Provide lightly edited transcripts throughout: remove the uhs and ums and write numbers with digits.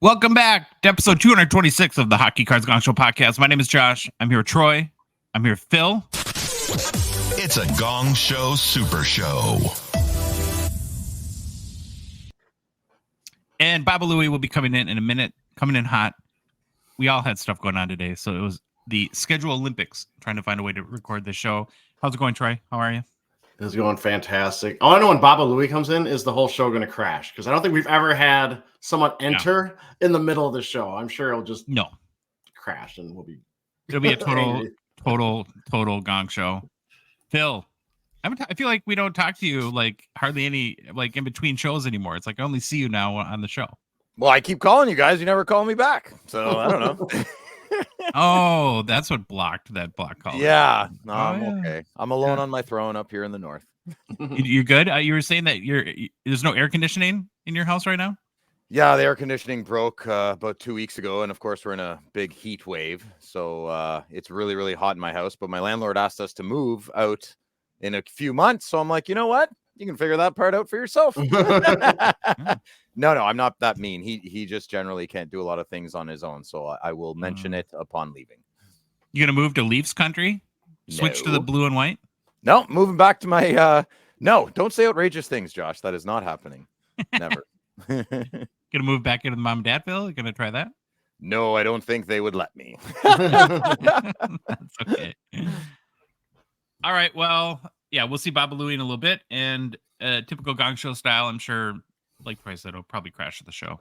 Welcome back to episode 226 of the Hockey Cards Gongshow Podcast. My name is Josh. I'm here with Troy. I'm here with Phil. It's a Gong Show Super Show. And Baba Louie will be coming in a minute, coming in hot. We all had stuff going on today, so it was the Schedule Olympics, trying to find a way to record this show. How's it going, Troy? How are you? It's going fantastic. All I know when Baba Louie comes in is the whole show going to crash, because I don't think we've ever had someone enter in the middle of the show. I'm sure it'll just crash and it'll be a total gong show. Phil, I feel like we don't talk to you like hardly any like in between shows anymore. It's like I only see you now on the show. Well, I keep calling you guys. You never call me back. So I don't know. Oh, that's what blocked that block call. Yeah, no, I'm okay. I'm alone on my throne up here in the north. You're good. You were saying that there's no air conditioning in your house right now. Yeah, the air conditioning broke about 2 weeks ago, and of course we're in a big heat wave, so it's really hot in my house. But my landlord asked us to move out in a few months, so I'm like, you know what? You can figure that part out for yourself. No, I'm not that mean. He just generally can't do a lot of things on his own, so I will mention it upon leaving. You gonna move to Leafs country? Switch to the blue and white? No, moving back to my no, don't say outrageous things, Josh. That is not happening. Never. Gonna move back into the mom and dadville? You gonna try that? No, I don't think they would let me. That's okay. All right, well, yeah, we'll see Baba Louie in a little bit, and typical Gong Show style, I'm sure, like Troy said, it'll probably crash the show.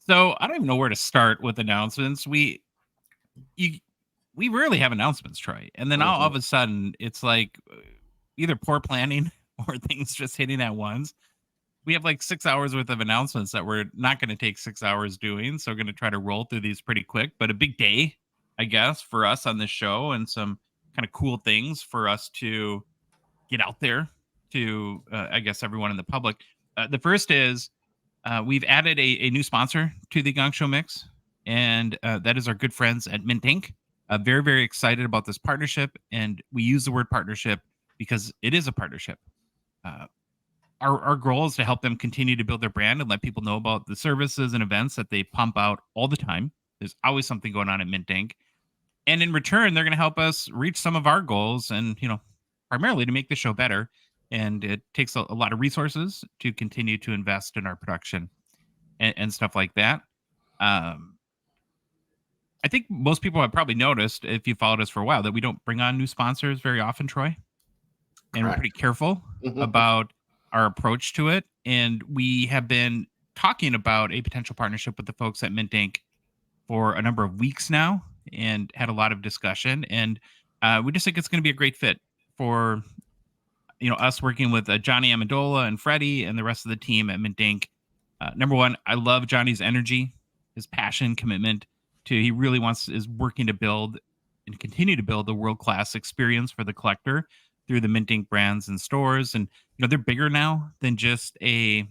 So I don't even know where to start with announcements. We rarely have announcements, Troy, and then all of a sudden it's like either poor planning or things just hitting at once. We have like 6 hours worth of announcements that we're not going to take 6 hours doing, so we're going to try to roll through these pretty quick. But a big day, I guess, for us on this show, and some kind of cool things for us to get out there to, I guess, everyone in the public. The first is we've added a new sponsor to the Gong Show Mix, and that is our good friends at Mint Inc. Very, very excited about this partnership, and we use the word partnership because it is a partnership. Our goal is to help them continue to build their brand and let people know about the services and events that they pump out all the time. There's always something going on at Mint Inc. And in return, they're going to help us reach some of our goals and, primarily to make the show better. And it takes a lot of resources to continue to invest in our production and stuff like that. I think most people have probably noticed, if you followed us for a while, that we don't bring on new sponsors very often, Troy. And We're pretty careful about our approach to it. And we have been talking about a potential partnership with the folks at Mint Inc. for a number of weeks now and had a lot of discussion. And we just think it's going to be a great fit for, us working with Johnny Amendola and Freddie and the rest of the team at Mint Inc. Number one, I love Johnny's energy, his passion, commitment he really is working to build and continue to build a world-class experience for the collector through the Mint Inc. brands and stores. And, they're bigger now than just a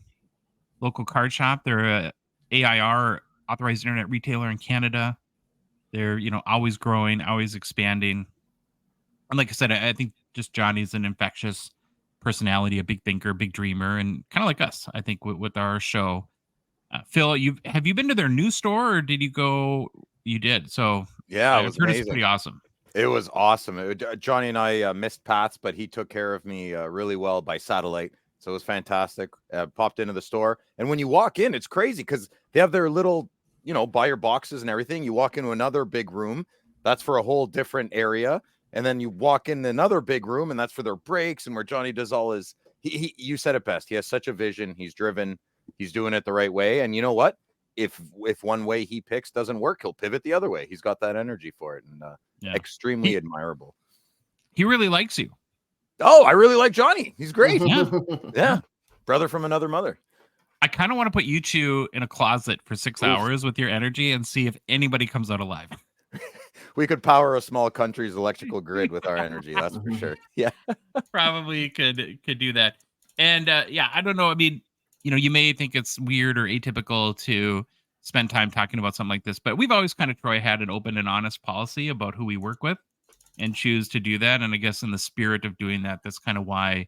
local card shop. They're a AIR, authorized internet retailer in Canada. They're, always growing, always expanding. And like I said, I think just Johnny's an infectious personality, a big thinker, big dreamer, and kind of like us, I think, with our show. Phil, have you been to their new store, or did you go? You did. So yeah, it was amazing. It's pretty awesome. It was awesome. Johnny and I missed Pat's, but he took care of me really well by satellite. So it was fantastic. Popped into the store. And when you walk in, it's crazy because they have their little, buy your boxes and everything. You walk into another big room. That's for a whole different area. And then you walk in another big room, and that's for their breaks and where Johnny does all his, you said it best. He has such a vision. He's driven. He's doing it the right way. And you know what? If one way he picks doesn't work, he'll pivot the other way. He's got that energy for it, and extremely admirable. He really likes you. Oh, I really like Johnny. He's great. Yeah. Brother from another mother. I kind of want to put you two in a closet for 6 hours with your energy and see if anybody comes out alive. We could power a small country's electrical grid with our energy. That's for sure. Yeah, probably could do that. And I don't know. I mean, you may think it's weird or atypical to spend time talking about something like this, but we've always kind of, Troy, had an open and honest policy about who we work with and choose to do that. And I guess in the spirit of doing that, that's kind of why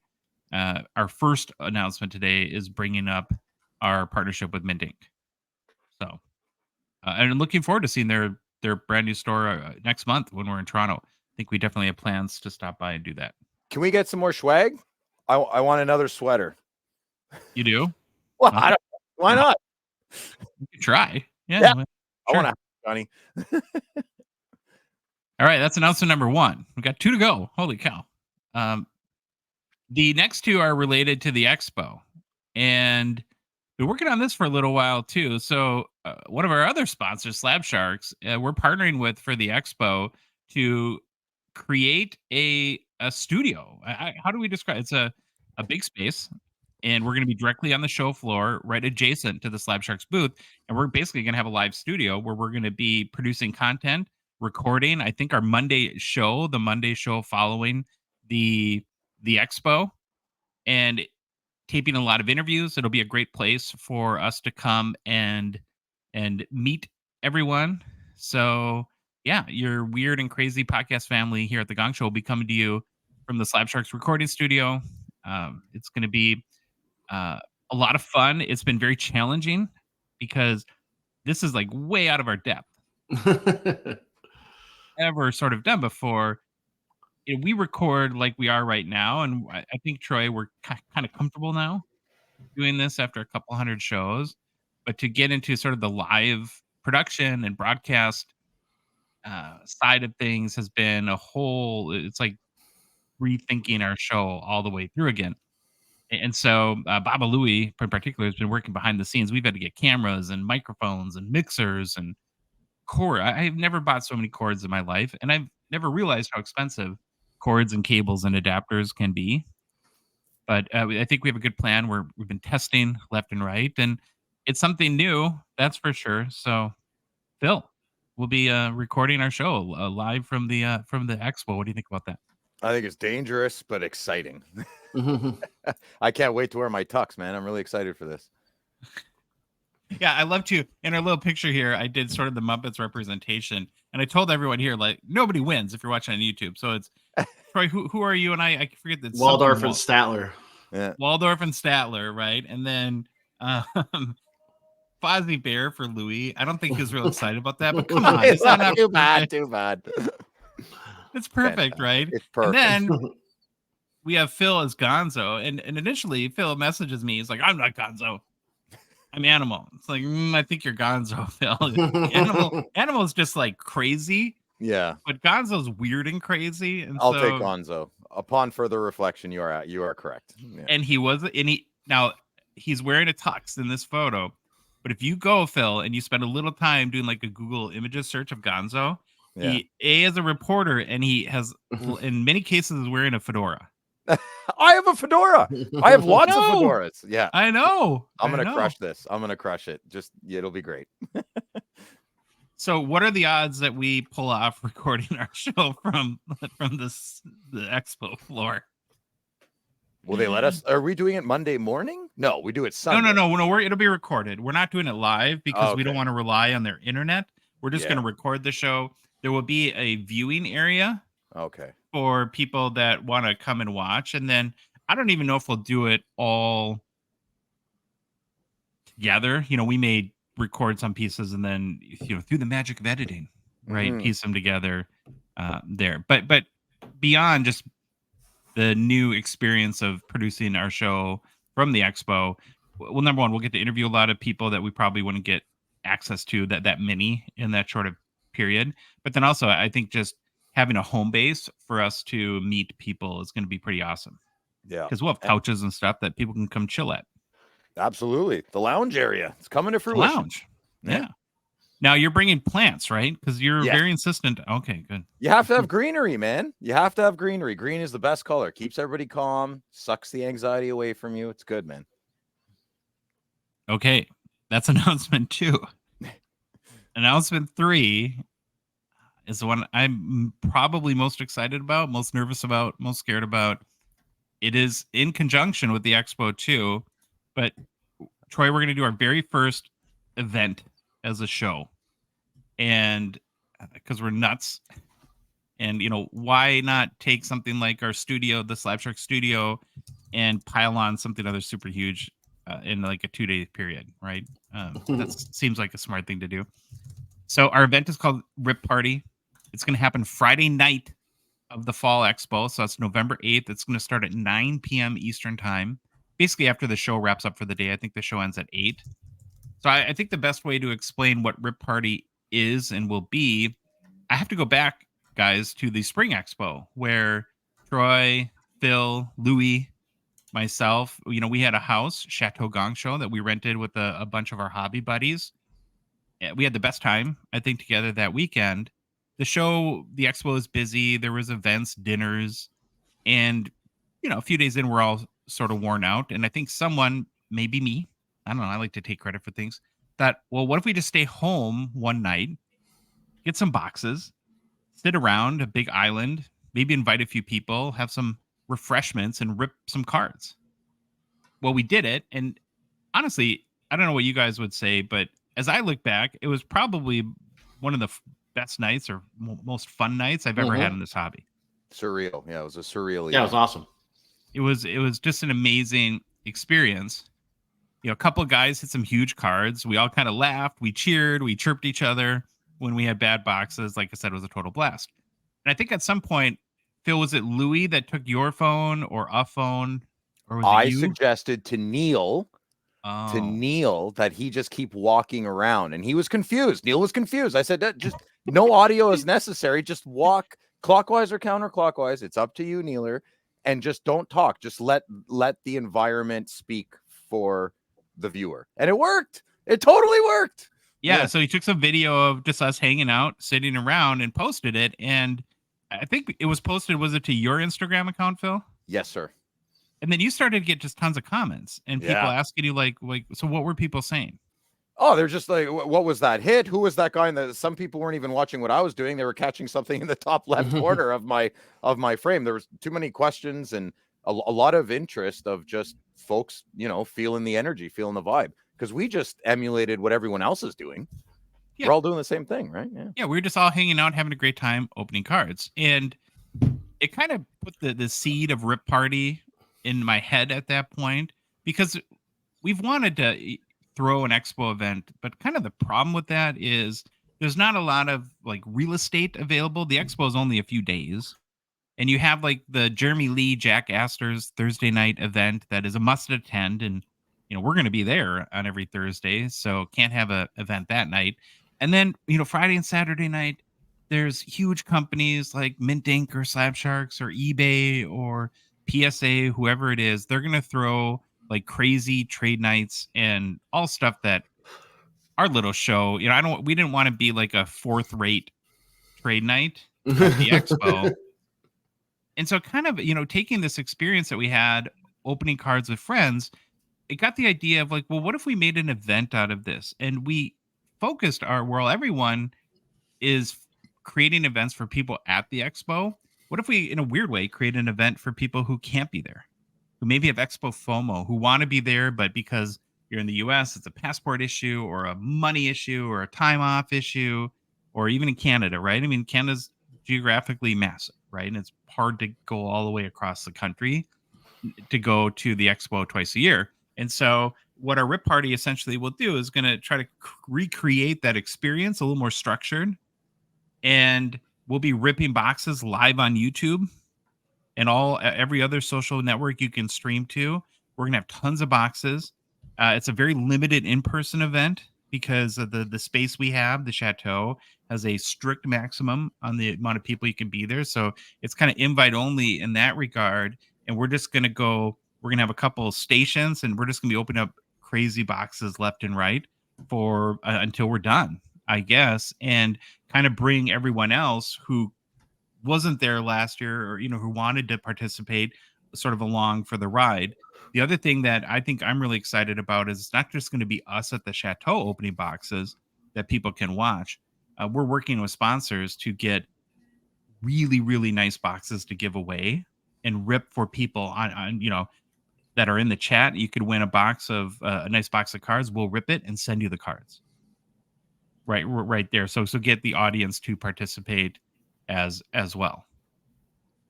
our first announcement today is bringing up our partnership with Mint Inc. So, and I'm looking forward to seeing their brand new store next month when we're in Toronto. I think we definitely have plans to stop by and do that. Can we get some more swag? I want another sweater. You do? Well, why not? You can try. Yeah. Yeah. Sure. I want to, Johnny. All right, that's announcement number 1. We got 2 to go. Holy cow. The next 2 are related to the Expo, and been working on this for a little while too. So one of our other sponsors, Slab Sharks, we're partnering with for the Expo to create a studio. How do we describe it? It's a big space, and we're going to be directly on the show floor, right adjacent to the Slab Sharks booth. And we're basically going to have a live studio where we're going to be producing content, recording. I think our the Monday show following the Expo, and taping a lot of interviews. It'll be a great place for us to come and meet everyone. So yeah, your weird and crazy podcast family here at the Gong Show will be coming to you from the Slab Sharks recording studio. It's going to be a lot of fun. It's been very challenging because this is like way out of our depth. Ever sort of done before. We record like we are right now, and I think, Troy, we're kind of comfortable now doing this after a couple hundred shows. But to get into sort of the live production and broadcast side of things has been it's like rethinking our show all the way through again. And so Baba Louie in particular has been working behind the scenes. We've had to get cameras and microphones and mixers and cord. I've never bought so many cords in my life, and I've never realized how expensive cords and cables and adapters can be. But I think we have a good plan. We've been testing left and right, and it's something new, that's for sure. So, Phil, we'll be recording our show live from the Expo. What do you think about that? I think it's dangerous but exciting. I can't wait to wear my tux, man. I'm really excited for this. Yeah, I love to. In our little picture here, I did sort of the Muppets representation, and I told everyone here, like, nobody wins if you're watching on YouTube. So it's Troy. Who are you? And I forget that. Waldorf and Statler. Yeah, Waldorf and Statler, right? And then Fozzie Bear for Louie. I don't think he was real excited about that, but come on, it's not too bad. It's perfect, right? It's perfect. And then we have Phil as Gonzo, and initially Phil messages me. He's like, "I'm not Gonzo. I'm Animal." It's like, I think you're Gonzo, Phil. Animal's just like crazy. Yeah. But Gonzo's weird and crazy. And I'll take Gonzo. Upon further reflection, you are correct. Yeah. And now he's wearing a tux in this photo. But if you go, Phil, and you spend a little time doing like a Google images search of Gonzo, he is a reporter, and he has in many cases is wearing a fedora. I have a fedora. I have lots of fedoras. Yeah, I know. I'm gonna crush this. I'm gonna crush it. It'll be great. So, what are the odds that we pull off recording our show from the Expo floor? Will they let us? Are we doing it Monday morning? No, we do it Sunday. No. It'll be recorded. We're not doing it live because we don't want to rely on their internet. We're just going to record the show. There will be a viewing area. Okay. For people that want to come and watch, and then I don't even know if we'll do it all together. We may record some pieces and then through the magic of editing, right, piece them together there. But beyond just the new experience of producing our show from the Expo, well, number one, we'll get to interview a lot of people that we probably wouldn't get access to that many in that short of period. But then also, I think just having a home base for us to meet people is going to be pretty awesome. Yeah. Because we'll have couches and stuff that people can come chill at. Absolutely. The lounge area. It's coming to fruition. Lounge. Yeah. Now you're bringing plants, right? Because you're very insistent. Okay, good. You have to have greenery, man. You have to have greenery. Green is the best color. Keeps everybody calm. Sucks the anxiety away from you. It's good, man. Okay. That's announcement 2. Announcement 3 is the one I'm probably most excited about, most nervous about, most scared about. It is in conjunction with the Expo too. But Troy, we're going to do our very first event as a show. And because we're nuts. And, why not take something like our studio, the Slab Shark studio, and pile on something other super huge in like a 2-day period, right? That seems like a smart thing to do. So our event is called Rip Party. It's going to happen Friday night of the Fall Expo. So that's November 8th. It's going to start at 9 p.m. Eastern time, basically after the show wraps up for the day. I think the show ends at 8. So I think the best way to explain what Rip Party is and will be, I have to go back, guys, to the Spring Expo where Troy, Phil, Louie, myself, we had a house, Chateau Gongshow, that we rented with a bunch of our hobby buddies. We had the best time, I think, together that weekend. The expo is busy. There was events, dinners, and, a few days in, we're all sort of worn out. And I think someone, maybe me, I don't know, I like to take credit for things, thought, well, what if we just stay home one night, get some boxes, sit around a big island, maybe invite a few people, have some refreshments, and rip some cards. Well, we did it. And honestly, I don't know what you guys would say, but as I look back, it was probably one of the best nights or most fun nights I've ever had in this hobby. Surreal. Yeah, it was a surreal. Yeah, it was awesome. It was just an amazing experience. A couple of guys hit some huge cards. We all kind of laughed. We cheered. We chirped each other when we had bad boxes. Like I said, it was a total blast. And I think at some point, Phil, was it Louis that took your phone or a phone? Or was it you? Suggested to Neil that he just keep walking around, and he was confused. Neil was confused. I said, just no audio is necessary. Just walk clockwise or counterclockwise. It's up to you, Neeler, and just don't talk. Just let the environment speak for the viewer. And it worked. It totally worked. Yeah. So he took some video of just us hanging out, sitting around, and posted it. And I think it was posted. Was it to your Instagram account, Phil? Yes, sir. And then you started to get just tons of comments and people asking you like, so what were people saying? Oh, they're just like, what was that hit? Who was that guy? And some people weren't even watching what I was doing. They were catching something in the top left corner of my frame. There was too many questions and a lot of interest of just folks, feeling the energy, feeling the vibe, because we just emulated what everyone else is doing. Yeah. We're all doing the same thing, right? Yeah, we were just all hanging out, having a great time opening cards. And it kind of put the seed of Rip Party in my head at that point, because we've wanted to throw an expo event, but kind of the problem with that is there's not a lot of like real estate available. The expo is only a few days, and you have like the Jeremy Lee, Jack Astor's Thursday night event that is a must attend, and we're going to be there on every Thursday, so can't have a event that night. And then Friday and Saturday night, there's huge companies like Mint Inc. or Slab Sharks or eBay or PSA, whoever it is. They're going to throw like crazy trade nights and all stuff that our little show, we didn't want to be like a fourth rate trade night at the expo. And so kind of, taking this experience that we had opening cards with friends, it got the idea of like, well, what if we made an event out of this? And we focused everyone is creating events for people at the expo. What if we, in a weird way, create an event for people who can't be there, who maybe have Expo FOMO, who want to be there, but because you're in the US, it's a passport issue or a money issue or a time off issue, or even in Canada, right? I mean, Canada's geographically massive, right? And it's hard to go all the way across the country to go to the expo twice a year. And so what our Rip Party essentially will do is going to try to recreate that experience a little more structured. And we'll be ripping boxes live on YouTube and every other social network you can stream to. We're going to have tons of boxes. It's a very limited in-person event because of the space we have. The Chateau has a strict maximum on the amount of people you can be there. So it's kind of invite only in that regard. And we're just going to we're going to have a couple of stations, and we're just going to be opening up crazy boxes left and right for until we're done, I guess, and kind of bring everyone else who wasn't there last year or, who wanted to participate sort of along for the ride. The other thing that I think I'm really excited about is it's not just going to be us at the Chateau opening boxes that people can watch. We're working with sponsors to get really, really nice boxes to give away and rip for people on that are in the chat. You could win a nice box of cards. We'll rip it and send you the cards. Right there. So get the audience to participate as well.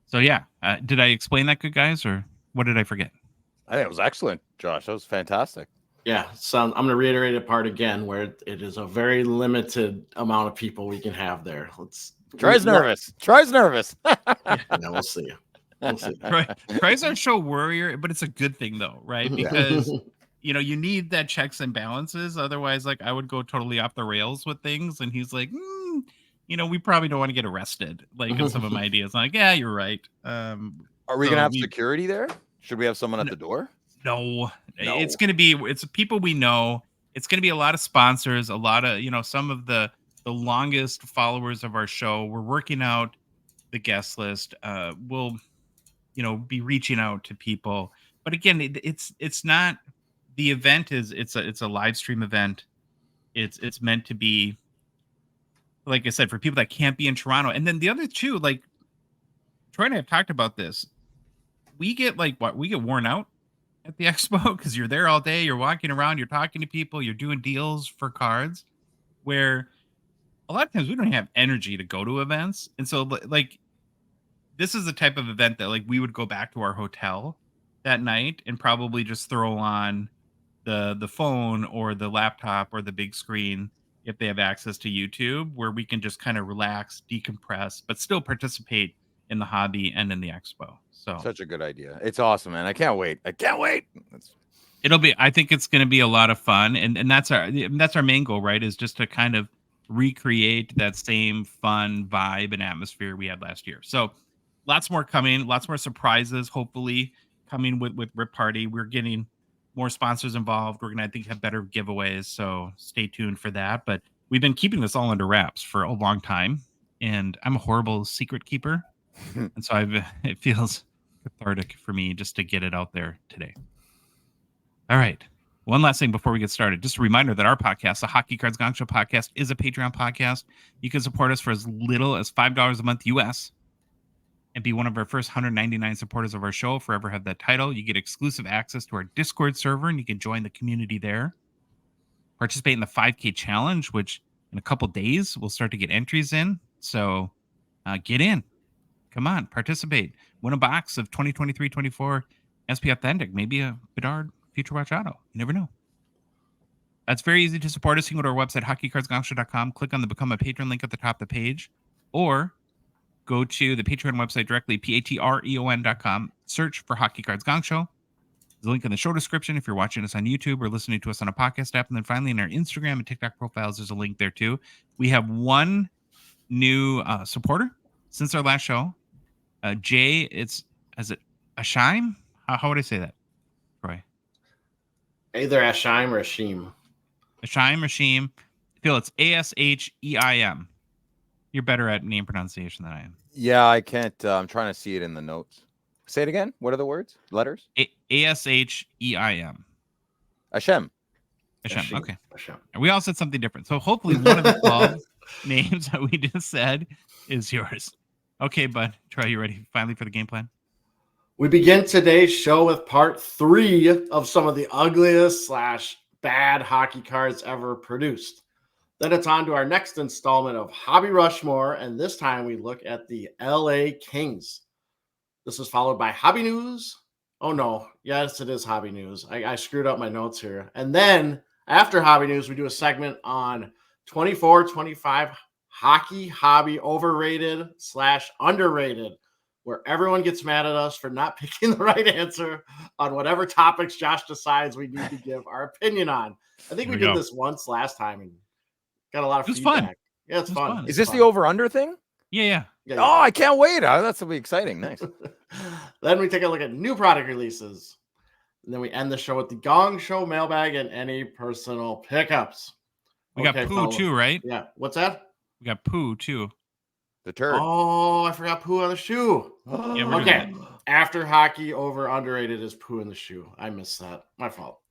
So yeah, did I explain that good, guys, or what did I forget? I think it was excellent, Josh. That was fantastic. Yeah, so I'm going to reiterate a part again where it is a very limited amount of people we can have there. Troy's nervous. Troy's nervous. Yeah, we'll see. We'll see. Troy's our show warrior, but it's a good thing though, right? Because you know, you need that checks and balances. Otherwise, like I would go totally off the rails with things. And he's like, you know, we probably don't want to get arrested. Like in some of my ideas. I'm like, yeah, you're right. Are we gonna have security there? Should we have someone at the door? No. It's people we know. It's gonna be a lot of sponsors, a lot of, you know, some of the longest followers of our show. We're working out the guest list. We'll, you know, be reaching out to people. But again, it's not. The event it's a live stream event. It's meant to be, like I said, for people that can't be in Toronto. And then the other two, like Troy and I have talked about this. We get worn out at the expo because you're there all day, you're walking around, you're talking to people, you're doing deals for cards, where a lot of times we don't have energy to go to events. And so like this is the type of event that like we would go back to our hotel that night and probably just throw on the phone or the laptop or the big screen if they have access to YouTube, where we can just kind of relax, decompress, but still participate in the hobby and in the expo. So such a good idea. It's awesome, man. I can't wait. I think it's going to be a lot of fun. And that's our main goal, right? Is just to kind of recreate that same fun vibe and atmosphere we had last year. So lots more coming, lots more surprises, hopefully coming with Rip Party. We're getting more sponsors involved. We're going to, I think, have better giveaways. So stay tuned for that. But we've been keeping this all under wraps for a long time. And I'm a horrible secret keeper. And so it feels cathartic for me just to get it out there today. All right. One last thing before we get started. Just a reminder that our podcast, the Hockey Cards Gongshow Podcast, is a Patreon podcast. You can support us for as little as $5 a month US and be one of our first 199 supporters of our show. Forever have that title. You get exclusive access to our Discord server, and you can join the community there. Participate in the 5K challenge, which in a couple days we'll start to get entries in. So get in. Come on, participate. Win a box of 2023-24 SP Authentic. Maybe a Bedard Future Watch Auto. You never know. That's very easy to support us. You can go to our website, hockeycardsgongshow.com. Click on the Become a Patron link at the top of the page. Or go to the Patreon website directly, patreon.com. Search for Hockey Cards Gongshow. There's a link in the show description if you're watching us on YouTube or listening to us on a podcast app. And then finally, in our Instagram and TikTok profiles, there's a link there too. We have one new supporter since our last show. Jay, is it Ashime? How would I say that, Troy? Either Ashime or Ashim. Ashime. Phil, it's Asheim. You're better at name pronunciation than I am. Yeah, I can't. I'm trying to see it in the notes. Say it again. What are the words? Letters? Asheim. Hashem. Okay. Hashem. And we all said something different. So hopefully one of the 12 names that we just said is yours. Okay, bud. Troy, you ready finally for the game plan? We begin today's show with part 3 of some of the ugliest / bad hockey cards ever produced. Then it's on to our next installment of Hobby Rushmore, and this time we look at the LA Kings. This is followed by Hobby News. Oh, no. Yes, it is Hobby News. I screwed up my notes here. And then after Hobby News, we do a segment on 24-25 hockey hobby overrated / underrated, where everyone gets mad at us for not picking the right answer on whatever topics Josh decides we need to give our opinion on. I think we did this once last time and got a lot of feedback. Fun. Yeah, it's fun. Is this the over-under thing? Yeah. Oh, I can't wait. That's going to be exciting. Nice. Then we take a look at new product releases. And then we end the show with the Gongshow Mailbag and any personal pickups. We got poo too, right? Yeah. What's that? We got poo too. The turd. Oh, I forgot poo on the shoe. Yeah, okay. After hockey over underrated is poo in the shoe. I missed that. My fault.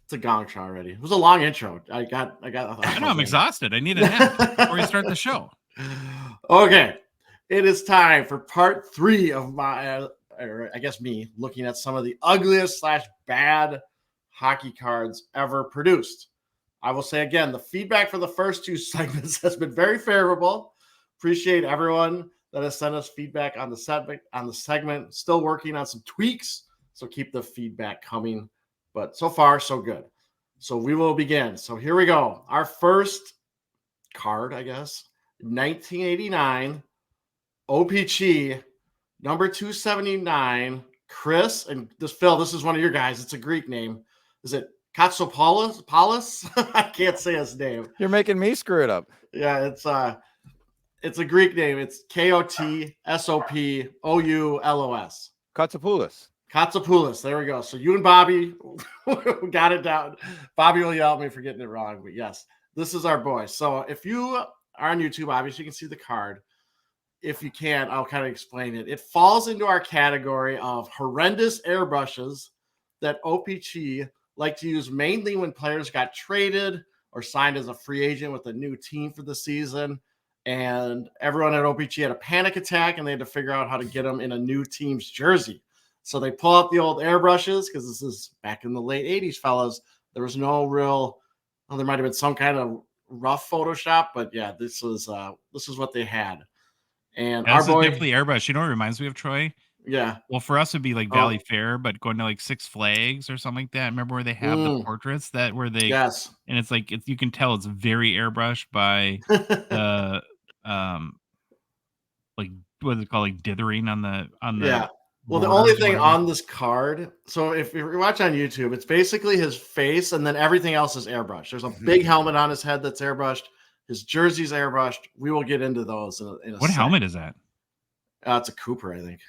It's a gong show already. It was a long intro. I know. I'm exhausted. I need a nap before we start the show. Okay. It is time for part 3 of my, I guess me, looking at some of the ugliest / bad hockey cards ever produced. I will say again, the feedback for the first 2 segments has been very favorable. Appreciate everyone that has sent us feedback on the segment. Still working on some tweaks, So keep the feedback coming. But so far, so good. So we will begin. So here we go. Our first card, I guess, 1989, o-pee-chee, number 279, Chris. And this, Phil, this is one of your guys. It's a Greek name. Is it Katsopoulos? I can't say his name. You're making me screw it up. Yeah, it's a Greek name. It's Kotsopoulos. Katsopoulos. Katsopoulos. There we go. So you and Bobby got it down. Bobby will yell at me for getting it wrong, but yes, this is our boy. So if you are on YouTube, obviously you can see the card. If you can't, I'll kind of explain it. It falls into our category of horrendous airbrushes that o-pee-chee like to use mainly when players got traded or signed as a free agent with a new team for the season. And everyone at o-pee-chee had a panic attack and they had to figure out how to get them in a new team's jersey. So they pull out the old airbrushes because this is back in the late 80s, fellas. There was no real, well, there might have been some kind of rough Photoshop, but yeah, this is what they had. And our boy, definitely airbrush. You know what it reminds me of, Troy? Yeah. Well, for us, it'd be like Valley Fair, but going to like Six Flags or something like that. Remember where they have the portraits where they, yes, and it's like you can tell it's very airbrushed by the like what is it called, like dithering on the yeah. Well, the only thing on this card, so if you watch on YouTube, it's basically his face, and then everything else is airbrushed. There's a big helmet on his head that's airbrushed. His jersey's airbrushed. We will get into those in a What helmet is that? It's a Cooper, I think.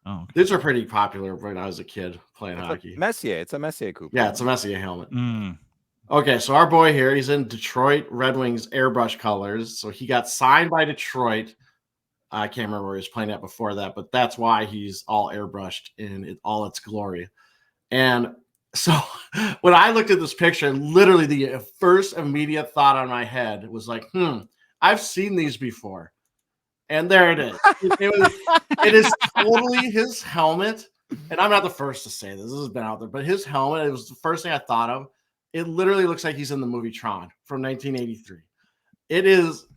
Oh, okay. These are pretty popular when I was a kid playing hockey. Messier. It's a Messier Cooper. Yeah, it's a Messier helmet. Mm. Okay, so our boy here, he's in Detroit Red Wings airbrush colors. So he got signed by Detroit. I can't remember where he was playing at before that, but that's why he's all airbrushed in all its glory. And so when I looked at this picture, literally the first immediate thought on my head was like, I've seen these before. And there it is. It is totally his helmet. And I'm not the first to say this. This has been out there. But his helmet, it was the first thing I thought of. It literally looks like he's in the movie Tron from 1983. It is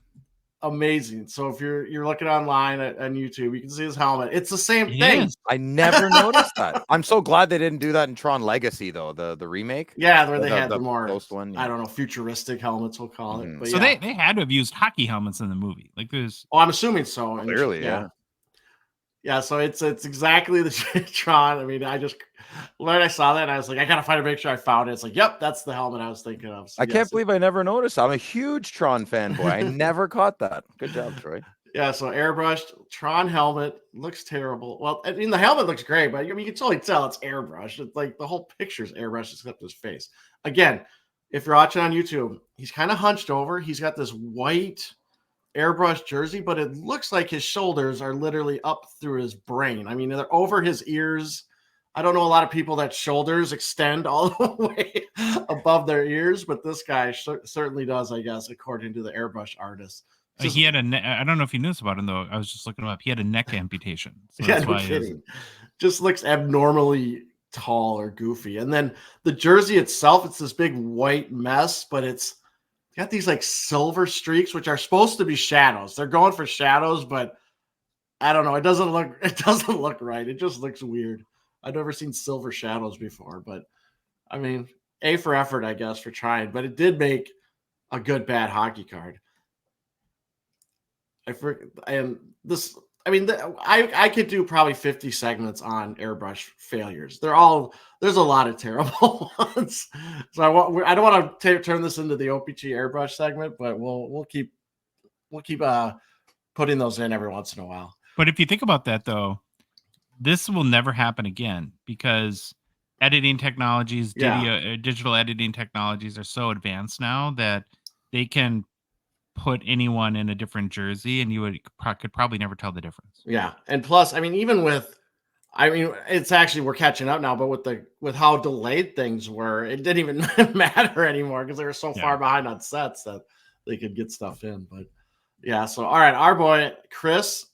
amazing. So if you're looking online on YouTube, you can see his helmet. It's the same thing. I never noticed that. I'm so glad they didn't do that in Tron Legacy, though, the remake. Yeah, where they had the more one, yeah. I don't know, futuristic helmets, we'll call it. But so they had to have used hockey helmets in the movie. Like there's I'm assuming so. Clearly, yeah. Yeah, so it's exactly the Tron. I mean, when I saw that, I was like, I gotta find a picture. I found it. It's like, yep, that's the helmet I was thinking of. So, I can't believe I never noticed. I'm a huge Tron fanboy. I never caught that. Good job, Troy. Yeah, so airbrushed Tron helmet looks terrible. Well, I mean, the helmet looks great, but I mean, you can totally tell it's airbrushed. It's like the whole picture's airbrushed except his face. Again, if you're watching on YouTube, he's kind of hunched over. He's got this white airbrush jersey, but it looks like his shoulders are literally up through his brain. I mean, they're over his ears. I don't know a lot of people that shoulders extend all the way above their ears, but this guy certainly does, I guess, according to the airbrush artist. He had I don't know if you knew this about him, though. I was just looking him up. He had a neck amputation. So yeah, no kidding. Just looks abnormally tall or goofy. And then the jersey itself, it's this big white mess, but it's got these like silver streaks, which are supposed to be shadows. They're going for shadows, but I don't know. It doesn't look right. It just looks weird. I've never seen silver shadows before, but I mean, A for effort, I guess, for trying, but it did make a good bad hockey card. I could do probably 50 segments on airbrush failures. There's a lot of terrible ones. So I don't want to turn this into the o-pee-chee airbrush segment, but we'll keep putting those in every once in a while. But if you think about that, though, this will never happen again because editing technologies, digital editing technologies are so advanced now that they can put anyone in a different jersey and you could probably never tell the difference. Yeah. And plus, I mean, it's actually, we're catching up now, but with how delayed things were, it didn't even matter anymore because they were so far behind on sets that they could get stuff in. But yeah. So, all right. Our boy, Chris,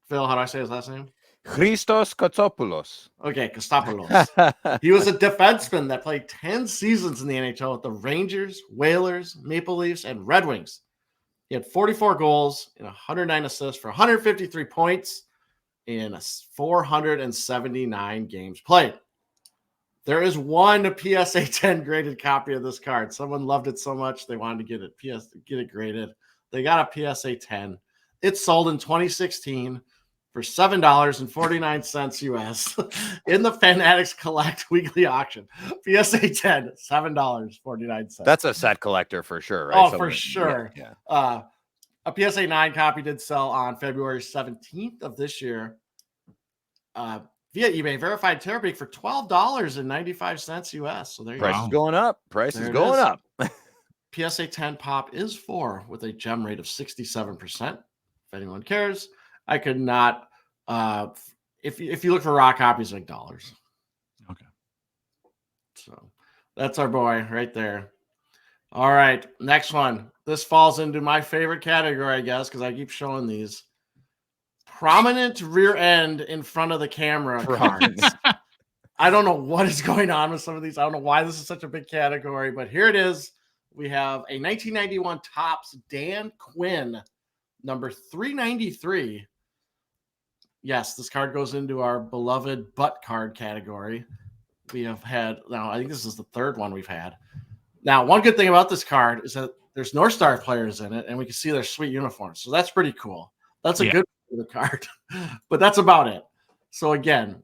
Phil, how do I say his last name? Christos Kotsopoulos. Okay, Kostopoulos. He was a defenseman that played 10 seasons in the NHL with the Rangers, Whalers, Maple Leafs, and Red Wings. He had 44 goals and 109 assists for 153 points in 479 games played. There is one PSA 10 graded copy of this card. Someone loved it so much they wanted to get it graded. They got a PSA 10. It sold in 2016 for $7.49 US in the Fanatics Collect weekly auction. PSA 10, $7.49. That's a set collector for sure, right? Oh, for sure. Yeah. A PSA 9 copy did sell on February 17th of this year via eBay, verified Terabig for $12.95 US. So there you go. Price is going up. Price is going up. PSA 10 pop is 4 with a gem rate of 67%. If anyone cares, I could not. If you look for raw copies, like dollars. Okay. So that's our boy right there. All right, next one. This falls into my favorite category, I guess, because I keep showing these. Prominent rear end in front of the camera cards. I don't know what is going on with some of these. I don't know why this is such a big category, but here it is. We have a 1991 Topps Dan Quinn, number 393. Yes, this card goes into our beloved butt card category. We have had, now I think this is the third one we've had. Now, one good thing about this card is that there's North Star players in it, and we can see their sweet uniforms. So that's pretty cool. That's a good the card, but that's about it. So again,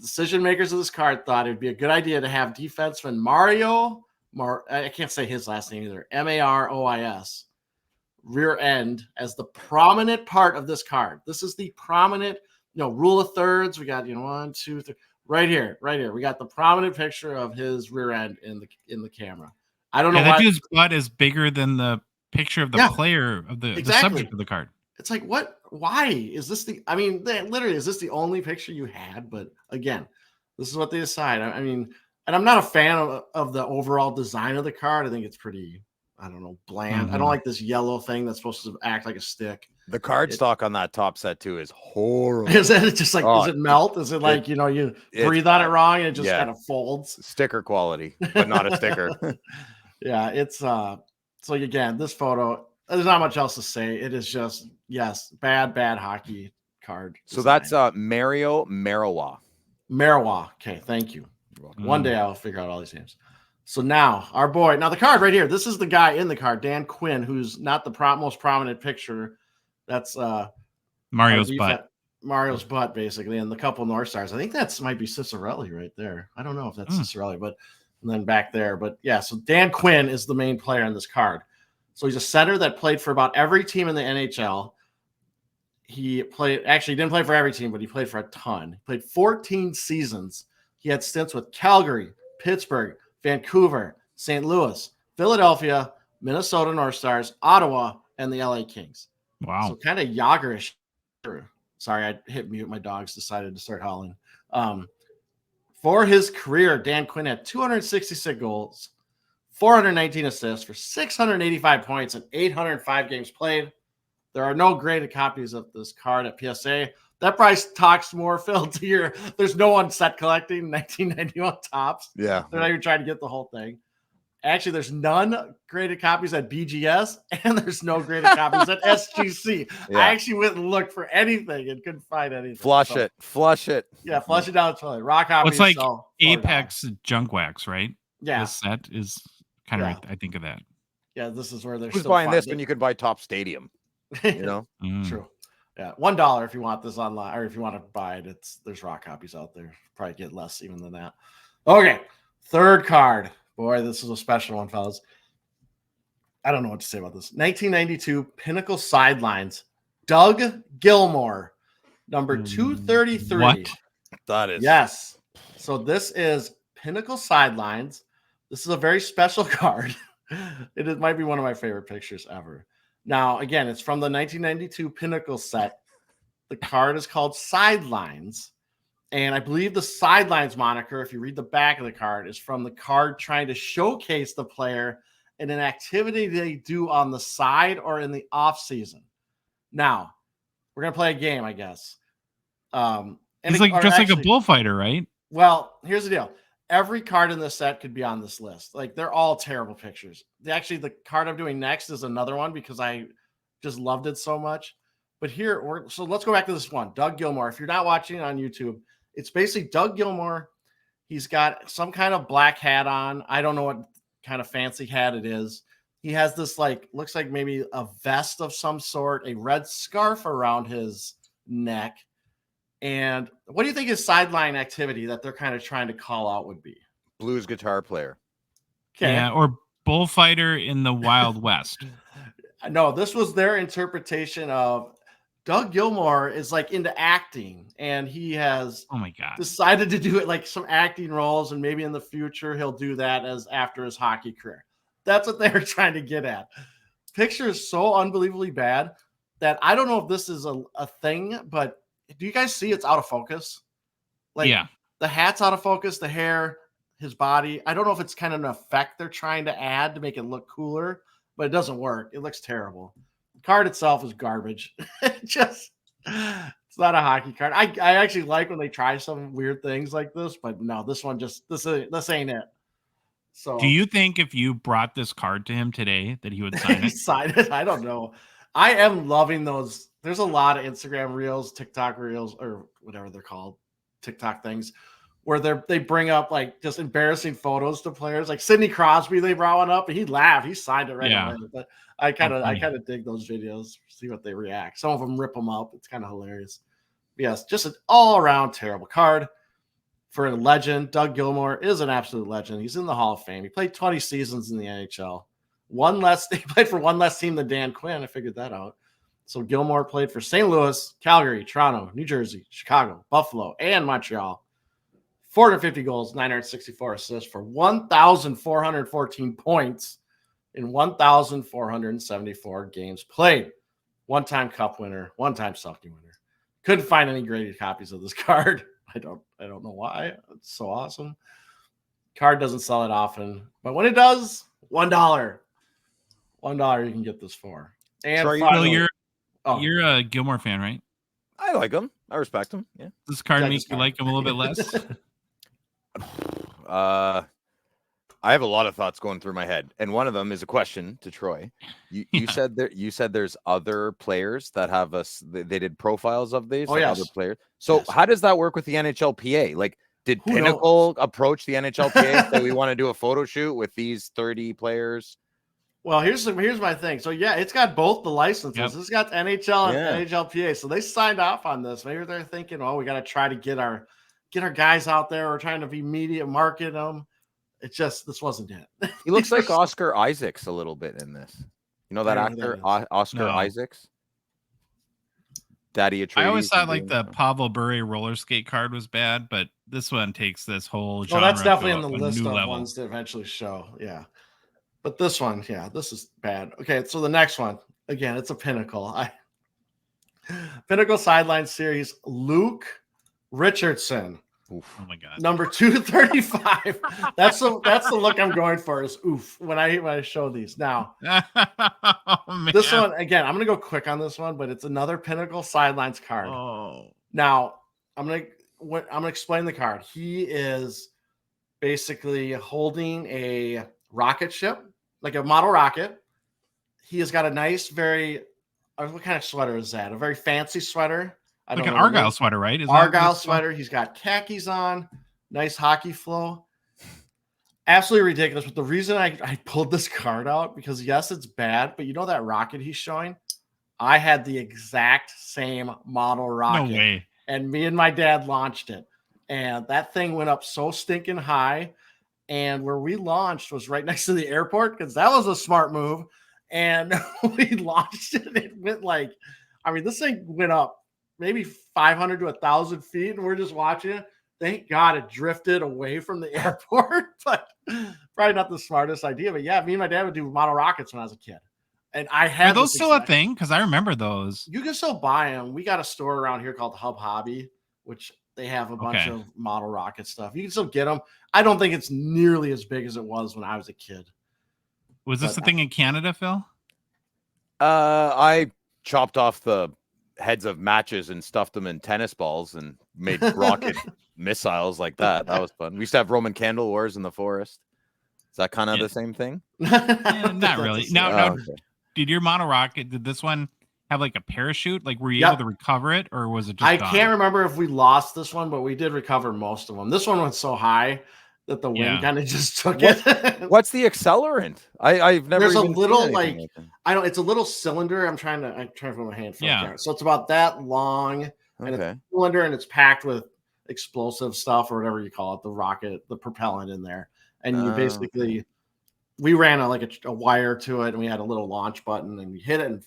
decision makers of this card thought it'd be a good idea to have defenseman I can't say his last name either, Marois, rear end as the prominent part of this card. This is the prominent, rule of thirds. We got, 1, 2, 3, right here. We got the prominent picture of his rear end in the camera. I don't know why that dude's butt is bigger than the picture of the player of the subject of the card. It's like, what? Why is this literally, is this the only picture you had? But again, this is what they decide. I mean, and I'm not a fan of the overall design of the card. I think it's pretty, I don't know, bland. Mm-hmm. I don't like this yellow thing that's supposed to act like a stick. The card stock on that top set too is horrible. Is it just like, does it melt? Is it like, you breathe on it wrong and it just kind of folds? Sticker quality, but not a sticker. Yeah, it's so again, this photo, there's not much else to say. It is just, bad hockey card design. So that's Marois. Okay, thank you. One day I'll figure out all these names. So now our boy, the card right here, this is the guy in the card, Dan Quinn, who's not the most prominent picture. That's Mario's butt. Mario's butt, basically, and the couple North Stars. I think that's might be Cicerelli right there. I don't know if that's Cicerelli, but and then back there. But yeah, so Dan Quinn is the main player on this card. So he's a center that played for about every team in the NHL. He didn't play for every team, but he played for a ton. He played 14 seasons. He had stints with Calgary, Pittsburgh, Vancouver, St. Louis, Philadelphia, Minnesota North Stars, Ottawa, and the LA Kings. Wow. So kind of Jagerish. Sorry, I hit mute. My dogs decided to start howling. For his career, Dan Quinn had 266 goals, 419 assists for 685 points and 805 games played. There are no graded copies of this card at PSA. That price talks more, Phil, to your – there's no one set collecting 1991 Topps. Yeah. They're not even trying to get the whole thing. Actually, there's none graded copies at BGS, and there's no graded copies at SGC. Yeah. I actually went and looked for anything and couldn't find anything. Flush it. Yeah, flush it down the toilet. Raw copies. Well, it's like Apex Junk Wax, right? Yeah. This set is kind of, I think of that. Yeah, this is where they're Who's buying this when you could buy Top Stadium? True. Yeah, $1 if you want this online, or if you want to buy it. There's raw copies out there. Probably get less even than that. Okay, third card. Boy, this is a special one, fellas. I don't know what to say about this. 1992 Pinnacle Sidelines. Doug Gilmour, number 233. What? That is. Yes. So this is Pinnacle Sidelines. This is a very special card. It might be one of my favorite pictures ever. Now, again, it's from the 1992 Pinnacle set. The card is called Sidelines. And I believe the Sidelines moniker, if you read the back of the card, is from the card trying to showcase the player in an activity they do on the side or in the off season. Now, we're going to play a game, I guess. It's like a bullfighter, right? Well, here's the deal. Every card in this set could be on this list. Like, they're all terrible pictures. Actually, the card I'm doing next is another one because I just loved it so much. But so let's go back to this one. Doug Gilmour. If you're not watching it on YouTube, it's basically Doug Gilmour. He's got some kind of black hat on. I don't know what kind of fancy hat it is. He has this looks like maybe a vest of some sort, a red scarf around his neck. And what do you think his sideline activity that they're kind of trying to call out would be? Blues guitar player. Okay. Yeah, or bullfighter in the Wild West. No, this was their interpretation of Doug Gilmour is into acting, and he has decided to do it like some acting roles, and maybe in the future he'll do that as after his hockey career. That's what they were trying to get at. Picture is so unbelievably bad that I don't know if this is a thing, but do you guys see it's out of focus? The hat's out of focus, the hair, his body. I don't know if it's kind of an effect they're trying to add to make it look cooler, but it doesn't work. It looks terrible. The card itself is garbage. It's not a hockey card. I actually like when they try some weird things like this, but no, this one this ain't it. So do you think if you brought this card to him today that he would sign it? Sign it? I don't know. I am loving those. There's a lot of Instagram reels, TikTok reels, or whatever they're called, TikTok things, where they bring up just embarrassing photos to players. Like Sidney Crosby, they brought one up and he laughed. He signed it right away. But I kind of dig those videos, see what they react. Some of them rip them up. It's kind of hilarious. But yes, just an all-around terrible card for a legend. Doug Gilmour is an absolute legend. He's in the Hall of Fame. He played 20 seasons in the NHL. He played for one less team than Dan Quinn. I figured that out. So Gilmour played for St. Louis, Calgary, Toronto, New Jersey, Chicago, Buffalo, and Montreal. 450 goals, 964 assists for 1,414 points in 1,474 games played. One-time Cup winner, one-time Selke winner. Couldn't find any graded copies of this card. I don't know why. It's so awesome. Card doesn't sell it often, but when it does, $1. $1 you can get this for. And finally, you're a Gilmour fan, right? I like him. I respect him. Yeah. Does this card make you like him a little bit less? I have a lot of thoughts going through my head, and one of them is a question to Troy. You said there's other players that have they did profiles of these. Other players. So how does that work with the NHLPA? Like, did Pinnacle approach the NHLPA that we want to do a photo shoot with these 30 players? Well, here's my thing. So it's got both the licenses. Yep. It's got NHL and NHLPA. So they signed off on this. Maybe they're thinking, we got to try to get our guys out there. We're trying to be media market them. It's just this wasn't it. He looks like Oscar Isaacs a little bit in this. You know that actor, Oscar Isaacs? Daddy Atreides. I always thought the Pavel Bure roller skate card was bad, but this one takes this whole genre. That's definitely on the list of ones to eventually show. Yeah. But this one, this is bad. Okay, so the next one, again, it's a Pinnacle. Pinnacle Sideline Series, Luke Richardson. Oof. Oh my God. Number 235. That's the look I'm going for is oof when I show these. Now, this one, again, I'm going to go quick on this one, but it's another Pinnacle Sidelines card. Oh. Now, I'm going to explain the card. He is basically holding a rocket ship, like a model rocket. He has got a nice, what kind of sweater is that? A very fancy sweater. Like an Argyle sweater, right? Argyle sweater. He's got khakis on. Nice hockey flow. Absolutely ridiculous. But the reason I pulled this card out, because yes, it's bad, but you know that rocket he's showing? I had the exact same model rocket. No way. And me and my dad launched it. And that thing went up so stinking high. And where we launched was right next to the airport, because that was a smart move. And we launched it. It went this thing went up maybe 500 to 1,000 feet, and we're just watching it. Thank God it drifted away from the airport, but probably not the smartest idea. But yeah, me and my dad would do model rockets when I was a kid. And I had Are those still a thing? Because I remember those. You can still buy them. We got a store around here called Hub Hobby, which they have a bunch of model rocket stuff. You can still get them. I don't think it's nearly as big as it was when I was a kid. Was this a thing in Canada, Phil? I chopped off the heads of matches and stuffed them in tennis balls and made rocket missiles like that. That was fun. We used to have Roman candle wars in the forest. Is that kind of the same thing? Not really. Now, did your model rocket, did this one have like a parachute? Like, were you Yep. able to recover it, or was it just I gone? can't remember if we lost this one, but we did recover most of them. This one went so high that the wind Yeah. kind of just took What- it. What's the accelerant? I've never. There's a even seen little anything like that. I don't. It's a little cylinder. I'm trying to put my hand. Yeah. So it's about that long, and it's Okay. a cylinder, and it's packed with explosive stuff or whatever you call it, the rocket, the propellant in there, and you basically. We ran a wire to it, and we had a little launch button, and we hit it,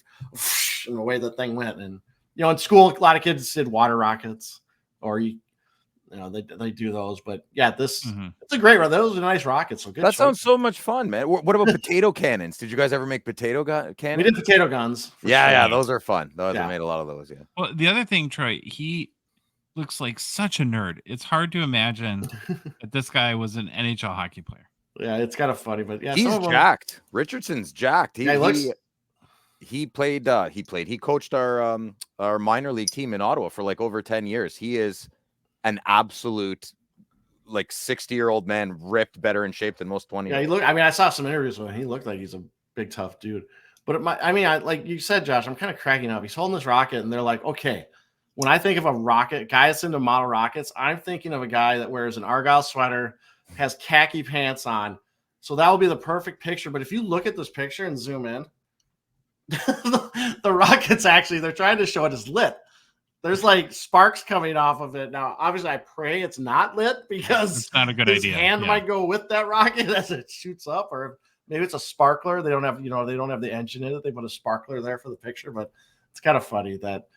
and away the thing went. And in school, a lot of kids did water rockets, or they do those. But yeah, it's a great one. Those are nice rockets. So good. That sounds so much fun, man. What about potato cannons? Did you guys ever make potato cannons? We did potato guns. Yeah, sure. those are fun. I Yeah. made a lot of those. Yeah. Well, the other thing, Troy, he looks like such a nerd. It's hard to imagine that this guy was an NHL hockey player. Yeah, it's kind of funny, but yeah, He's jacked. Richardson's jacked. He played. He coached our minor league team in Ottawa for like over 10 years. He is an absolute like 60-year-old man, ripped, better in shape than most 20. Yeah, I saw some interviews with him. He looked like he's a big, tough dude. But like you said, Josh, I'm kind of cracking up. He's holding this rocket, and they're like, okay. When I think of a rocket, guy that's into model rockets, I'm thinking of a guy that wears an Argyle sweater, has khaki pants on. So that will be the perfect picture. But if you look at this picture and zoom in, the rocket's actually, they're trying to show it as lit. There's like sparks coming off of it. Now, obviously, I pray it's not lit because It's not a good his idea. hand might go with that rocket as it shoots up, or maybe it's a sparkler. They don't have the engine in it. They put a sparkler there for the picture, but it's kind of funny that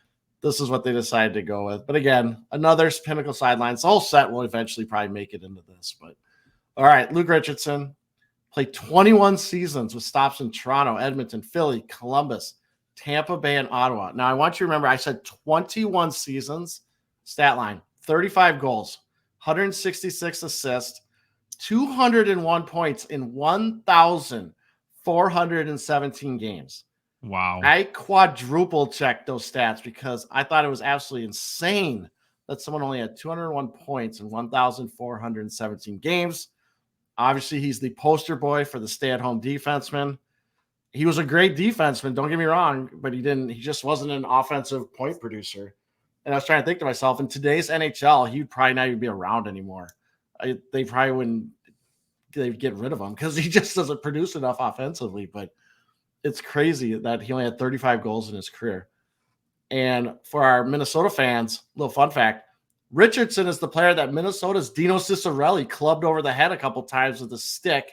this is what they decided to go with. But again, another Pinnacle sidelines. The whole set will eventually probably make it into this. But all right, Luke Richardson played 21 seasons with stops in Toronto, Edmonton, Philly, Columbus, Tampa Bay, and Ottawa. Now, I want you to remember I said 21 seasons, stat line, 35 goals, 166 assists, 201 points in 1,417 games. Wow. I quadruple checked those stats because I thought it was absolutely insane that someone only had 201 points in 1,417 games. Obviously, he's the poster boy for the stay-at-home defenseman. He was a great defenseman, don't get me wrong, but he just wasn't an offensive point producer. And I was trying to think to myself, in today's NHL, he'd probably not even be around anymore. They probably wouldn't they'd get rid of him because he just doesn't produce enough offensively. But it's crazy that he only had 35 goals in his career. And for our Minnesota fans, little fun fact, Richardson is the player that Minnesota's Dino Ciccarelli clubbed over the head a couple times with a stick.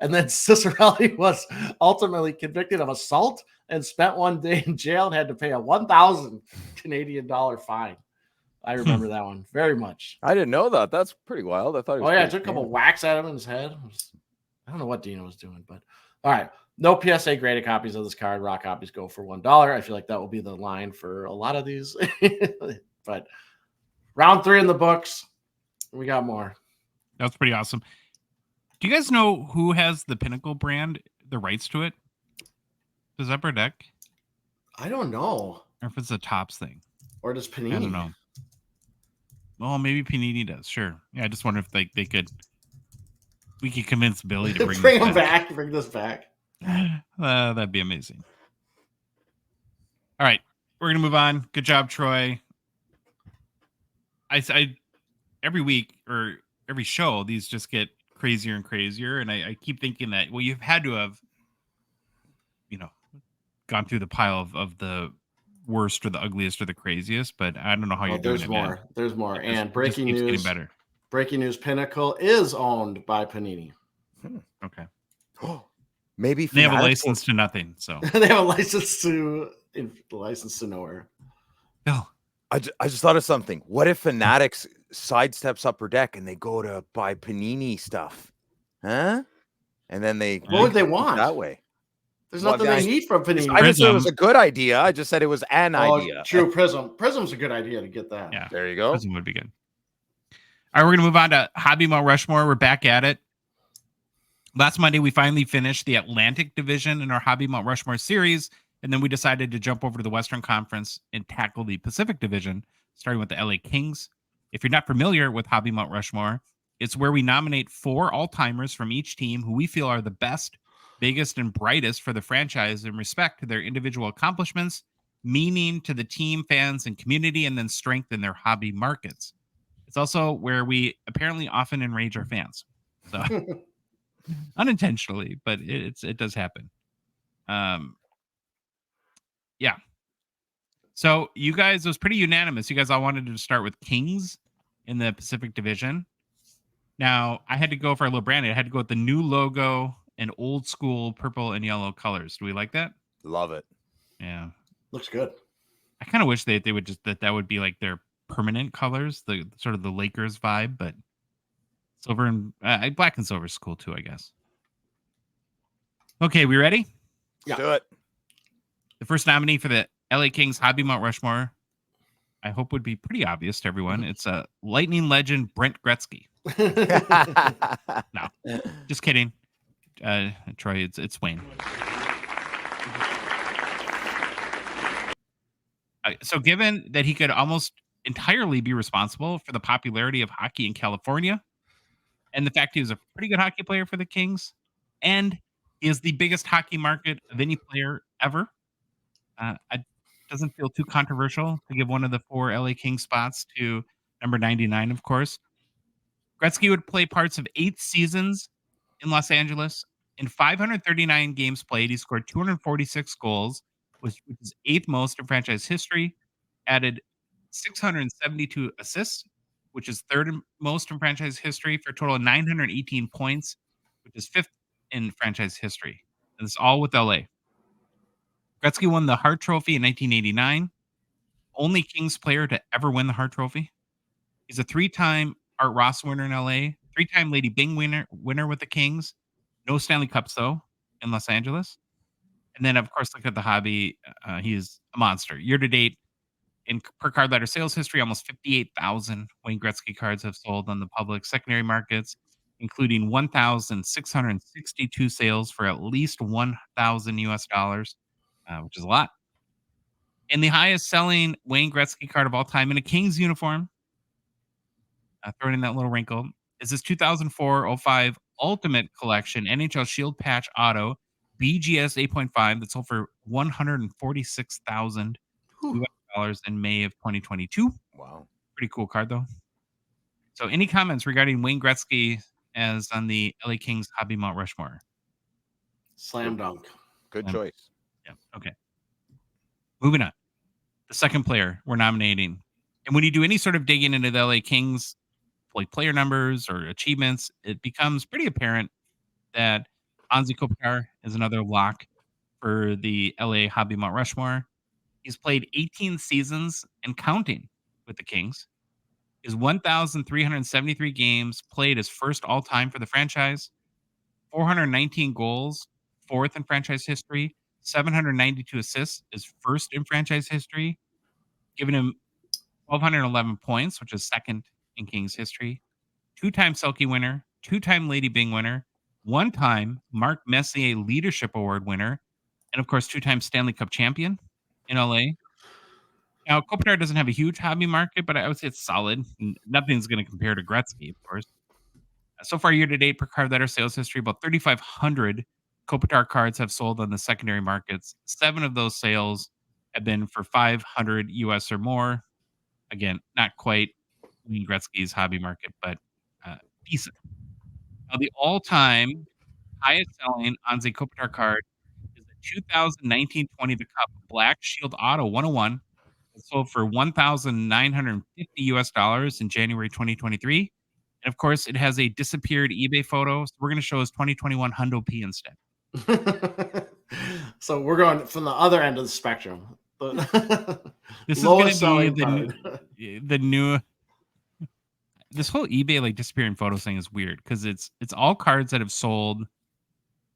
And then Ciccarelli was ultimately convicted of assault and spent one day in jail and had to pay a 1,000 Canadian dollar fine. I remember that one very much. I didn't know that. That's pretty wild. I thought. I took a couple whacks at him in his head. I don't know what Dino was doing, but all right. No PSA graded copies of this card. Raw copies go for $1. I feel like that will be the line for a lot of these. But round 3 in the books. We got more. That's pretty awesome. Do you guys know who has the Pinnacle brand, the rights to it? Does that Bedard? I don't know. Or if it's a Tops thing. Or does Panini? I don't know. Well, maybe Panini does. Sure. Yeah, I just wonder if we could convince Billy to bring him back. Bring this back. That'd be amazing. All right, we're gonna move on. Good job, Troy. I every week or every show, these just get crazier and crazier, and I keep thinking that you've had to have, gone through the pile of the worst or the ugliest or the craziest, but I don't know how you're doing it. Man. There's more. And It breaking just keeps news. getting better. Breaking news: Pinnacle is owned by Panini. Okay. Maybe They have a license to nothing, so They have a license to nowhere. no. I just thought of something. What if Fanatics sidesteps Upper Deck and they go to buy Panini stuff? Huh? And then What would they want? that way? There's nothing they need from Panini. I just said it was a good idea. I just said it was an idea. True, Prism. Prism's a good idea to get that. Yeah. There you go. Prism would be good. All right, we're going to move on to Hobby Mount Rushmore. We're back at it. Last Monday, we finally finished the Atlantic Division in our Hobby Mount Rushmore series, and then we decided to jump over to the Western Conference and tackle the Pacific Division, starting with the LA Kings. If you're not familiar with Hobby Mount Rushmore, it's where we nominate 4 all-timers from each team who we feel are the best, biggest, and brightest for the franchise in respect to their individual accomplishments meaning to the team, fans, and community, and then strength in their hobby markets. It's also where we apparently often enrage our fans. So unintentionally, but it does happen. Yeah. So you guys, it was pretty unanimous. You guys all wanted to start with Kings in the Pacific Division. Now I had to go for a little branded. I had to go with the new logo and old school purple and yellow colors. Do we like that? Love it. Yeah. Looks good. I kind of wish they would just that would be like their permanent colors, the sort of the Lakers vibe, but silver and black and silver is cool too, I guess. Okay, we ready? Let's do it. The first nominee for the LA Kings Hobby Mount Rushmore, I hope would be pretty obvious to everyone. It's a Lightning legend, Brent Gretzky. No, just kidding. Troy, it's Wayne. So given that he could almost entirely be responsible for the popularity of hockey in California, and the fact he was a pretty good hockey player for the Kings, and is the biggest hockey market of any player ever, it doesn't feel too controversial to give one of the 4 LA Kings spots to number 99, of course. Gretzky would play parts of 8 seasons in Los Angeles. In 539 games played, he scored 246 goals, which is 8th most in franchise history, added 672 assists, which is 3rd most in franchise history, for a total of 918 points, which is 5th in franchise history. And it's all with LA. Gretzky won the Hart Trophy in 1989, only Kings player to ever win the Hart Trophy. He's a 3-time Art Ross winner in LA, 3-time Lady Byng winner with the Kings. No Stanley Cups, though, in Los Angeles. And then, of course, look at the hobby. He's a monster. Year to date, in per card letter sales history, almost 58,000 Wayne Gretzky cards have sold on the public secondary markets, including 1,662 sales for at least $1,000 US, which is a lot. And the highest selling Wayne Gretzky card of all time in a Kings uniform, throwing in that little wrinkle, is this 2004-05 Ultimate Collection NHL Shield Patch Auto BGS 8.5 that sold for $146,000 in May of 2022. Wow. Pretty cool card, though. So any comments regarding Wayne Gretzky as on the LA Kings Hobby Mount Rushmore? Slam dunk. Good choice. Yeah. Okay. Moving on. The second player we're nominating. And when you do any sort of digging into the LA Kings, like player numbers or achievements, it becomes pretty apparent that Anze Kopitar is another lock for the LA Hobby Mount Rushmore. He's played 18 seasons and counting with the Kings. His 1,373 games played his first all-time for the franchise. 419 goals, 4th in franchise history. 792 assists is 1st in franchise history. Giving him 1,211 points, which is 2nd in Kings history. 2-time Selke winner, 2-time Lady Byng winner, 1-time Mark Messier Leadership Award winner, and of course 2-time Stanley Cup champion in LA. Now, Kopitar doesn't have a huge hobby market, but I would say it's solid. Nothing's going to compare to Gretzky, of course. So far, year-to-date, per card letter sales history, about 3,500 Kopitar cards have sold on the secondary markets. 7 of those sales have been for $500 US or more. Again, not quite Wayne Gretzky's hobby market, but decent. Now, the all-time highest-selling Anze Kopitar card is the 2019-20 The Cup Black Shield Auto 101. It sold for $1,950 US in January 2023. And of course, it has a disappeared eBay photo. So we're going to show his 2021 Hundo P instead. So we're going from the other end of the spectrum. This is going to be the new. This whole eBay like disappearing photos thing is weird because it's all cards that have sold.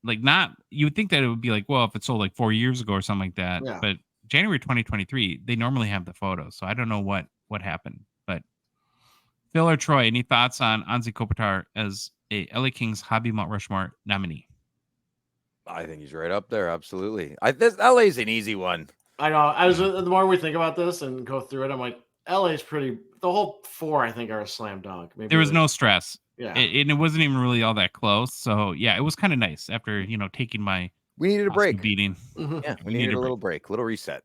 Like not, you would think that it would be like, well, if it sold like 4 years ago or something like that. Yeah. But January 2023, they normally have the photos. So I don't know what happened. But Phil or Troy, any thoughts on Anze Kopitar as a LA Kings Hobby Mount Rushmore nominee? I think he's right up there. Absolutely. This LA's an easy one. I know. The more we think about this and go through it, I'm like, LA's pretty. The whole 4, I think, are a slam dunk. Maybe there was no stress. Yeah, it wasn't even really all that close. So yeah, it was kind of nice after taking my. We needed a break. Beating. Mm-hmm. Yeah, we needed a little break, little reset.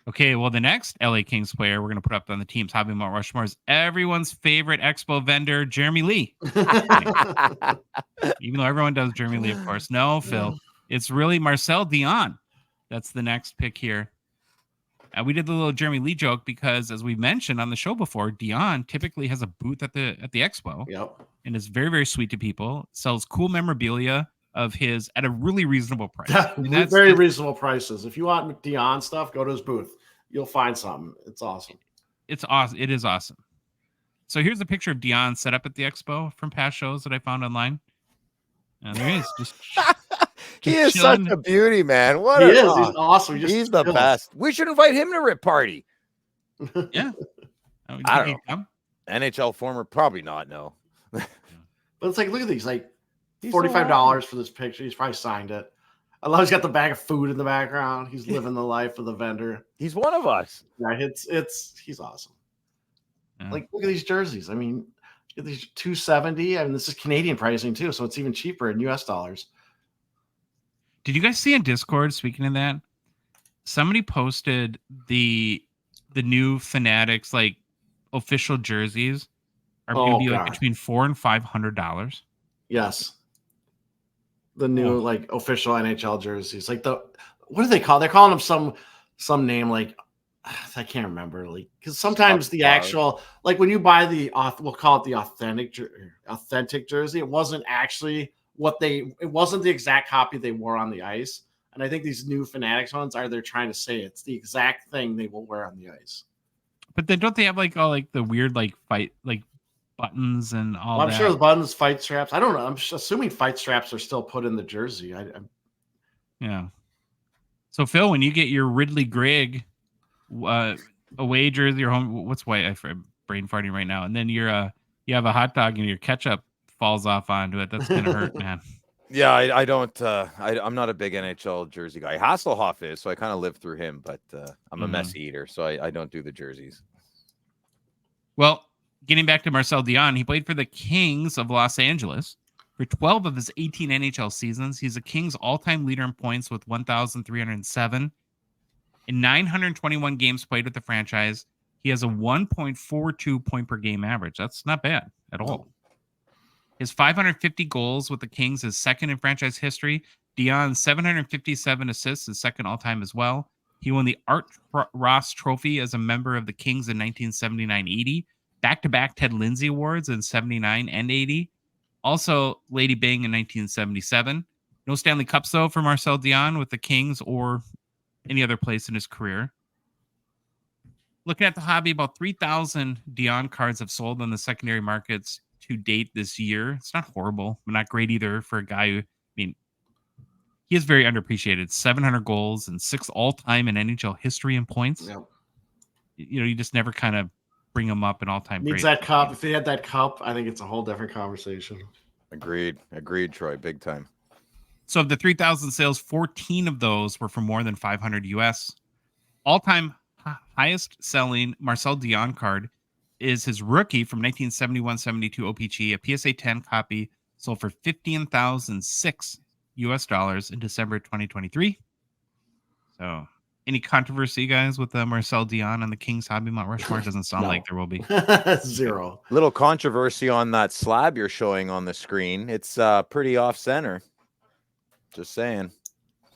Okay, well, the next LA Kings player we're going to put up on the team's Hobby Mount Rushmore is everyone's favorite Expo vendor, Jeremy Lee. Even though everyone does Jeremy Lee, of course. No, Phil. It's really Marcel Dion. That's the next pick here. We did the little Jeremy Lee joke because, as we mentioned on the show before, Dion typically has a booth at the Expo. Yep. And is very, very sweet to people. Sells cool memorabilia of his at a really reasonable price. That's very reasonable prices. If you want Dion stuff, go to his booth. You'll find something. It's awesome. It's awesome. It is awesome. So here's a picture of Dion set up at the Expo from past shows that I found online. And there he is. Just he is chilling. such a beauty, man. What He a, is. He's awesome. He's the best. We should invite him to Rip Party. Yeah. I don't know. NHL former, probably not. No. But it's like, look at these. Like $45 for this picture. He's probably signed it. I love he's got the bag of food in the background. He's living the life of the vendor. He's one of us. Yeah, he's awesome. Yeah. Like, look at these jerseys. I mean, these $270. I mean, this is Canadian pricing too, so it's even cheaper in US dollars. Did you guys see in Discord, speaking of that, somebody posted the new Fanatics like official jerseys are going to be like between $400 and $500. Yes. The new like official NHL jerseys. Like what do they call? They're calling them some name like I can't remember. Like because sometimes the actual like when you buy we'll call it the authentic jersey. It wasn't actually it wasn't the exact copy they wore on the ice. And I think these new Fanatics ones they're trying to say it's the exact thing they will wear on the ice. But then don't they have like all like the weird like fight like buttons and all I'm that? sure the buttons, fight straps. I don't know. I'm assuming fight straps are still put in the jersey. Yeah. So Phil, when you get your Ridley Gregg away jersey or home, what's white? I'm brain farting right now. And then you have a hot dog and your ketchup falls off onto it. That's gonna hurt, man. Yeah, I don't. I'm not a big NHL jersey guy. Hasselhoff is, so I kind of live through him. But I'm a messy eater, so I don't do the jerseys. Well, getting back to Marcel Dion, he played for the Kings of Los Angeles for 12 of his 18 NHL seasons. He's a Kings all-time leader in points with 1,307. In 921 games played with the franchise, he has a 1.42 point per game average. That's not bad at all. His 550 goals with the Kings is second in franchise history. Dion's 757 assists is second all-time as well. He won the Art Ross Trophy as a member of the Kings in 1979-80. Back-to-back Ted Lindsay Awards in 79 and 80. Also, Lady Byng in 1977. No Stanley Cups, though, for Marcel Dion with the Kings or any other place in his career. Looking at the hobby, about 3,000 Dion cards have sold on the secondary markets to date this year. It's not horrible, but not great either for a guy who, he is very underappreciated. 700 goals and 6 all-time in NHL history in points. Yep. You just never kind of bring him up in all-time. Needs that cup. If he had that cup, I think it's a whole different conversation. Agreed, Troy, big time. So of the 3,000 sales, 14 of those were for more than 500 US. All-time highest selling Marcel Dion card is his rookie from 1971-72 o-pee-chee, a PSA 10 copy sold for $15,006 US in December 2023. So, any controversy, guys, with Marcel Dion and the Kings Hobby Mount Rushmore? Doesn't sound like there will be. Zero. Little controversy on that slab you're showing on the screen. It's pretty off center. Just saying.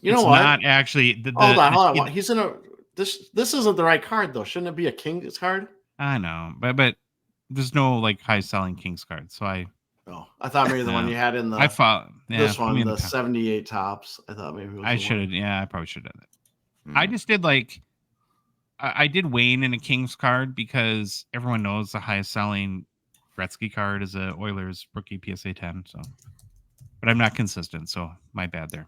You know it's what? Not actually. Hold on. He's in a. This isn't the right card though. Shouldn't it be a Kings card? I know, but there's no like high selling Kings card, so I. Oh, I thought maybe the one you had in the. I thought this one, the 78 tops. I thought maybe it was I should have. Yeah, I probably should have done that. Hmm. I just did like. I did Wayne in a Kings card because everyone knows the highest selling Gretzky card is a Oilers rookie PSA 10. So, but I'm not consistent, so my bad there.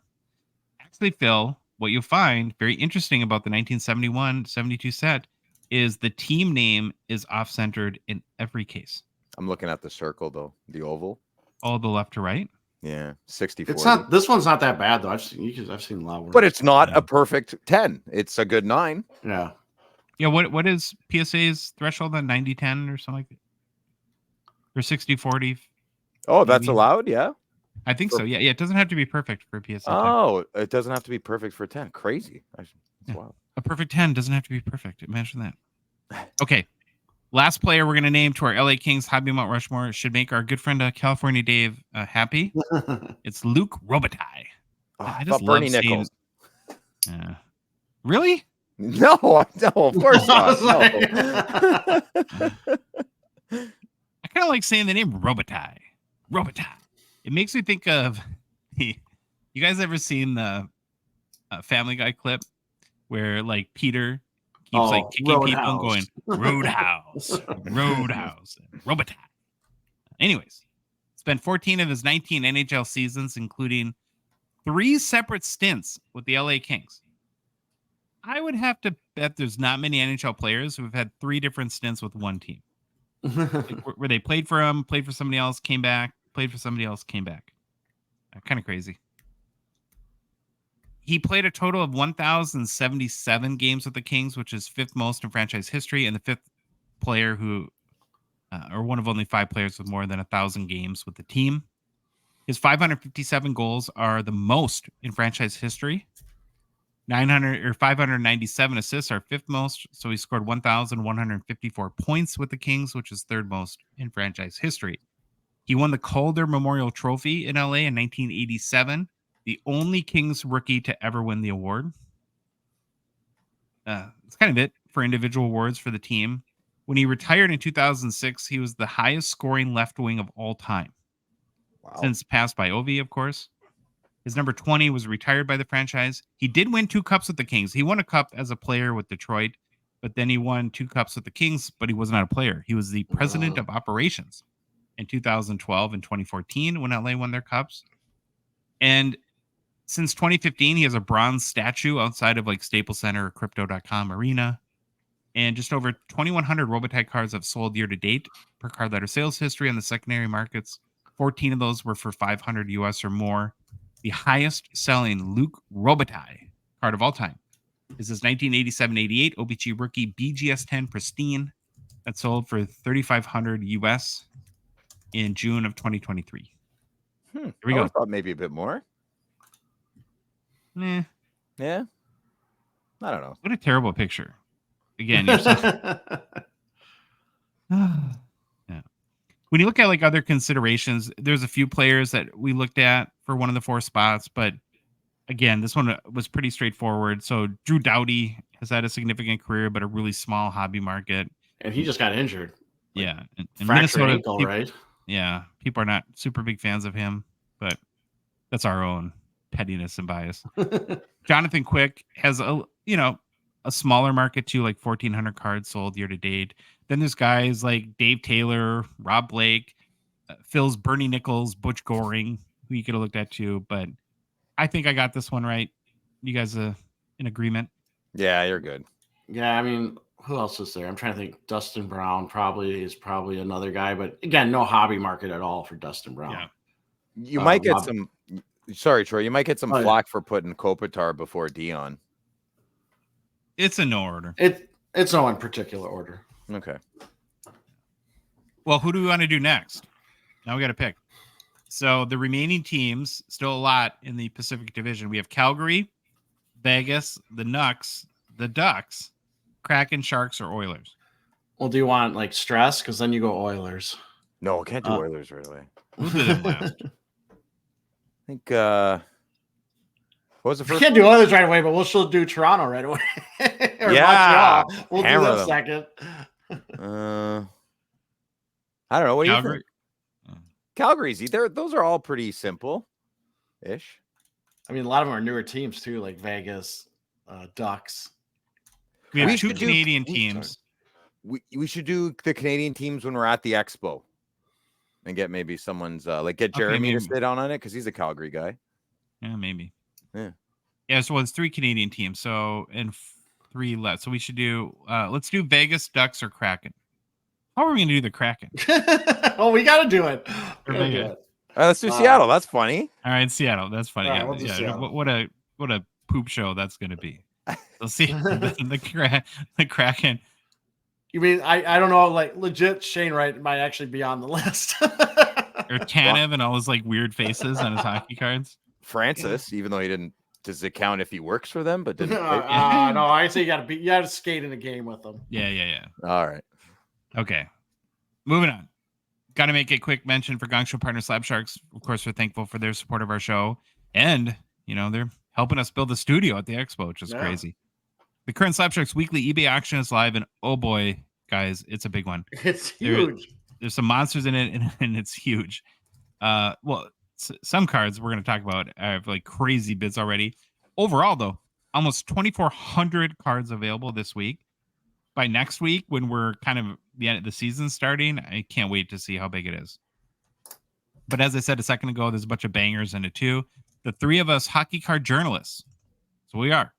Actually, Phil, what you'll find very interesting about the 1971-72 set is the team name is off-centered in every case. I'm looking at the circle though, the oval. All the left to right. Yeah, 60. It's not. This one's not that bad though. I've seen a lot worse. But it's not a perfect 10. It's a good 9. Yeah. Yeah. What is PSA's threshold on 90-10 or something like that? Or 60-40? Oh, that's allowed. Yeah. I think so. Yeah. It doesn't have to be perfect for a PSA. Oh, it doesn't have to be perfect for 10. Crazy. That's wild. A perfect 10 doesn't have to be perfect. Imagine that. Okay. Last player we're going to name to our LA Kings Hobby Mount Rushmore should make our good friend California Dave happy. It's Luke Robitaille. Oh, I I just thought Bernie love Nichols. seeing. Really? No, of course not. No. I kind of like saying the name Robitaille. Robitaille. It makes me think of you guys ever seen the Family Guy clip where like Peter keeps like kicking people and going Roadhouse, Roadhouse, Robitaille. Anyways, spent 14 of his 19 NHL seasons, including 3 separate stints with the LA Kings. I would have to bet there's not many NHL players who have had 3 different stints with one team. Where they played for him, played for somebody else, came back, played for somebody else, came back. Kind of crazy. He played a total of 1,077 games with the Kings, which is 5th most in franchise history, and the 5th player who, or one of only 5 players with more than 1,000 games with the team. His 557 goals are the most in franchise history. 597 assists are 5th most, so he scored 1,154 points with the Kings, which is 3rd most in franchise history. He won the Calder Memorial Trophy in LA in 1987, the only Kings rookie to ever win the award. That's kind of it for individual awards for the team. When he retired in 2006, he was the highest scoring left wing of all time. Wow. Since passed by Ovi, of course. His number 20 was retired by the franchise. He did win 2 cups with the Kings. He won a cup as a player with Detroit, but then he won 2 cups with the Kings, but he was not a player. He was the president of operations in 2012 and 2014 when LA won their cups. And since 2015, he has a bronze statue outside of like Staples Center or Crypto.com arena. And just over 2,100 Robitaille cards have sold year to date per card letter sales history on the secondary markets. 14 of those were for 500 US or more. The highest selling Luke Robitaille card of all time is his 1987-88 o-pee-chee rookie BGS 10 Pristine that sold for 3,500 US in June of 2023. Here we go. I thought maybe a bit more. Yeah. I don't know. What a terrible picture. Again, you're such... Yeah. When you look at like other considerations, there's a few players that we looked at for one of the 4 spots, but again, this one was pretty straightforward. So Drew Doughty has had a significant career, but a really small hobby market. And he just got injured. Yeah. And Minnesota ankle, right? Yeah. People are not super big fans of him, but that's our own pettiness and bias. Jonathan Quick has a smaller market too, like 1,400 cards sold year to date. Then there's guys like Dave Taylor, Rob Blake, Phil's Bernie Nichols, Butch Goring, who you could have looked at too. But I think I got this one right. You guys in agreement? Yeah, you're good. Yeah, I mean, who else is there? I'm trying to think. Dustin Brown is probably another guy, but again, no hobby market at all for Dustin Brown. Yeah. You might get some. Sorry, Troy. You might get some flack for putting Kopitar before Dion. It's in no order. It's no in particular order. Okay. Well, who do we want to do next? Now we got to pick. So the remaining teams, still a lot in the Pacific Division. We have Calgary, Vegas, the Nucks, the Ducks, Kraken, Sharks, or Oilers. Well, do you want like stress? Because then you go Oilers. No, I can't do Oilers right away. We'll do them last. I think what was the first? We can't do Oilers right away, but we'll still do Toronto right away. Yeah, Montreal. We'll do that second. I don't know. What Calgary? do you think? Calgary's either. Those are all pretty simple-ish. I mean, a lot of them are newer teams too, like Vegas, Ducks. We have 2 Canadian teams. We should do the Canadian teams when we're at the Expo, and get maybe someone's get Jeremy to sit on it because he's a Calgary guy. Yeah, maybe. Yeah. So it's 3 Canadian teams. So and 3 left. So we should do. Let's do Vegas, Ducks, or Kraken. How are we going to do the Kraken? Oh, we got to do it. Let's do Seattle. That's funny. All right, Seattle. That's funny. Right, Yeah, we'll Seattle. What a poop show that's going to be. We'll see the Kraken. You mean I don't know? Like legit, Shane Wright might actually be on the list. Or Tanev and all his like weird faces on his hockey cards. Francis, even though he didn't Does it count if he works for them but didn't play? No, I say you gotta skate in a game with them. Yeah. All right. Okay. Moving on. Got to make a quick mention for Gongshow partner Slab Sharks. Of course, we're thankful for their support of our show. And, they're helping us build the studio at the Expo, which is crazy. The current Slab Sharks weekly eBay auction is live. And oh boy, guys, it's a big one. It's huge. There's some monsters in it, and it's huge. Some cards we're going to talk about have like crazy bids already. Overall, though, almost 2,400 cards available this week. By next week, when we're kind of the end of the season starting, I can't wait to see how big it is. But as I said a second ago, there's a bunch of bangers in it too. The three of us hockey card journalists, so we are,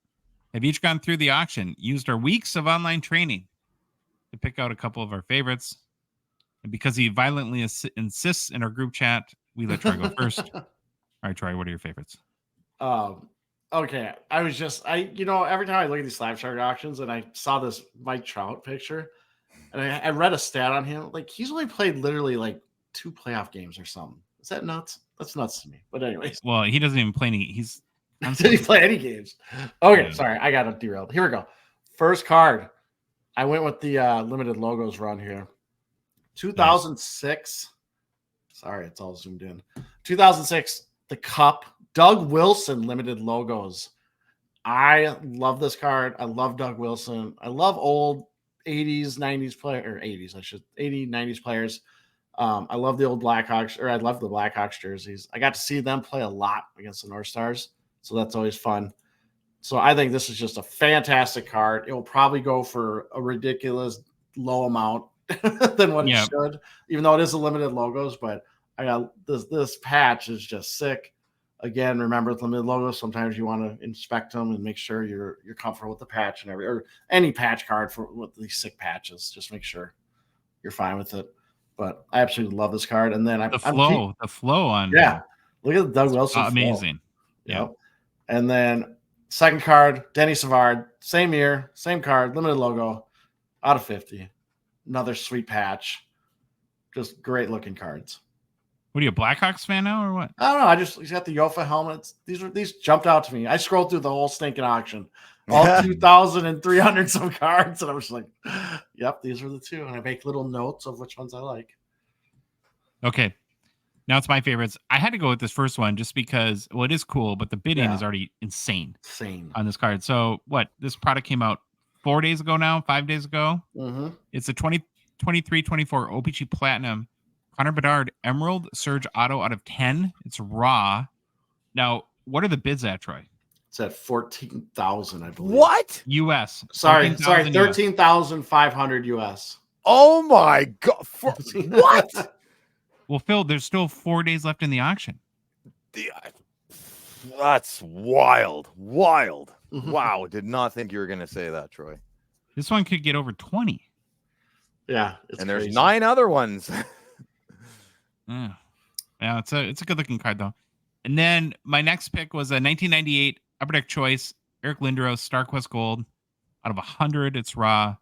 have each gone through the auction, used our weeks of online training to pick out a couple of our favorites. And because he violently insists in our group chat, we let Troy go first. All right, Troy, what are your favorites? Okay. Every time I look at these Slab Shark auctions and I saw this Mike Trout picture and I read a stat on him, like he's only played literally like 2 playoff games or something. Is that nuts? That's nuts to me. But anyways. Well, he doesn't even play any. Did he play any games? Okay. Sorry. I got derailed. Here we go. First card. I went with the limited logos run here. 2006. Sorry, it's all zoomed in. 2006, the Cup. Doug Wilson limited logos. I love this card. I love Doug Wilson. I love old 80s, 90s player, or 80s, 80s, 90s players. I love the old Blackhawks, or I love the Blackhawks jerseys. I got to see them play a lot against the North Stars, so that's always fun. So I think this is just a fantastic card. It will probably go for a ridiculous low amount than what it should, even though it is a limited logos. But I got this patch is just sick. Again, remember with limited logos, sometimes you want to inspect them and make sure you're comfortable with the patch and or any patch card with these sick patches. Just make sure you're fine with it. But I absolutely love this card. And then the flow on look at the Doug Wilson. Amazing. Yep. And then second card, Denny Savard, same year, same card, limited logo, out of 50. Another sweet patch. Just great looking cards. What are you, a Blackhawks fan now or what? I don't know. He's got the Yofa helmets. These jumped out to me. I scrolled through the whole stinking auction, all 2,300 some cards, and I was like, "Yep, these are the two." And I make little notes of which ones I like. Okay, now it's my favorites. I had to go with this first one just because, it is cool, but the bidding is already insane on this card. So this product came out 5 days ago. Mm-hmm. It's a 23-24 o-pee-chee Platinum. Connor Bedard Emerald Surge Auto out of 10. It's raw. Now, what are the bids at, Troy? It's at 14,000, I believe. What? US. Sorry, 13,500 US. Oh my god! What? Well, Phil, there's still 4 days left in the auction. That's wild. Wow! Did not think you were going to say that, Troy. This one could get over 20. Yeah, and there's 9 other ones. Yeah, it's a good looking card though. And then my next pick was a 1998 Upper Deck Choice Eric Lindros StarQuest Gold out of 100. It's raw.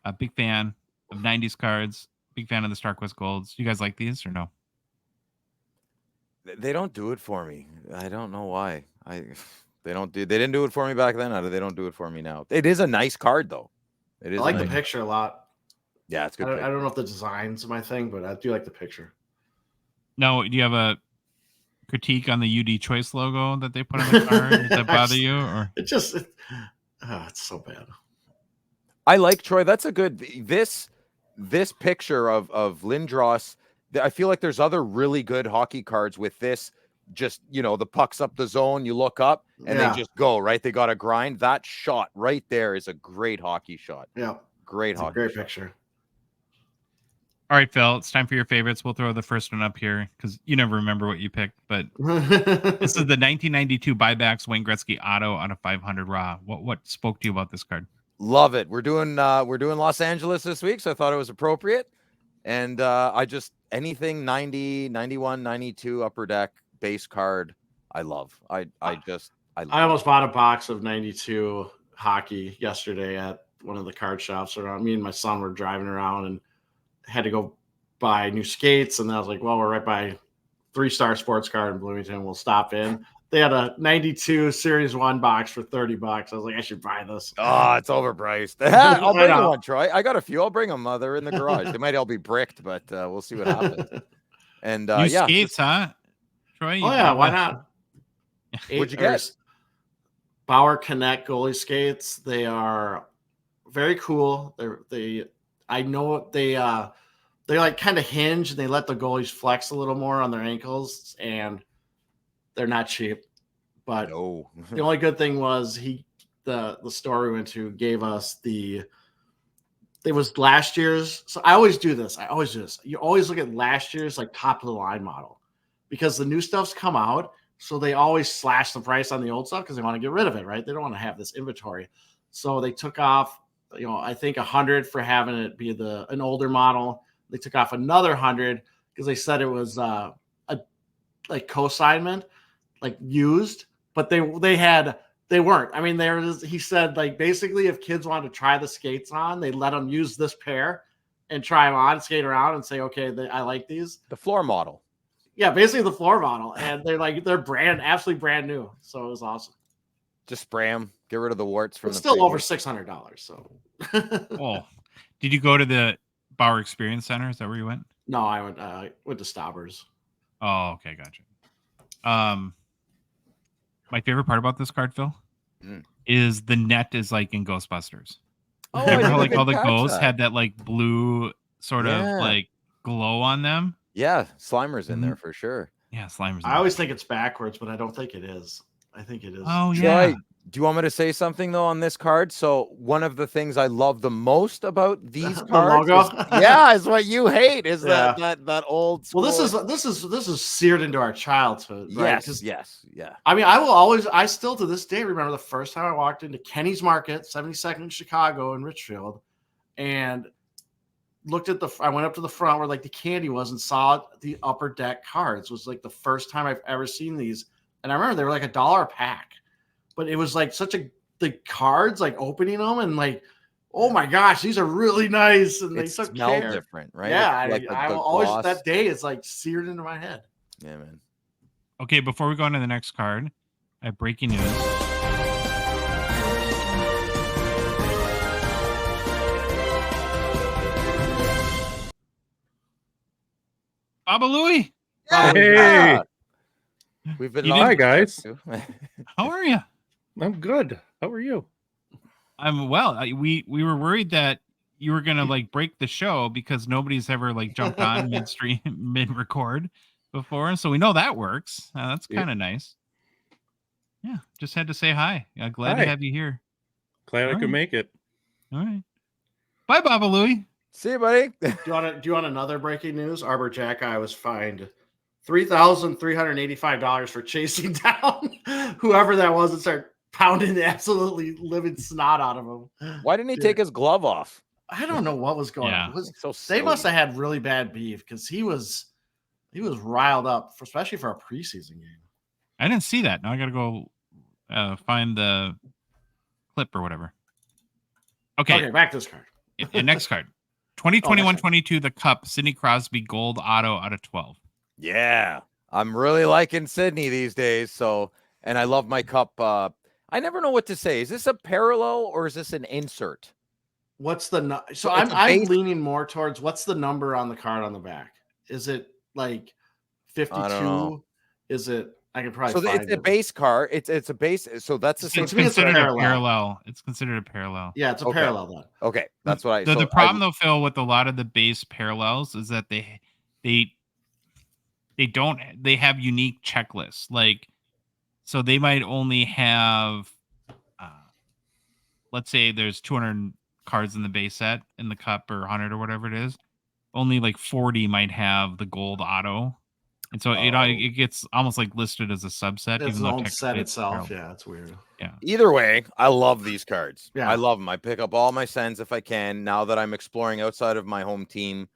A big fan of 90s cards. Big fan of the StarQuest Golds. You guys like these or no? They don't do it for me. I don't know why. They didn't do it for me back then. They don't do it for me now. It is a nice card though. It is. I like the picture a lot. Yeah, it's good. I don't know if the design's my thing, but I do like the picture. No, do you have a critique on the UD Choice logo that they put on the card? Does that bother you? Or it's so bad. I like Troy. That's a good this picture of Lindros. I feel like there's other really good hockey cards with this. Just the puck's up the zone, you look up and they just go right. They got to grind. That shot right there is a great hockey shot. Yeah, great it's hockey. A great shot. picture. All right, Phil, it's time for your favorites. We'll throw the first one up here because you never remember what you picked. But this is the 1992 Buybacks Wayne Gretzky Auto on a 500 raw. What spoke to you about this card? Love it. We're doing Los Angeles this week, so I thought it was appropriate. And I just anything 90, 91, 92 Upper Deck base card, I love. I almost bought a box of 92 hockey yesterday at one of the card shops around. Me and my son were driving around and had to go buy new skates, and I was like, well, we're right by 3 Star Sports Card in Bloomington. We'll stop in. they had a 92 Series 1 box for $30. I was like, I should buy this. Oh, it's overpriced. I'll bring know. one, Troy. I got a few. I'll bring them. They're in the garage. They might all be bricked, but we'll see what happens. And New yeah, skates, huh? Troy? Oh yeah, why not? What'd you get? Bauer Connect goalie skates. They are very cool. I know they like kind of hinge and they let the goalies flex a little more on their ankles, and they're not cheap. But No. the only good thing was the store we went to gave us it was last year's. So I always do this. You always look at last year's like top of the line model, because the new stuff's come out. So they always slash the price on the old stuff because they want to get rid of it, right? They don't want to have this inventory. So they took off, I think $100 for having it be an older model. They took off another $100 because they said it was like co-signment, like used, but they weren't. I mean, he said like basically if kids wanted to try the skates on, they let them use this pair and try them on, skate around, and say, okay, I like these. The floor model. Yeah, basically the floor model, and they're absolutely brand new. So it was awesome. Just spray them, get rid of the warts from. It's still over $600. So. Oh, did you go to the Bauer Experience Center? Is that where you went? No, I went to Staubers. Oh, okay, gotcha. My favorite part about this card, Phil, is the net is like in Ghostbusters. Oh, remember how like all the ghosts had that like blue sort of like glow on them? Yeah, Slimer's in there for sure. Yeah, Slimer's. I always think it's backwards, but I don't think it is. I think it is. Oh yeah. Troy, do you want me to say something though on this card? So one of the things I love the most about these cards, is what you hate is that old school. Well, this is seared into our childhood. Right? Yes. I mean, I still to this day remember the first time I walked into Kenny's Market, 72nd in Chicago in Richfield, and I went up to the front where like the candy was and saw the upper deck cards. It was like the first time I've ever seen these. And I remember they were like $1 a pack, but it was like the cards, like opening them and like, oh my gosh, these are really nice. And they took care. Different, right? Yeah. I will always, that day is like seared into my head. Yeah, man. Okay. Before we go on to the next card, I have breaking news. Baba Louie. Hey. We've been Hi guys. How are you? I'm good. How are you? I'm well. We were worried that you were gonna like break the show because nobody's ever like jumped on midstream mid record before, so we know that works. That's kind of nice. Yeah, just had to say hi. Glad to have you here. Glad I could make it. All right. Bye, Baba Louie. See you, buddy. Do you want another breaking news? Arbor Jack I was fined $3,385 for chasing down whoever that was and start pounding the absolutely living snot out of him. Why didn't he take his glove off? I don't know what was going on. They must have had really bad beef because he was riled up, especially for a preseason game. I didn't see that. Now I got to go find the clip or whatever. Okay, back to this card. Next card. 2021-22, the Cup, Sidney Crosby gold auto out of 12. Yeah, I'm really liking Sydney these days. So, and I love my cup. I never know what to say. Is this a parallel or is this an insert? What's the so I'm leaning more towards what's the number on the card on the back? Is it like 52? Is it? I can probably. So it's a base card. It's a base. So that's the same. It's considered a parallel. It's considered a parallel. Yeah, it's a parallel then. Okay, that's what I. The problem though, Phil, with a lot of the base parallels is that they have unique checklists. Like, so they might only have, let's say there's 200 cards in the base set in the cup or 100 or whatever it is. Only like 40 might have the gold auto. And so it gets almost like listed as a subset. It's even the though old set itself. Yeah, it's weird. Yeah. Either way, I love these cards. Yeah. I love them. I pick up all my sends if I can. Now that I'm exploring outside of my home team,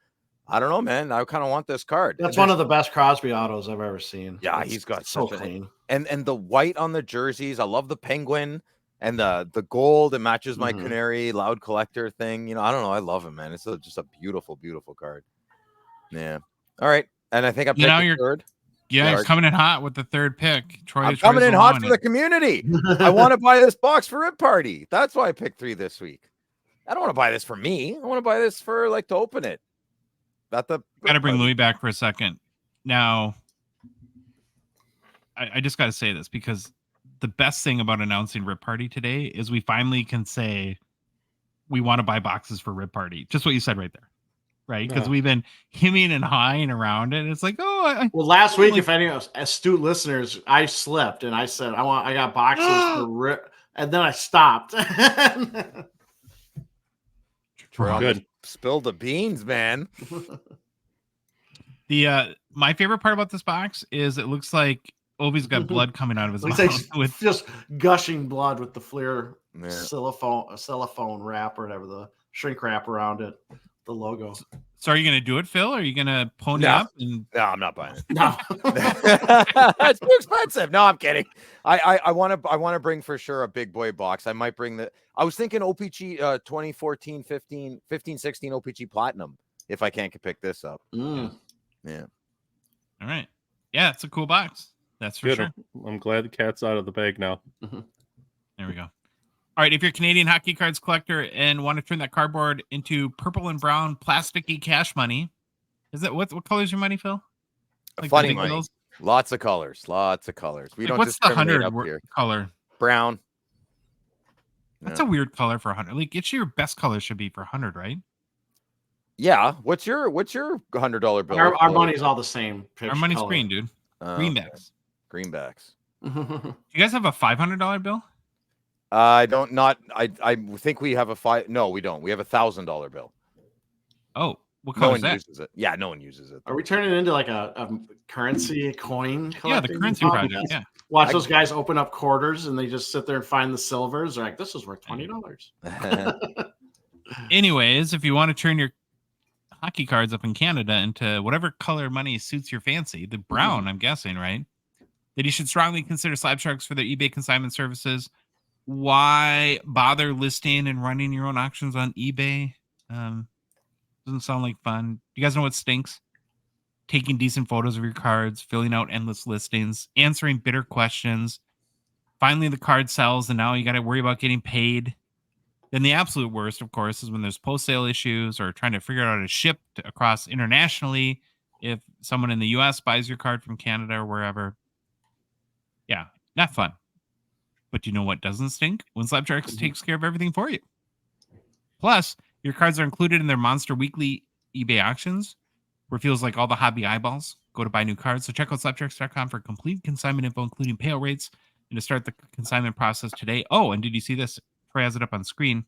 I don't know, man. I kind of want this card. That's one of the best Crosby autos I've ever seen. Yeah, he's got so such clean. And the white on the jerseys. I love the penguin and the gold. It matches my Canary Loud Collector thing. You know, I don't know. I love him, man. It's just a beautiful, beautiful card. Yeah. All right. And I think I picked the third. Yeah, you're Large. coming in hot with the third pick. I'm coming in hot for the community. I want to buy this box for Rip Party. That's why I picked 3 this week. I don't want to buy this for me. I want to buy this for like to open it. Got to bring Louis back for a second. Now, I just got to say this because the best thing about announcing Rip Party today is we finally can say we want to buy boxes for Rip Party. Just what you said right there. Right? Because we've been hemming and hawing around it. It's like, well, last week, if any astute listeners, I slipped and I said, I got boxes for Rip, and then I stopped. Good. Spill the beans, man. The my favorite part about this box is it looks like Ovi's got blood coming out of his mouth. With just gushing blood with the Fleer Yeah. cellophane wrap or whatever, the shrink wrap around it, the logo. So are you going to do it, Phil? Or are you going to pony up? And... No, I'm not buying it. No. It's too expensive. No, I'm kidding. I want to bring for sure a big boy box. I might bring I was thinking o-pee-chee 2014, 15, 16 o-pee-chee Platinum if I can't pick this up. Mm. Yeah. All right. Yeah, it's a cool box. That's for Good. sure. I'm glad the cat's out of the bag now. There we go. All right, if you're a Canadian hockey cards collector and want to turn that cardboard into purple and brown plasticky cash money, is that what color is your money, Phil? Like Funny the big money. bills? Lots of colors. We Like, don't what's the discriminate 100 up here. color? Brown. That's a weird color for 100. Like, it's your best color should be for 100, right? Yeah. What's your $100 bill? Our money's all the same. Our money's color. green, dude. Greenbacks. Greenbacks. You guys have a $500 bill? I think we have a $5. No, we don't. We have $1,000 bill. Oh, what No color one is that? uses it. Yeah, no one uses it. Are we turning it into like a currency coin? Yeah, the currency project. Yeah. Watch those guys open up quarters and they just sit there and find the silvers. They're like, this is worth $20. Anyways, if you want to turn your hockey cards up in Canada into whatever color money suits your fancy, the brown, I'm guessing, right? Then you should strongly consider Slab Sharks for their eBay consignment services. Why bother listing and running your own auctions on eBay? Doesn't sound like fun. You guys know what stinks? Taking decent photos of your cards, filling out endless listings, answering bitter questions. Finally, the card sells, and now you got to worry about getting paid. Then the absolute worst, of course, is when there's post-sale issues or trying to figure out how to ship across internationally if someone in the U.S. buys your card from Canada or wherever. Yeah, not fun. But you know what doesn't stink? When Slab Sharks takes care of everything for you. Plus, your cards are included in their Monster Weekly eBay auctions, where it feels like all the hobby eyeballs go to buy new cards. So check out slabsharks.com for complete consignment info, including payout rates, and to start the consignment process today. Oh, and did you see this? Troy has it up on screen.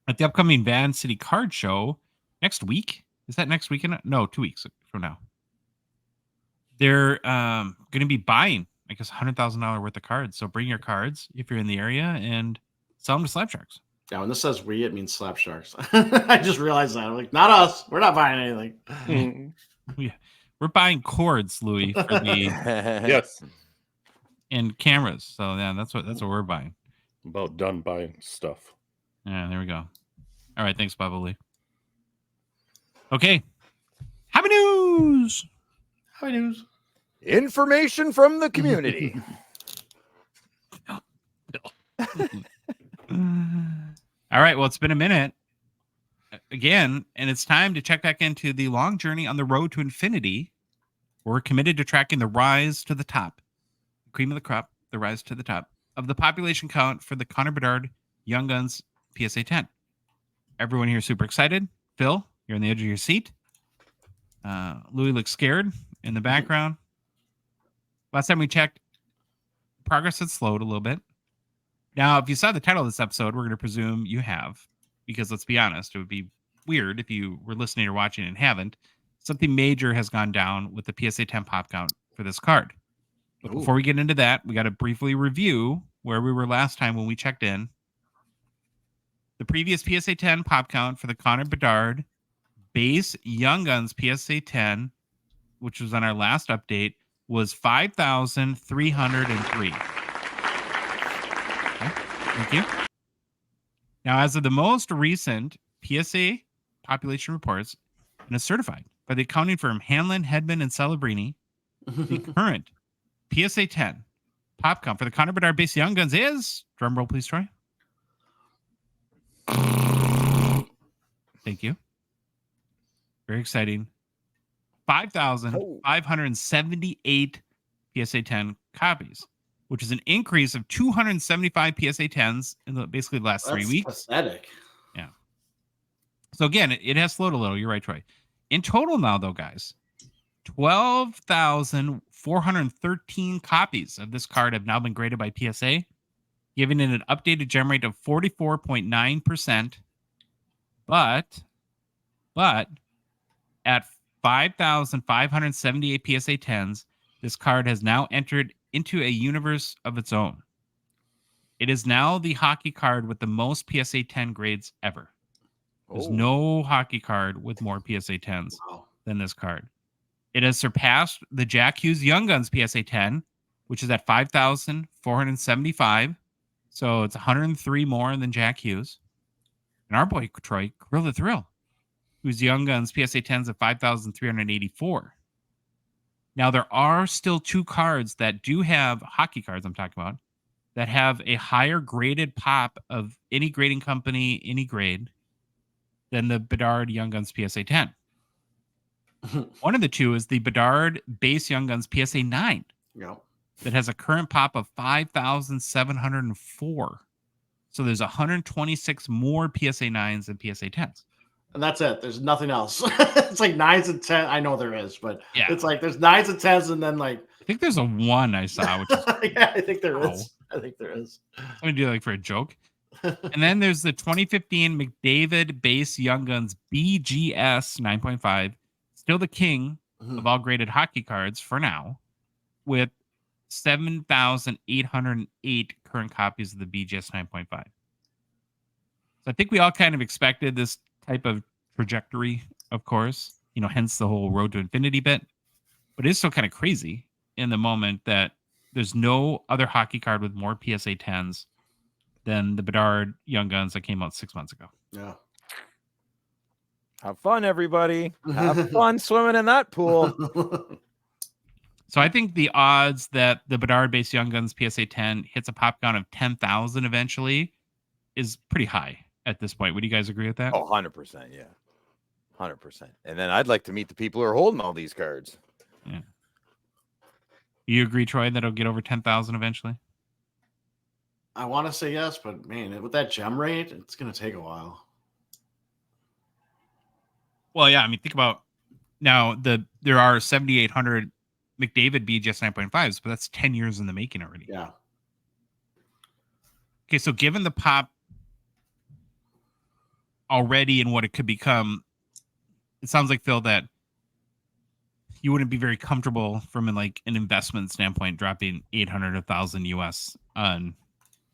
At the upcoming Van City Card Show next week. Is that next weekend? No, 2 weeks from now. They're going to be buying, I guess, $100,000 worth of cards. So bring your cards if you're in the area and sell them to Slab Sharks. Yeah, when this says we, it means Slab Sharks. I just realized that. I'm like, not us. We're not buying anything. We're buying cords, Louis, for the Yes. and cameras. So yeah, that's what we're buying. About done buying stuff. Yeah, there we go. All right, thanks, Bubba Lee. Okay, happy news. Happy news. Information from the community. All right, well, it's been a minute again, and it's time to check back into the long journey on the road to infinity. We're committed to tracking the rise to the top, the cream of the crop, the rise to the top of the population count for the Connor Bedard Young Guns PSA 10. Everyone here is super excited. Phil, you're on the edge of your seat. Louis looks scared in the background. Last time we checked, progress had slowed a little bit. Now, if you saw the title of this episode, we're going to presume you have, because let's be honest, it would be weird if you were listening or watching and haven't. Something major has gone down with the PSA 10 pop count for this card. But before we get into that, we got to briefly review where we were last time when we checked in. The previous PSA 10 pop count for the Connor Bedard base Young Guns PSA 10, which was on our last update, was 5,303. Thank you. Now, as of the most recent PSA population reports, and is certified by the accounting firm Hanlon, Hedman, and Celebrini, The current PSA 10 pop count for the Connor Bedard base Young Guns is, drum roll please, Troy. Thank you. Very exciting. 5,578 PSA 10 copies, which is an increase of 275 PSA 10s in basically the last 3 weeks. Pathetic. Yeah. So again, it has slowed a little. You're right, Troy. In total now, though, guys, 12,413 copies of this card have now been graded by PSA, giving it an updated gem rate of 44.9%. But at 5,578 PSA 10s, this card has now entered into a universe of its own. It is now the hockey card with the most PSA 10 grades ever. There's no hockey card with more PSA 10s than this card. It has surpassed the Jack Hughes Young Guns PSA 10, which is at 5,475. So it's 103 more than Jack Hughes. And our boy, Troy, Grill the Thrill, whose Young Guns PSA 10s at 5,384. Now, there are still 2 cards that do have hockey cards I'm talking about that have a higher graded pop of any grading company, any grade, than the Bedard Young Guns PSA 10. One of the 2 is the Bedard base Young Guns PSA 9 that has a current pop of 5,704. So there's 126 more PSA 9s than PSA 10s. And that's it. There's nothing else. It's like 9s and 10s. I know there is, but yeah, it's like there's 9s and 10s, and then like I think there's a 1 I saw, which is yeah, I think there is. I think there is. I'm gonna do like for a joke. And then there's the 2015 McDavid base Young Guns BGS 9.5, still the king of all graded hockey cards for now, with 7,808 current copies of the BGS 9.5. So I think we all kind of expected this type of trajectory, of course, hence the whole road to infinity bit. But it's still kind of crazy in the moment that there's no other hockey card with more PSA 10s than the Bedard Young Guns that came out 6 months ago. Yeah. Have fun, everybody. Have fun swimming in that pool. So I think the odds that the Bedard-based Young Guns PSA 10 hits a pop count of 10,000 eventually is pretty high at this point. Would you guys agree with that? Oh, 100%. Yeah. 100%. And then I'd like to meet the people who are holding all these cards. Yeah. You agree, Troy, that it'll get over 10,000 eventually? I want to say yes, but man, with that gem rate, it's going to take a while. Well, yeah. I mean, think about now there are 7,800 McDavid BGS 9.5s, but that's 10 years in the making already. Yeah. Okay, so given the pop already and what it could become, it sounds like, Phil, that you wouldn't be very comfortable from an investment standpoint dropping 800 1,000 US on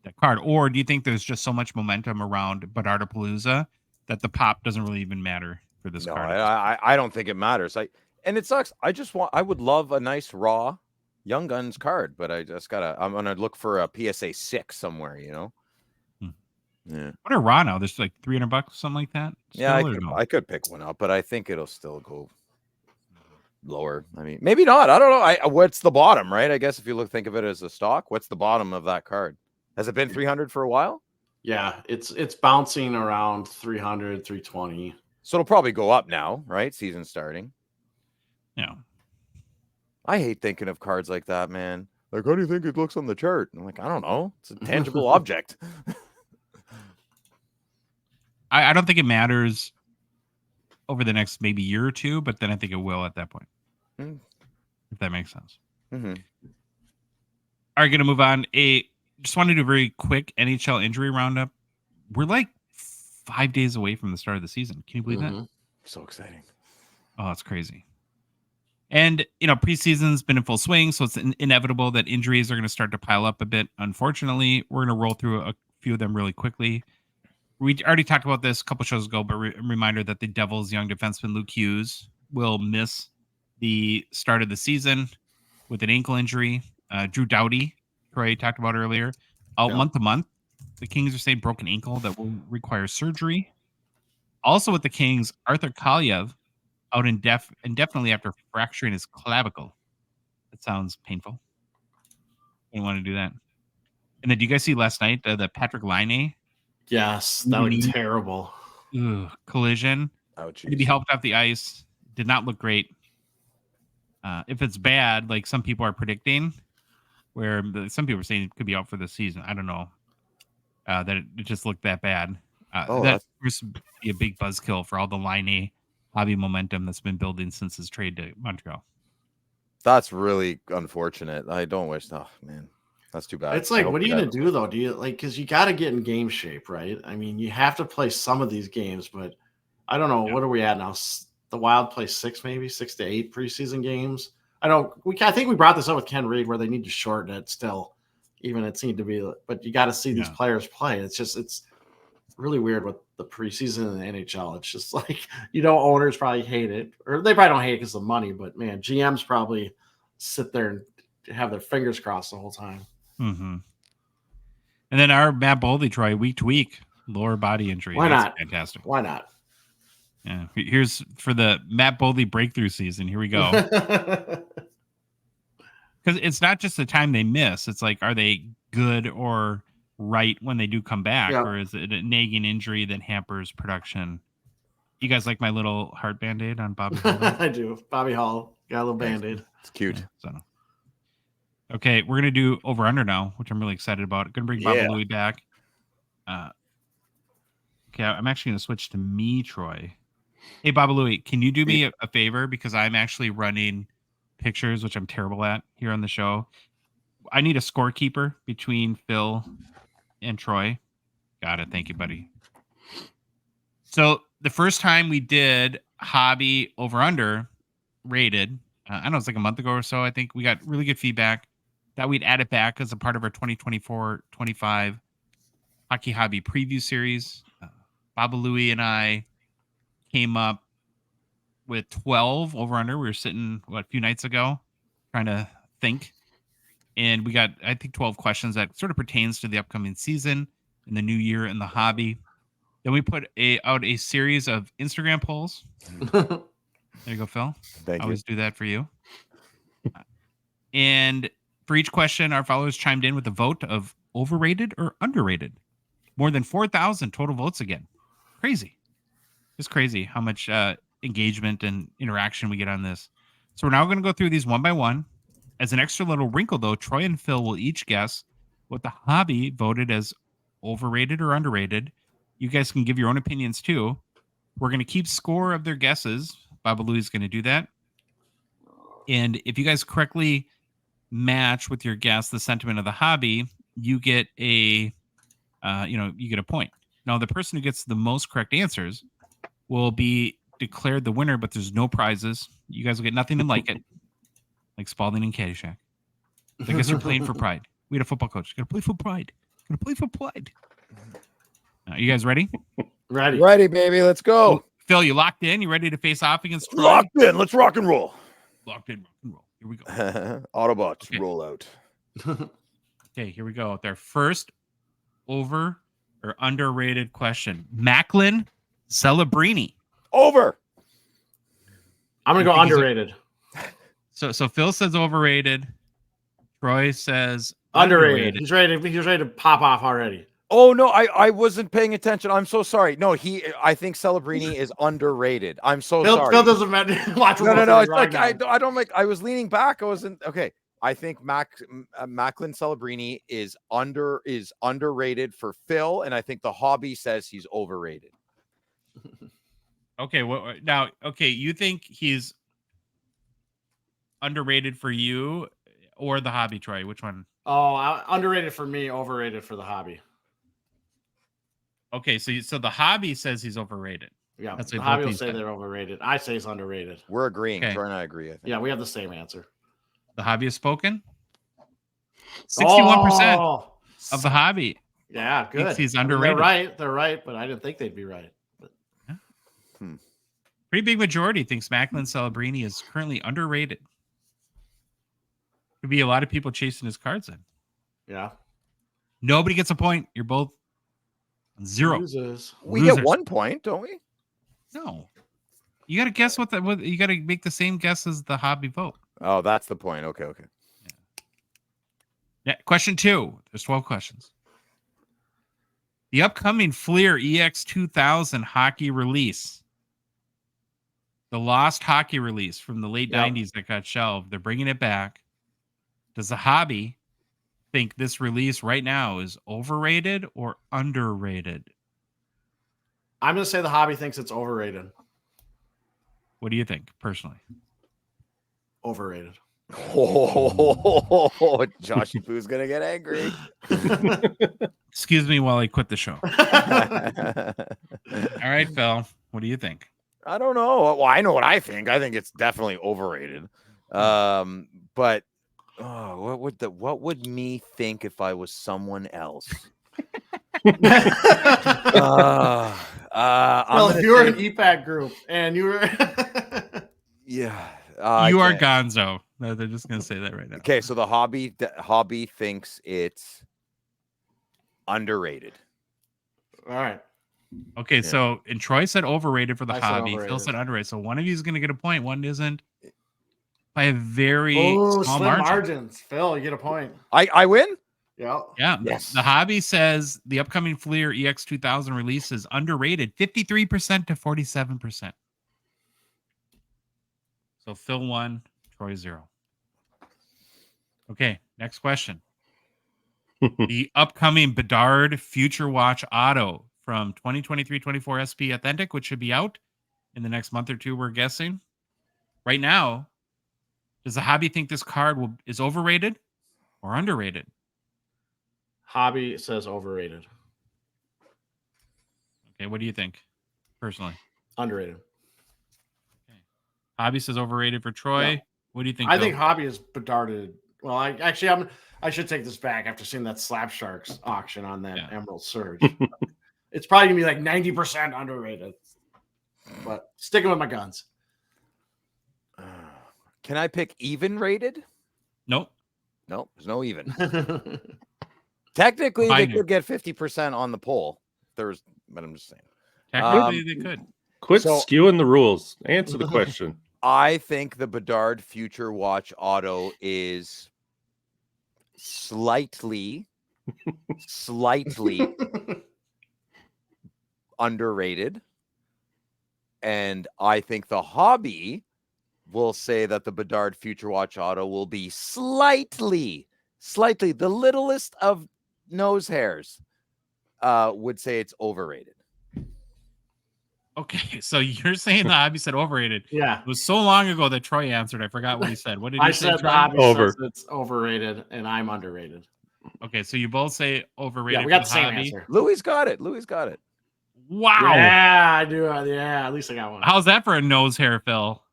that card. Or do you think there's just so much momentum around Bedardapalooza that the pop doesn't really even matter for this card? I don't think it matters. And it sucks. I would love a nice raw Young Guns card, but I'm gonna look for a PSA 6 somewhere, Yeah. What are raw now? There's like $300, something like that. Yeah, I could pick one up, but I think it'll still go lower. I mean, maybe not. I don't know. What's the bottom, right? I guess if you think of it as a stock, what's the bottom of that card? Has it been 300 for a while? Yeah, it's bouncing around 300, 320. So it'll probably go up now, right? Season starting. Yeah. I hate thinking of cards like that, man. Like, how do you think it looks on the chart? I'm like, I don't know. It's a tangible object. I don't think it matters over the next maybe year or two, but then I think it will at that point. If that makes sense. Mm-hmm. All right, going to move on. Just want to do a very quick NHL injury roundup. We're like 5 days away from the start of the season. Can you believe that? So exciting. Oh, it's crazy. And, preseason's been in full swing, so it's inevitable that injuries are going to start to pile up a bit. Unfortunately, we're going to roll through a few of them really quickly. We already talked about this a couple shows ago, but reminder that the Devils' young defenseman Luke Hughes will miss the start of the season with an ankle injury. Drew Doughty, Troy talked about earlier, out month to month. The Kings are saying broken ankle that will require surgery. Also with the Kings, Arthur Kaliev out indefinitely after fracturing his clavicle. That sounds painful. I don't want to do that. And then, do you guys see last night the Patrick Laine Yes, that looked terrible. collision? Oh, To be geez. helped off the ice. Did not look great. If it's bad, like some people are predicting, where some people are saying it could be out for the season. I don't know. That it just looked that bad. That would be a big buzzkill for all the Laine hobby momentum that's been building since his trade to Montreal. That's really unfortunate. I don't wish. Oh man, that's too bad. It's like, what are you going to do though? Do you like, because you got to get in game shape, right? I mean, you have to play some of these games, but I don't know. Yeah. What are we at now? The Wild play 6 to 8 preseason games. I think we brought this up with Ken Reed where they need to shorten it still. Even it seemed to be, but you got to see these players play. It's really weird with the preseason in the NHL. It's just like, owners probably hate it, or they probably don't hate it because of money, but man, GMs probably sit there and have their fingers crossed the whole time. Mm-hmm. And then our Matt Boldy, Troy, week to week, lower body injury. Why That's not? fantastic. Why not? Yeah. Here's for the Matt Boldy breakthrough season. Here we go. Because it's not just the time they miss. It's like, are they good or right when they do come back? Yeah. Or is it a nagging injury that hampers production? You guys like my little heart Band-Aid on Bobby Hall? I do. Bobby Hall got a little Band-Aid. It's cute. Yeah, so. Okay, we're going to do over-under now, which I'm really excited about. Going to bring Baba Louie back. Okay, I'm actually going to switch to me, Troy. Hey, Baba Louie, can you do me a favor? Because I'm actually running pictures, which I'm terrible at here on the show. I need a scorekeeper between Phil and Troy. Got it. Thank you, buddy. So the first time we did hobby over-under rated, I don't know, it's like a month ago or so, I think we got really good feedback that we'd add it back as a part of our 2024-25 Hockey Hobby Preview Series. Baba Louie and I came up with 12 over-under. We were sitting, a few nights ago trying to think. And we got, I think, 12 questions that sort of pertains to the upcoming season and the new year in the hobby. Then we put out a series of Instagram polls. There you go, Phil. Thank I you. always do that for you. And for each question, our followers chimed in with a vote of overrated or underrated. More than 4,000 total votes again. Crazy. It's crazy how much engagement and interaction we get on this. So we're now going to go through these one by one. As an extra little wrinkle, though, Troy and Phil will each guess what the hobby voted as overrated or underrated. You guys can give your own opinions, too. We're going to keep score of their guesses. Baba Louie's going to do that. And if you guys correctly match with your guess the sentiment of the hobby, you get you get a point. Now, the person who gets the most correct answers will be declared the winner, but there's no prizes. You guys will get nothing to like it, like Spalding and Caddyshack. I guess you're playing for pride. We had a football coach. Got to play for pride. Got to play for pride. You guys ready? Ready, baby. Let's go. Phil, you locked in? You ready to face off against Troy? Locked in. Let's rock and roll. Locked in. Rock and roll. Here we go. Autobots, roll out. Okay, here we go with our first over or underrated question. Macklin Celebrini. Over. I'm going to go underrated. So Phil says overrated. Troy says Underrated. He's ready to pop off already. Oh no, I wasn't paying attention. I'm so sorry. No, I think Celebrini is underrated. I'm so sorry. Phil doesn't watch. No. It's like I don't like. I was leaning back. I wasn't okay. I think Macklin Celebrini is underrated for Phil, and I think the hobby says he's overrated. Okay, well now, you think he's underrated for you or the hobby, Troy? Which one? Oh, underrated for me, overrated for the hobby. Okay, so the hobby says he's overrated. Yeah, That's the what hobby both will these say said. they're overrated. I say it's underrated. We're agreeing. Okay. Troy and I agree. I think. Yeah, we have the same answer. The hobby has spoken. 61% Oh, of the hobby. yeah, good. Thinks he's I mean, underrated. they're right, but I didn't think they'd be right. But Pretty big majority thinks Macklin Celebrini is currently underrated. Could be a lot of people chasing his cards in. yeah, Nobody gets a point. You're both 0. Losers. We Losers. get 1 point, don't we? No. You got to guess what you got to make the same guess as the hobby vote. Oh, that's the point. Okay. Yeah. Question 2. There's 12 questions. The upcoming Fleer EX2000 hockey release, the lost hockey release from the late 90s that got shelved, they're bringing it back. Does the hobby think this release right now is overrated or underrated? I'm going to say the hobby thinks it's overrated. What do you think, personally? Overrated. Oh, Josh Boo's gonna get angry. Excuse me while I quit the show. All right, Phil. What do you think? I don't know. Well, I know what I think. I think it's definitely overrated. But what would me think if I was someone else? Well, if you were an EPAC group and you were yeah, you are Gonzo. No, they're just gonna say that right now. Okay, so the hobby thinks it's underrated. All right. Okay, so and Troy said overrated for the I said hobby. Phil overrated. said underrated. So one of you is gonna get a point. One isn't. By a very Oh, small slim margin. margins. Phil, you get a point. I win. Yeah. Yeah. Yes. The hobby says the upcoming Fleer EX2000 release is underrated, 53% to 47%. So Phil 1, Troy 0. Okay, next question. The upcoming Bedard Future Watch Auto from 2023-24 SP Authentic, which should be out in the next month or two, we're guessing. Right now, does the hobby think this card is overrated or underrated? Hobby says overrated. Okay, what do you think, personally? Underrated. Okay. Hobby says overrated for Troy. Yeah. What do you think? I Bill? think hobby is bedarded. Well, I should take this back after seeing that Slap Sharks auction on that Emerald Surge. It's probably gonna be like 90% underrated. But sticking with my guns. Can I pick even rated? Nope. Nope, there's no even. Technically, they could get 50% on the poll. But I'm just saying. Technically, they could. Quit skewing the rules. Answer the question. I think the Bedard Future Watch Auto is slightly underrated. And I think the hobby will say that the Bedard Future Watch Auto will be slightly, the littlest of nose hairs, would say it's overrated. Okay, so you're saying the hobby said overrated. Yeah. It was so long ago that Troy answered. I forgot what he said. What did he say? I said the hobby says it's overrated and I'm underrated. Okay, so you both say overrated. Yeah, we got the the same hobby. answer. Louis got it. Wow. Yeah, I do. Yeah, at least I got one. How's that for a nose hair, Phil?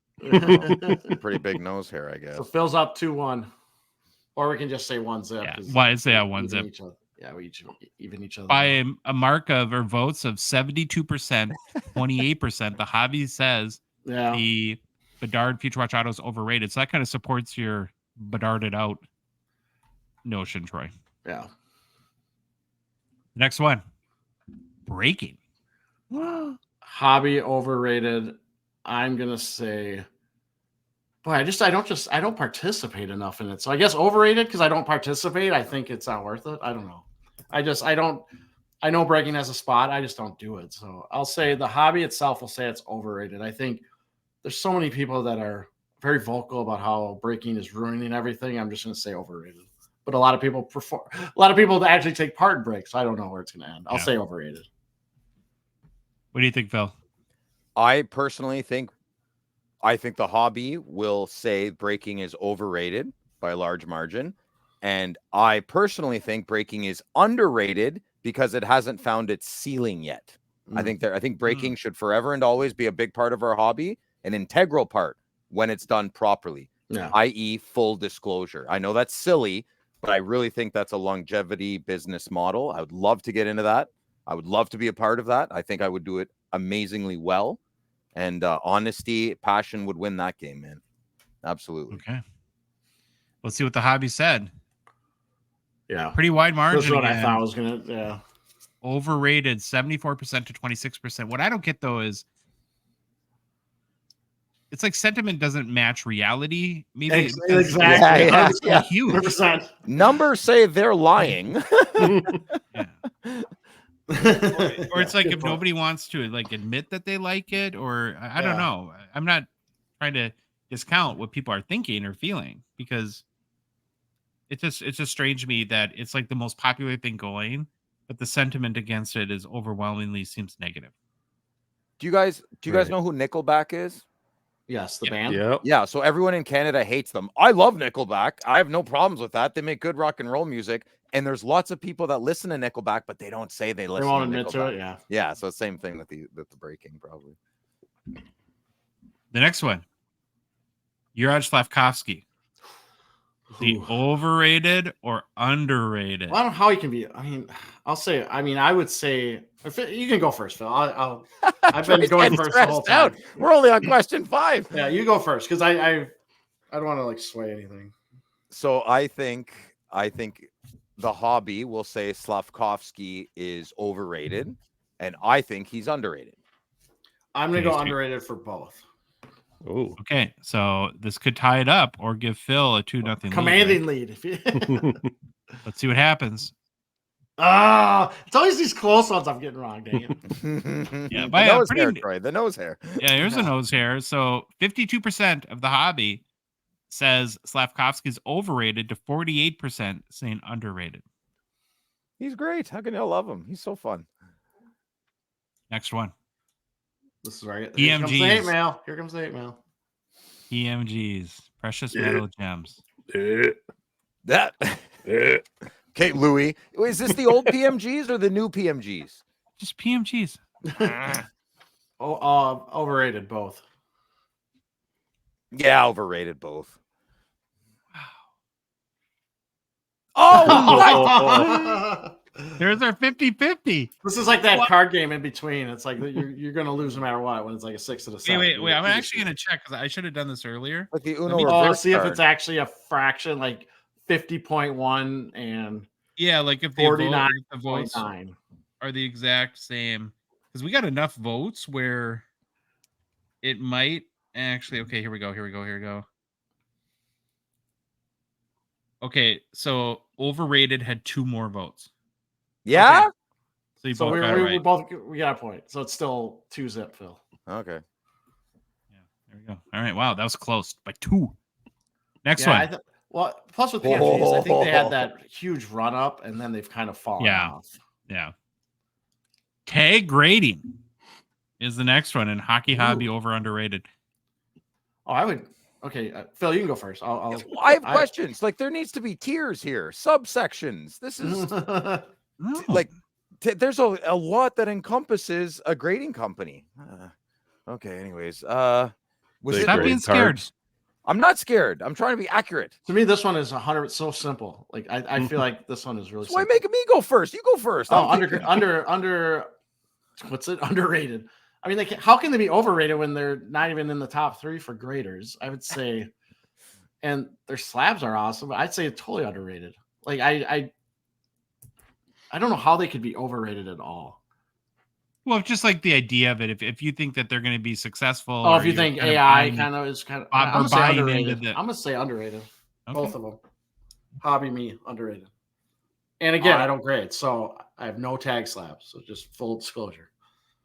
Pretty big nose hair, I guess. So Phil's up 2-1. Or we can just say 1-zip. Yeah, why say 1-zip? Yeah, we even each other. By a mark of or votes of 72%, 28%, the hobby says the Bedard Future Watch Auto is overrated. So that kind of supports your Bedarded out notion, Troy. Yeah. Next one. Breaking. Hobby overrated. I'm gonna say, boy, I don't participate enough in it. So I guess overrated because I don't participate. I think it's not worth it. I don't know. I know breaking has a spot. I just don't do it. So I'll say the hobby itself will say it's overrated. I think there's so many people that are very vocal about how breaking is ruining everything. I'm just gonna say overrated. But a lot of people actually take part in breaks. So I don't know where it's gonna end. I'll say overrated. What do you think, Phil? I personally think the hobby will say breaking is overrated by a large margin. And I personally think breaking is underrated because it hasn't found its ceiling yet. I think breaking should forever and always be a big part of our hobby, an integral part when it's done properly, i.e. full disclosure. I know that's silly, but I really think that's a longevity business model. I would love to get into that. I would love to be a part of that. I think I would do it amazingly well. And honesty, passion would win that game, man. Absolutely. Okay. Let's see what the hobby said. Yeah. Pretty wide margin. That's what I thought I was going to, yeah. Overrated, 74% to 26%. What I don't get, though, is it's like sentiment doesn't match reality. Maybe Exactly. Yeah. Huge. 100%. Numbers say they're lying. Yeah. Or it's like if nobody wants to like admit that they like it, or I don't know. I'm not trying to discount what people are thinking or feeling, because it's just strange to me that it's like the most popular thing going, but the sentiment against it is overwhelmingly seems negative. Do you guys know who Nickelback is? Yes, the band. Yep. Yeah, so everyone in Canada hates them. I love Nickelback. I have no problems with that. They make good rock and roll music, and there's lots of people that listen to Nickelback, but they don't say they listen. They won't to admit Nickelback. to it. Yeah. Yeah, so same thing with the breaking, probably. The next one, Juraj Slavkovsky. Is he overrated or underrated? Well, I don't know how he can be. I mean, I would say you can go first, Phil. I've been going first the whole time. We're only on question 5. Yeah, you go first, because I don't want to like sway anything. So I think the hobby will say Slavkovsky is overrated, and I think he's underrated. I'm gonna go underrated for both. Oh, Okay, so this could tie it up or give Phil a 2-0 Commanding lead. Let's see what happens. It's always these close ones I'm getting wrong, dang it. Yeah, the by nose hair, Troy. The nose hair. Yeah, here's a nose hair. So 52% of the hobby says Slavkovsky's overrated to 48% saying underrated. He's great. How can you love him? He's so fun. Next one. This is right. Here comes the hate EMGs. mail. Here comes the hate mail. EMGs. Precious metal gems. That. Okay, Louis. Is this the old PMGs or the new PMGs? Just PMGs. Overrated both. Yeah, overrated both. Oh, There's our 50-50. this is like that card game in between. It's like you're going to lose no matter what when it's like a 6 to the 7. Wait. I'm actually going to check because I should have done this earlier. Like the Uno Oh, see card. if it's actually a fraction, like 50.1 and Yeah, like if the votes 49.9 are the exact same. Because we got enough votes where it might actually. Okay, here we go. Okay, so overrated had 2 more votes. Yeah. Okay. So you So both got it right. we got a point. So it's still 2-zip, Phil. Okay. Yeah, there we go. All right, wow, that was close by 2. Next one. Well, plus with PMGs, I think they had that huge run up, and then they've kind of fallen off. Yeah. Tag grading is the next one, and hockey hobby over underrated. Oh, I would. Okay, Phil, you can go first. I have questions. Like there needs to be tiers here, subsections. This is like there's a lot that encompasses a grading company. Okay, anyways, Stop being scared. I'm not scared. I'm trying to be accurate. To me, this one is 100. So simple. Like I feel like this one is really. So why simple. making me go first? You go first. Oh, under. What's it? Underrated. I mean, how can they be overrated when they're not even in the top 3 for graders? I would say, and their slabs are awesome. But I'd say it's totally underrated. Like I don't know how they could be overrated at all. Well, just like the idea of it, if you think that they're going to be successful. Oh, if you think AI kind of is kind of, I'm gonna say underrated. Okay. Both of them. Hobby me underrated. And again, I don't grade, so I have no tag slabs. So just full disclosure.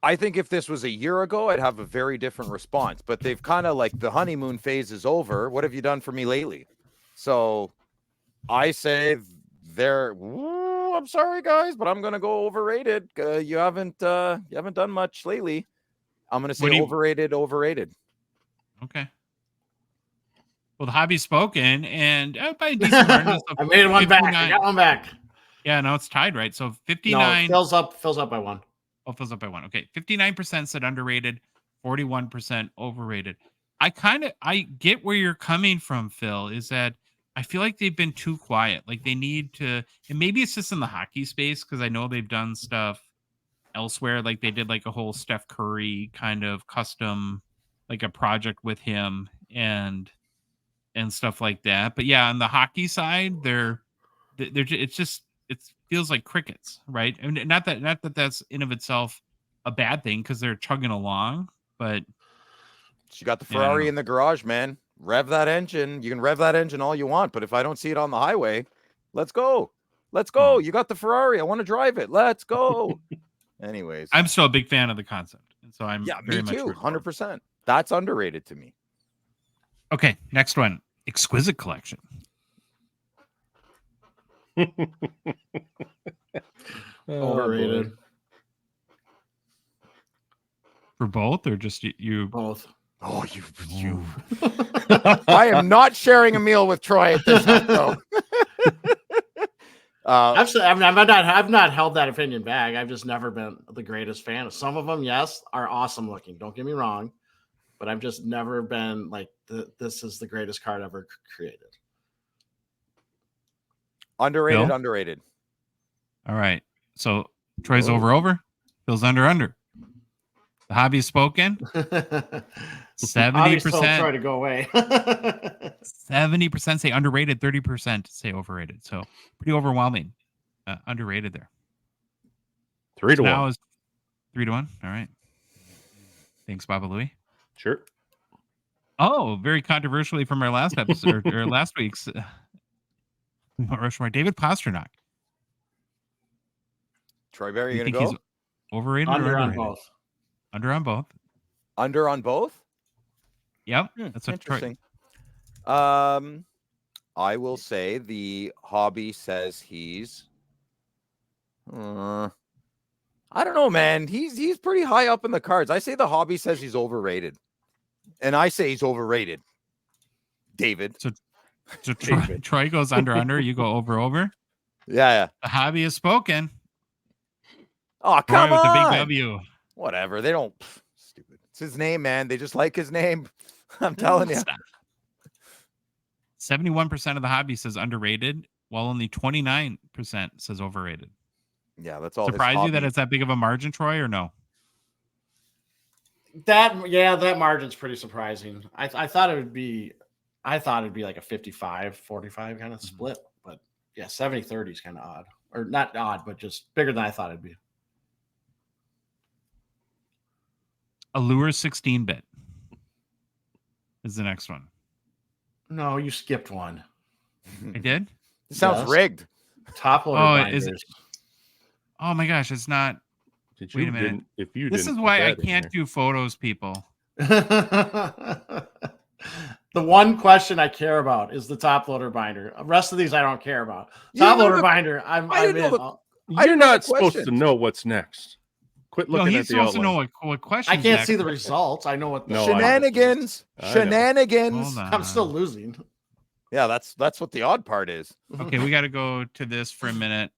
I think if this was a year ago, I'd have a very different response. But they've kind of like the honeymoon phase is over. What have you done for me lately? So I say I'm sorry, guys, but I'm gonna go overrated. You haven't done much lately. I'm gonna say overrated. Okay. Well, the hobby's spoken, and by a decent margin, I made one back. I got one back. Yeah, no, it's tied, right? So 59. No, fills up by 1. Oh, fills up by 1. Okay, 59% said underrated, 41% overrated. I get where you're coming from, Phil. Is that I feel like they've been too quiet. Like they need to, and maybe it's just in the hockey space because I know they've done stuff elsewhere. Like they did like a whole Steph Curry kind of custom, like a project with him and stuff like that. But yeah, on the hockey side, they're it feels like crickets, right? I mean, not that that's in of itself a bad thing because they're chugging along, but You got the Ferrari in the garage, man. Rev that engine. You can rev that engine all you want, but if I don't see it on the highway, let's go. Let's go. You got the Ferrari. I want to drive it. Let's go. Anyways, I'm still a big fan of the concept, and so I'm very me too. much 100%. That's underrated to me. Okay, next one. Exquisite collection. Overrated. For both or just you? Both. Oh, you. I am not sharing a meal with Troy at this though. I've not held that opinion back. I've just never been the greatest fan. Some of them, yes, are awesome looking. Don't get me wrong, but I've just never been like this is the greatest card ever created. Underrated, Bill? underrated. All right. So Troy's over. Bill's under. The hobby has spoken. 70%. Try to go away. 70% say underrated. 30% say overrated. So pretty overwhelming. Underrated there. 3 to 1. Now is 3 to 1. All right. Thanks, Baba Louie. Sure. Oh, very controversially from our last episode or last week's Rushmore, David Pasternak. Troy Barry, you think gonna he's go? overrated Under or on underrated? both. Under on both. Under on both? Yep. That's what Interesting. I will say the hobby says he's I don't know, man. He's pretty high up in the cards. I say the hobby says he's overrated. And I say he's overrated. David. So Troy goes under, you go over. Yeah. The hobby has spoken. Oh, Troy come with the on. big W. Whatever. They don't stupid. It's his name, man. They just like his name. I'm telling you. 71% of the hobby says underrated, while only 29% says overrated. Yeah, that's all. Surprise you that it's that big of a margin, Troy, or no? That margin's pretty surprising. I thought it'd be like a 55-45 kind of split, but yeah, 70-30 is kind of odd. Or not odd, but just bigger than I thought it'd be. Allure 16-bit is the next one. No, you skipped one. I did? It sounds rigged. Top loader binders. Is it? Oh my gosh, it's not. Wait a minute. This is why I can't do photos, people. The one question I care about is the top loader binder. The rest of these I don't care about. Top loader binder, I'm in. You're not supposed to know what's next. Quit looking at the supposed to know what question. I can't see the results. I know what the shenanigans. I'm still losing. Yeah, that's what the odd part is. Okay, we got to go to this for a minute.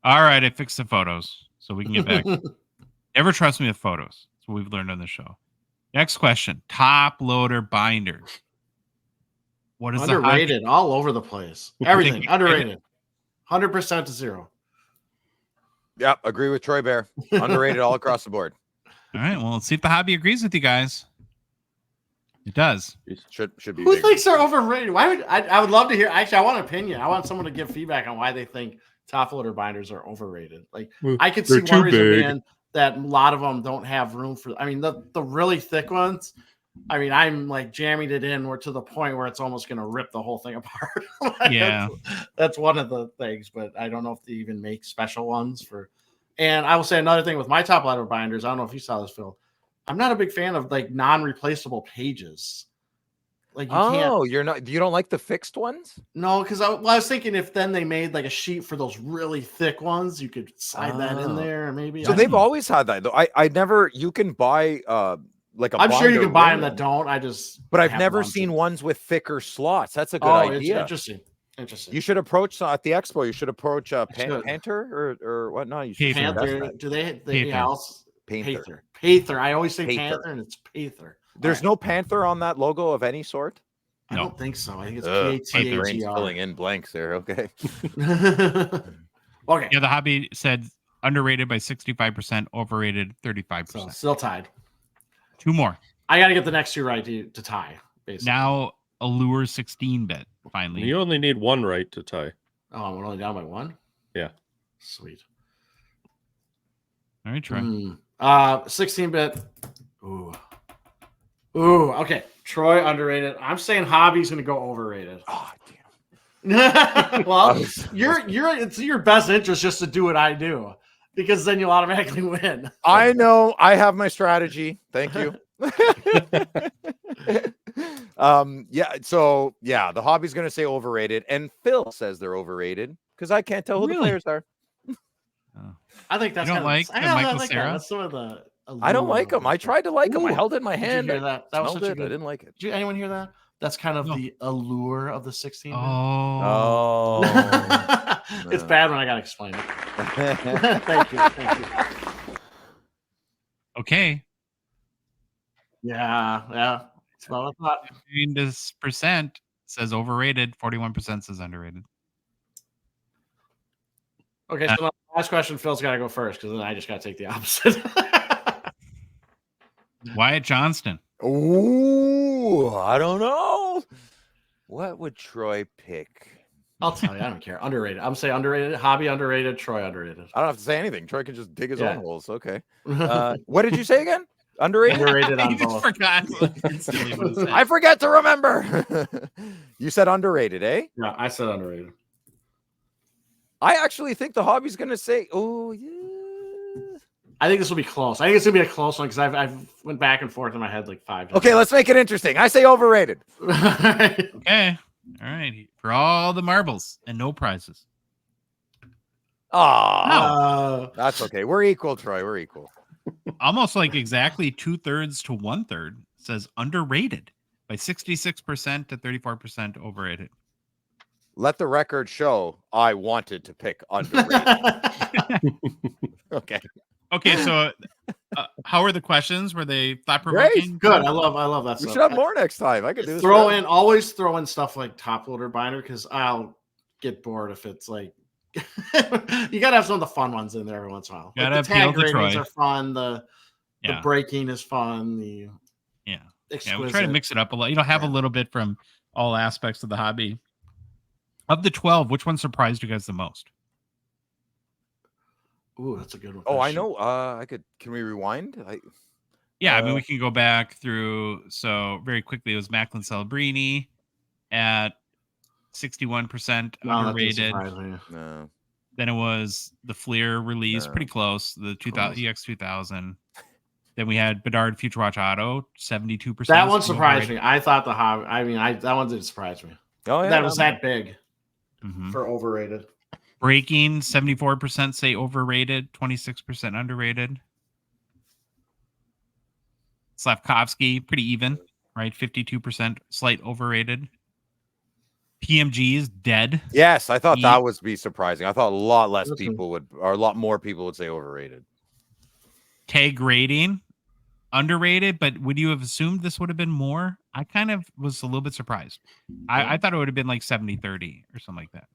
All right, I fixed the photos, so we can get back. Never trust me with photos. That's what we've learned on the show. Next question: top loader binders. What is underrated? All over the place. Everything underrated. 100% to 0. Yep, agree with Troy Bear. Underrated all across the board. All right, well, let's see if the hobby agrees with you guys. It does. Should be. Who thinks they're overrated? Why would I would love to hear? Actually, I want an opinion. I want someone to give feedback on why they think top loader binders are overrated. Like I could see one reason being that a lot of them don't have room for. I mean, the really thick ones. I mean, I'm like jamming it in to the point where it's almost going to rip the whole thing apart. Yeah, that's one of the things. But I don't know if they even make special ones for. And I will say another thing with my top loader binders. I don't know if you saw this, Phil. I'm not a big fan of like non-replaceable pages. Like you don't like the fixed ones? No, because I was thinking if then they made like a sheet for those really thick ones, you could slide that in there maybe. So they've always had that though. I never. You can buy like a. I'm sure you can buy them that don't. But I've never seen ones with thicker slots. That's a good idea. Interesting. You should approach at the expo. You should approach Panther or whatnot. You should Panther. Do they else? Panther. Panther. I always say Panther, and it's Panther. There's no Panther on that logo of any sort. I don't think so. I think it's P-A-T-H-E-R. Filling in blanks there. Okay. Okay. Yeah, the hobby said underrated by 65%, overrated 35%. So still tied. 2 more. I got to get the next 2 right to tie. Basically. Now Allure 16-bit. Finally, you only need 1 right to tie. Oh, I'm only down by 1. Yeah. Sweet. All right, Troy. 16-bit. Ooh. Ooh, okay. Troy underrated. I'm saying Hobby's going to go overrated. Oh, damn. Well, it's your best interest just to do what I do, because then you'll automatically win. I know. I have my strategy. Thank you. The Hobby's going to say overrated, and Phil says they're overrated because I can't tell who the players are. I think that's you don't like Michael Cera? That's some of the. I don't like them. I tried to like them. I held it in my hand. Did you hear that? That was such a good. I didn't like it. Did anyone hear that? That's kind of the allure of the 16. Oh. It's bad when I gotta explain it. Thank you. Okay. Yeah. It's about what I thought. This percent says overrated. 41% says underrated. Okay, so last question, Phil's got to go first because then I just got to take the opposite. Wyatt Johnston. Ooh, I don't know. What would Troy pick? I'll tell you, I don't care. Underrated. I'm saying underrated. Hobby underrated. Troy underrated. I don't have to say anything. Troy can just dig his own holes. Okay. What did you say again? Underrated? Underrated on You just both. forgot. I forget to remember. You said underrated, eh? Yeah, I said underrated. I actually think the Hobby's going to say, oh, yeah. I think this will be close. I think it's going to be a close one because I've went back and forth in my head like 5 times. Okay, let's make it interesting. I say overrated. Okay. All right. For all the marbles and no prizes. Oh, that's okay. We're equal, Troy. We're equal. Almost like exactly 2/3 to 1/3 says underrated by 66% to 34% overrated. Let the record show I wanted to pick underrated. Okay. So how are the questions? Were they thought-provoking? Good. I love that We stuff. should have more next time. I could do this. Always throw in stuff like top loader binder because I'll get bored if it's like you gotta have some of the fun ones in there every once in a while. Gotta like the tag appeal to ratings Troy. are fun. The breaking is fun. The we try to mix it up a lot. Have a little bit from all aspects of the hobby. Of the 12, which one surprised you guys the most? Ooh, that's a good one. Oh, I know. Can we rewind? I mean, we can go back through. So very quickly, it was Macklin Celebrini at 61% underrated. No. Then it was the Fleer release, pretty close. The 2000 EX 2000. Then we had Bedard Future Watch Auto, 72%. That one surprised me. I thought the hobby. I mean, that one didn't surprise me. Oh yeah, that was that big for overrated. Breaking, 74% say overrated, 26% underrated. Slavkovsky, pretty even, right? 52% slight overrated. PMG is dead. Yes, I thought that would be surprising. I thought a lot less people would, or a lot more people would say overrated. Tag rating, underrated, but would you have assumed this would have been more? I kind of was a little bit surprised. I thought it would have been like 70-30 or something like that.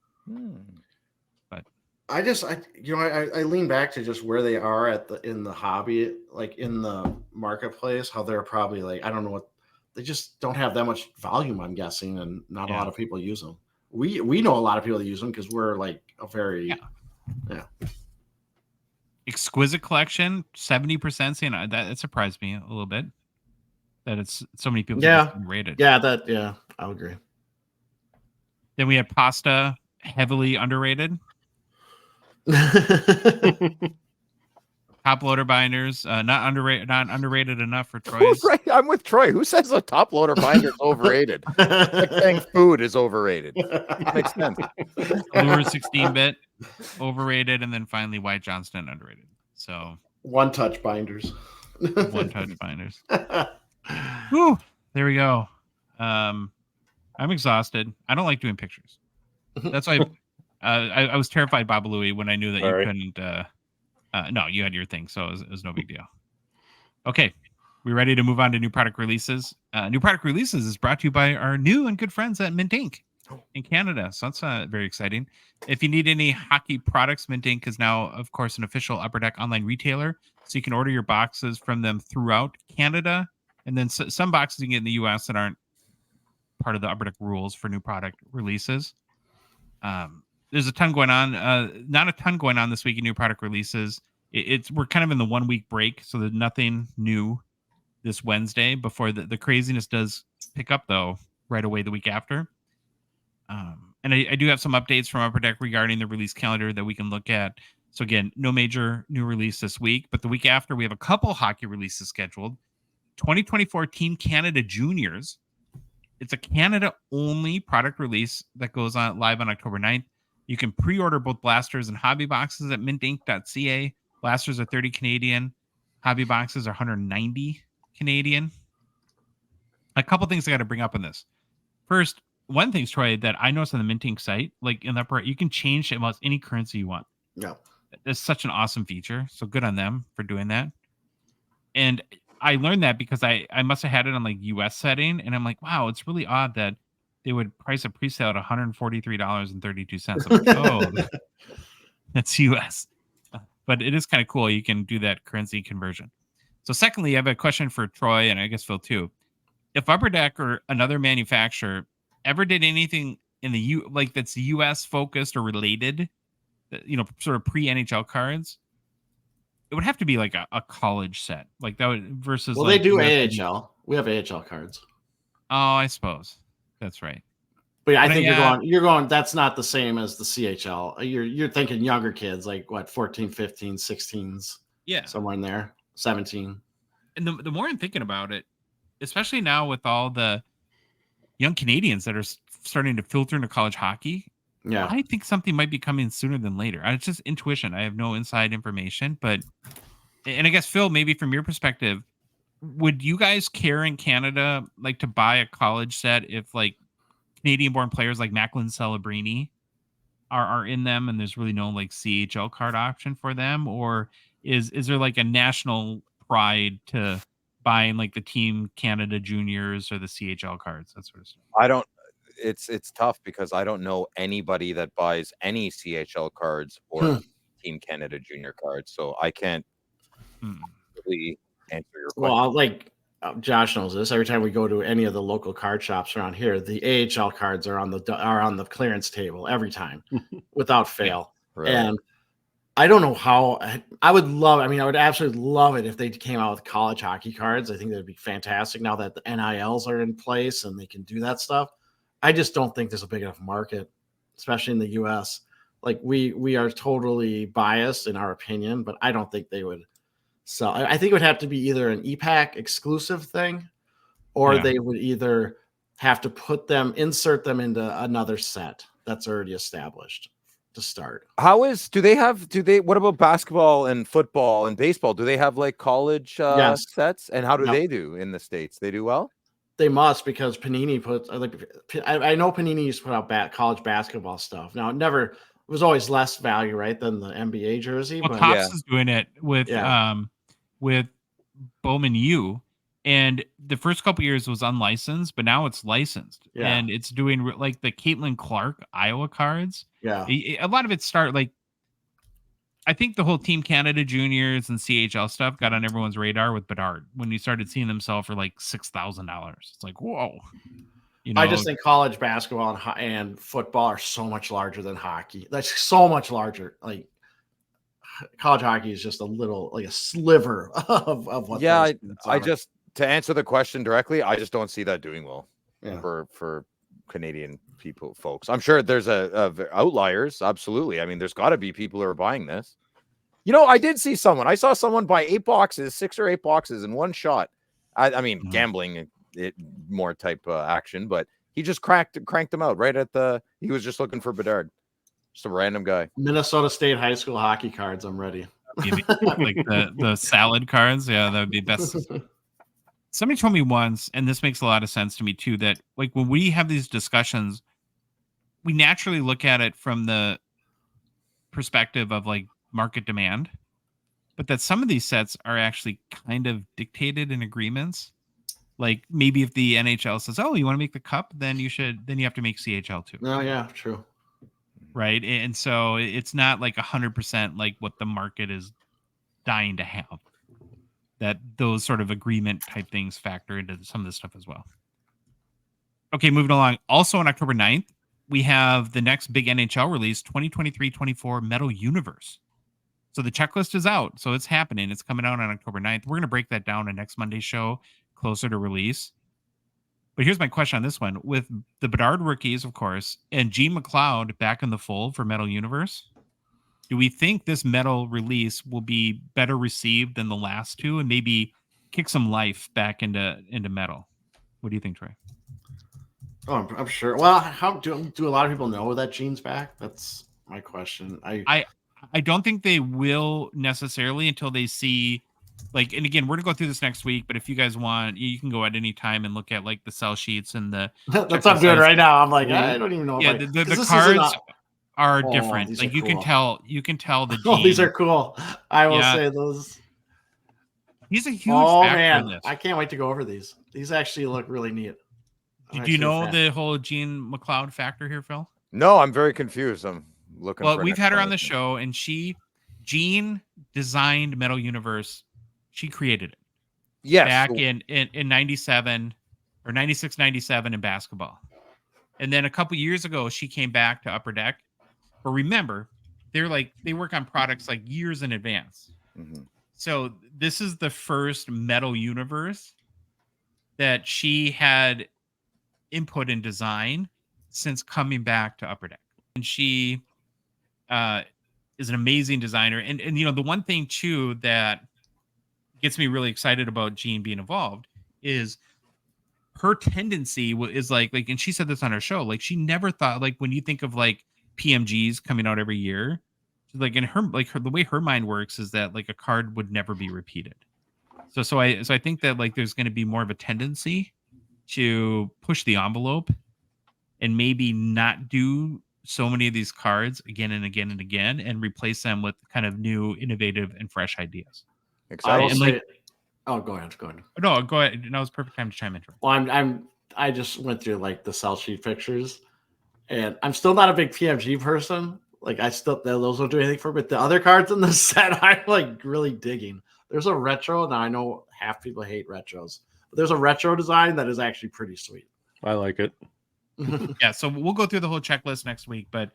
But I lean back to just where they are in the hobby, like in the marketplace, how they're probably like, I don't know what, they just don't have that much volume, I'm guessing, and not a lot of people use them. We know a lot of people that use them because we're like a very exquisite collection, 70% saying that surprised me a little bit that it's so many people rated. I'll agree. Then we had Pasta, heavily underrated. Top loader binders, not underrated enough for Troy. Right, I'm with Troy. Who says a top loader binder is overrated? Like saying food is overrated. That makes sense. Lure 16-bit, overrated, and then finally Wyatt Johnston, underrated. So one-touch binders. One-touch binders. Whew, there we go. I'm exhausted. I don't like doing pictures. That's why I was terrified, Baba Louie, when I knew that you couldn't. No, you had your thing, so it was no big deal. Okay, we ready to move on to new product releases? New product releases is brought to you by our new and good friends at Mint Inc. in Canada, so that's very exciting. If you need any hockey products, Mint Inc. is now, of course, an official Upper Deck online retailer, so you can order your boxes from them throughout Canada, and then some boxes you can get in the U.S. that aren't part of the Upper Deck rules for new product releases. There's a ton going on. Not a ton going on this week in new product releases. We're kind of in the 1 week break, so there's nothing new this Wednesday before the craziness does pick up, though, right away the week after. And I do have some updates from Upper Deck regarding the release calendar that we can look at. So again, no major new release this week, but the week after we have a couple hockey releases scheduled. 2024 Team Canada Juniors. It's a Canada only product release that goes on live on October 9th. You can pre-order both blasters and hobby boxes at mintinc.ca. Blasters are 30 Canadian. Hobby boxes are 190 Canadian. A couple things I got to bring up on this. First, one thing, Troy, that I noticed on the Mint Ink site, like in the upper, you can change almost any currency you want. Yeah. That's such an awesome feature. So good on them for doing that. And I learned that because I must have had it on like US setting. And I'm like, wow, it's really odd that they would price a presale at $143.32. I'm like, oh, that's US. But it is kind of cool. You can do that currency conversion. So secondly, I have a question for Troy and I guess Phil too. If Upper Deck or another manufacturer ever did anything in the like that's US focused or related, sort of pre-NHL cards, it would have to be like a college set, like that would versus. Well, like they do AHL. We have AHL cards. Oh, I suppose that's right. But yeah, I think you're going. That's not the same as the CHL. You're thinking younger kids, like what, 14, 15, 16s. Yeah, somewhere in there, 17. And the more I'm thinking about it, especially now with all the young Canadians that are starting to filter into college hockey. Yeah, I think something might be coming sooner than later. It's just intuition. I have no inside information, and I guess Phil, maybe from your perspective, would you guys care in Canada like to buy a college set if like Canadian-born players like Macklin Celebrini are in them, and there's really no like CHL card option for them, or is there like a national pride to buying like the Team Canada Juniors or the CHL cards, that sort of stuff? I don't. It's tough because I don't know anybody that buys any CHL cards or Team Canada Junior cards, so I can't really answer your question. Well, like Josh knows this. Every time we go to any of the local card shops around here, the AHL cards are on the clearance table every time, without fail. Right. And I don't know how I would love. I mean, I would absolutely love it if they came out with college hockey cards. I think that'd be fantastic. Now that the NILs are in place and they can do that stuff. I just don't think there's a big enough market, especially in the US. Like we are totally biased in our opinion, but I don't think they would sell. I think it would have to be either an EPAC exclusive thing, or they would either have to insert them into another set that's already established to start. What about basketball and football and baseball? Do they have like college sets? And how do they do in the States? They do well? They must, because Panini puts. I know Panini used to put out college basketball stuff. Now it was always less value, right, than the NBA jersey. Well, Topps is doing it with Bowman U, and the first couple years was unlicensed, but now it's licensed, and it's doing like the Caitlin Clark Iowa cards. Yeah, a lot of it like. I think the whole Team Canada Juniors and CHL stuff got on everyone's radar with Bedard when you started seeing them sell for like $6,000. It's like, whoa. I just think college basketball and football are so much larger than hockey. That's so much larger. Like college hockey is just a sliver of what. Yeah, to answer the question directly, I just don't see that doing well for Canadian folks. I'm sure there's outliers. Absolutely. I mean, there's got to be people who are buying this. I saw someone buy 6 or 8 boxes in one shot. I mean, gambling more type action, but he just cranked them out he was just looking for Bedard. Just a random guy. Minnesota State high school hockey cards. I'm ready. Like the salad cards. Yeah, that would be best. Somebody told me once, and this makes a lot of sense to me too, that like when we have these discussions, we naturally look at it from the perspective of like market demand, but that some of these sets are actually kind of dictated in agreements. Like maybe if the NHL says, "Oh, you want to make the cup, then you have to make CHL too." Oh yeah, true. Right, and so it's not like 100% like what the market is dying to have. That those sort of agreement type things factor into some of this stuff as well. Okay, moving along. Also on October 9th, we have the next big NHL release, 2023-24 Metal Universe. So the checklist is out. So it's happening. It's coming out on October 9th. We're going to break that down in next Monday's show, closer to release. But here's my question on this one. With the Bedard rookies, of course, and Gene McLeod back in the fold for Metal Universe, do we think this metal release will be better received than the last two and maybe kick some life back into metal? What do you think, Troy? Oh, I'm sure. Well, how do a lot of people know that Gene's back? That's my question. I don't think they will necessarily until they see, like, and again, we're gonna go through this next week, but if you guys want, you can go at any time and look at like the sell sheets and the that's what I'm doing right now. I'm like, I don't even know. Yeah, the cards are different. Like you can tell the Gene. These are cool. I will say those. He's a huge factor man, in this. I can't wait to go over these. These actually look really neat. Did you know the whole Gene McLeod factor here, Phil? No, I'm very confused. I'm looking. Well, we've had her on the show, and Gene designed Metal Universe. She created it. Yes. Back in 97 or 96, 97 in basketball. And then a couple years ago, she came back to Upper Deck. But remember, they work on products like years in advance. Mm-hmm. So this is the first Metal Universe that she had input in design since coming back to Upper Deck. And she is an amazing designer. And you know, the one thing too that gets me really excited about Gene being involved is her tendency is like, and she said this on her show, like she never thought, like when you think of like PMGs coming out every year, like in her, the way her mind works is that like a card would never be repeated. So I think that like there's going to be more of a tendency to push the envelope and maybe not do so many of these cards again and again and again and replace them with kind of new, innovative, and fresh ideas. Exciting. Go ahead. No, go ahead. That was perfect time to chime in. Well, I just went through like the sell sheet pictures, and I'm still not a big PMG person. Like those don't do anything for me. But the other cards in this set, I'm like really digging. There's a retro. Now I know half people hate retros, but there's a retro design that is actually pretty sweet. I like it. Yeah, so we'll go through the whole checklist next week, but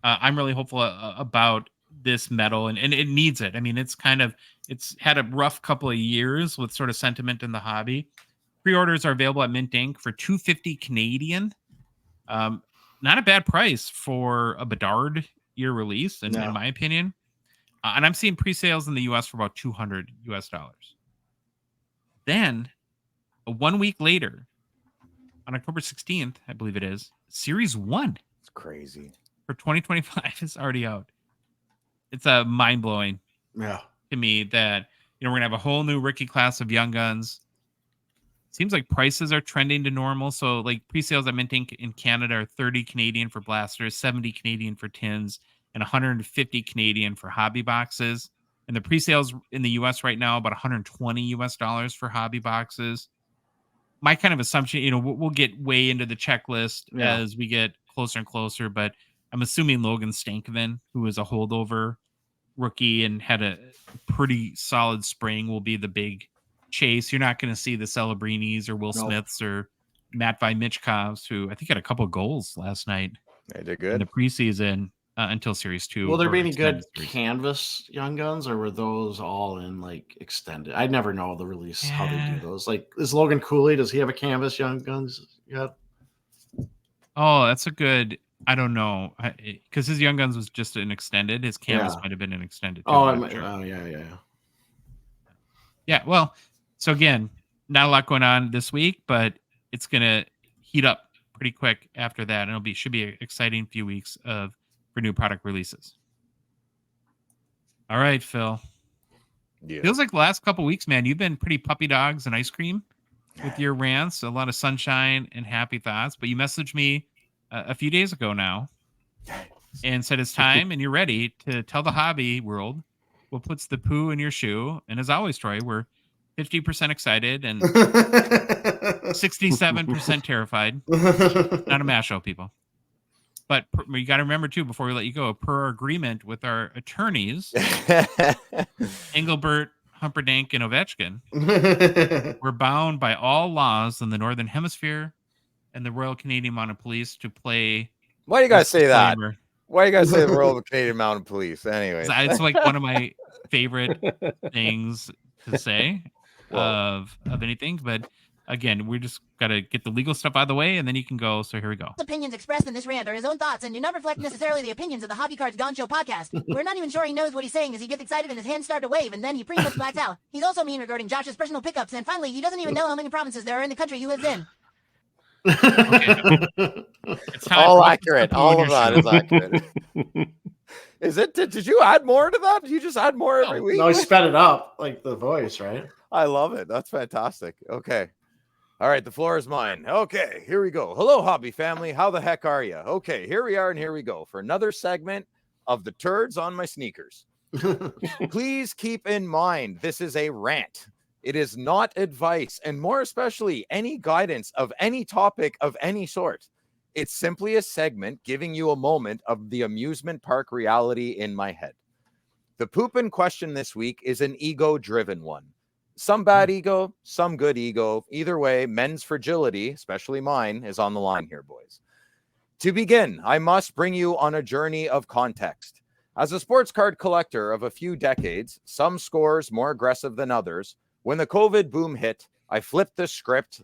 I'm really hopeful about this metal, and it needs it. I mean, it's had a rough couple of years with sort of sentiment in the hobby. Pre-orders are available at Mint Inc. for $250 Canadian. Not a bad price for a Bedard year release, in my opinion. And I'm seeing pre-sales in the US for about $200 US. Then, 1 week later, on October 16th, I believe it is, Series 1. It's crazy. For 2025 is already out. It's mind-blowing to me that, you know, we're going to have a whole new rookie class of Young Guns. Seems like prices are trending to normal. So, like, pre-sales at Mint Inc. in Canada are 30 Canadian for blasters, 70 Canadian for tins, and 150 Canadian for hobby boxes. And the pre-sales in the US right now, about $120 US for hobby boxes. My kind of assumption, you know, we'll get way into the checklist as we get closer and closer, but I'm assuming Logan Stankoven, who is a holdover rookie and had a pretty solid spring, will be the big chase. You're not going to see the Celebrinis or Will Smiths or Matvei Michkovs, who I think had a couple of goals last night. They did good in the preseason until Series 2. Will there be any good canvas Young Guns, or were those all in like extended? I never know the release how they do those. Like, is Logan Cooley? Does he have a canvas Young Guns yet? Oh, that's a good. I don't know, because his Young Guns was just an extended. His canvas might have been an extended. Yeah. Well, so again, not a lot going on this week, but it's gonna heat up pretty quick after that, and should be an exciting few weeks for new product releases. All right, Phil. Yeah. Feels like the last couple weeks, man, you've been pretty puppy dogs and ice cream with your rants. A lot of sunshine and happy thoughts. But you messaged me a few days ago now and said it's time and you're ready to tell the hobby world what puts the poo in your shoe. And as always, Troy, we're 50% excited and 67% terrified. Not a mash show, people. But you got to remember, too, before we let you go, per our agreement with our attorneys, Engelbert, Humperdinck, and Ovechkin, we're bound by all laws in the Northern Hemisphere and the Royal Canadian Mounted Police to play. Why do you guys say that? Why you guys say the Royal Canadian Mounted Police? Anyway, It's like one of my favorite things to say of anything. But again, we just got to get the legal stuff out of the way, and then you can go. So here we go. Opinions expressed in this rant are his own thoughts and do not reflect necessarily the opinions of the Hockey Cards Gongshow Podcast. We're not even sure he knows what he's saying as he gets excited and his hands start to wave, and then he pretty much blacks out. He's also mean regarding Josh's personal pickups, and finally, he doesn't even know how many provinces there are in the country he lives in. It's all accurate. All of that is accurate. Is it? Did you add more to that? Did you just add more every week? No, he sped it up like the voice, right? I love it. That's fantastic. Okay. All right. The floor is mine. Okay. Here we go. Hello, hobby family. How the heck are you? Okay. Here we are, and here we go for another segment of the turds on my sneakers. Please keep in mind, this is a rant. It is not advice, and more especially any guidance of any topic of any sort. It's simply a segment giving you a moment of the amusement park reality in my head. The poop in question this week is an ego-driven one. Some bad ego, some good ego. Either way, men's fragility, especially mine, is on the line here, boys. To begin, I must bring you on a journey of context. As a sports card collector of a few decades, some scores more aggressive than others, when the COVID boom hit, I flipped the script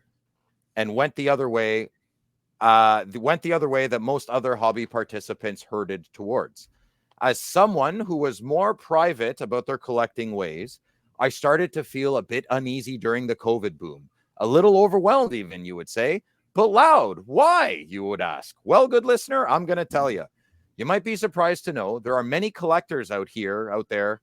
and went the other way that most other hobby participants herded towards. As someone who was more private about their collecting ways, I started to feel a bit uneasy during the COVID boom. A little overwhelmed even, you would say, but loud. Why, you would ask? Well, good listener, I'm going to tell you. You might be surprised to know there are many collectors out there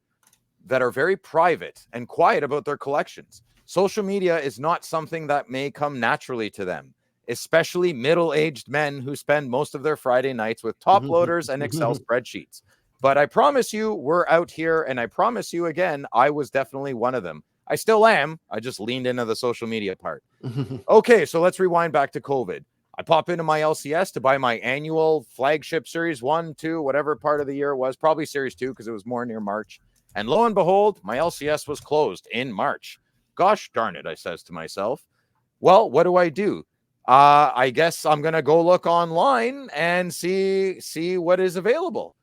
that are very private and quiet about their collections. Social media is not something that may come naturally to them, especially middle-aged men who spend most of their Friday nights with top loaders and Excel spreadsheets. But I promise you, we're out here, and I promise you again, I was definitely one of them. I still am. I just leaned into the social media part. Okay, so let's rewind back to COVID. I pop into my LCS to buy my annual flagship Series 1, 2, whatever part of the year it was, probably Series 2 because it was more near March. And lo and behold, my LCS was closed in March. Gosh darn it, I says to myself. Well, what do? I guess I'm going to go look online and see what is available.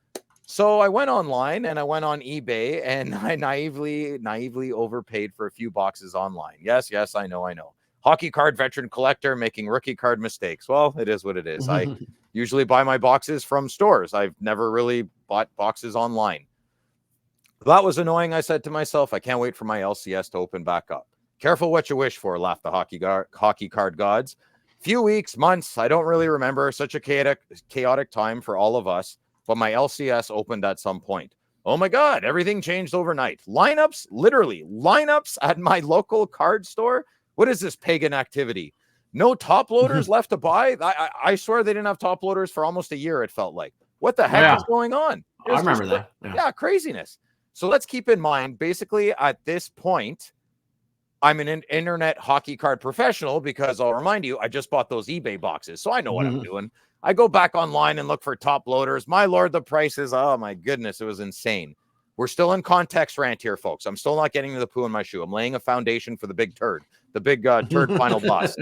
So I went online and I went on eBay and I naively overpaid for a few boxes online. Yes, I know. Hockey card veteran collector making rookie card mistakes. Well, it is what it is. I usually buy my boxes from stores. I've never really bought boxes online. That was annoying. I said to myself, I can't wait for my LCS to open back up. Careful what you wish for, laughed the hockey card gods. Few weeks, months, I don't really remember. Such a chaotic time for all of us. But my LCS opened at some point. Oh my God, everything changed overnight. Literally lineups at my local card store. What is this pagan activity? No top loaders left to buy. I swear they didn't have top loaders for almost a year, it felt like. What the heck is going on? I remember that. Yeah, craziness. So let's keep in mind, basically at this point, I'm an internet hockey card professional because I'll remind you, I just bought those eBay boxes. So I know what I'm doing. I go back online and look for top loaders. My Lord, the prices. Oh my goodness. It was insane. We're still in context rant here, folks. I'm still not getting to the poo in my shoe. I'm laying a foundation for the big turd, the big turd final boss.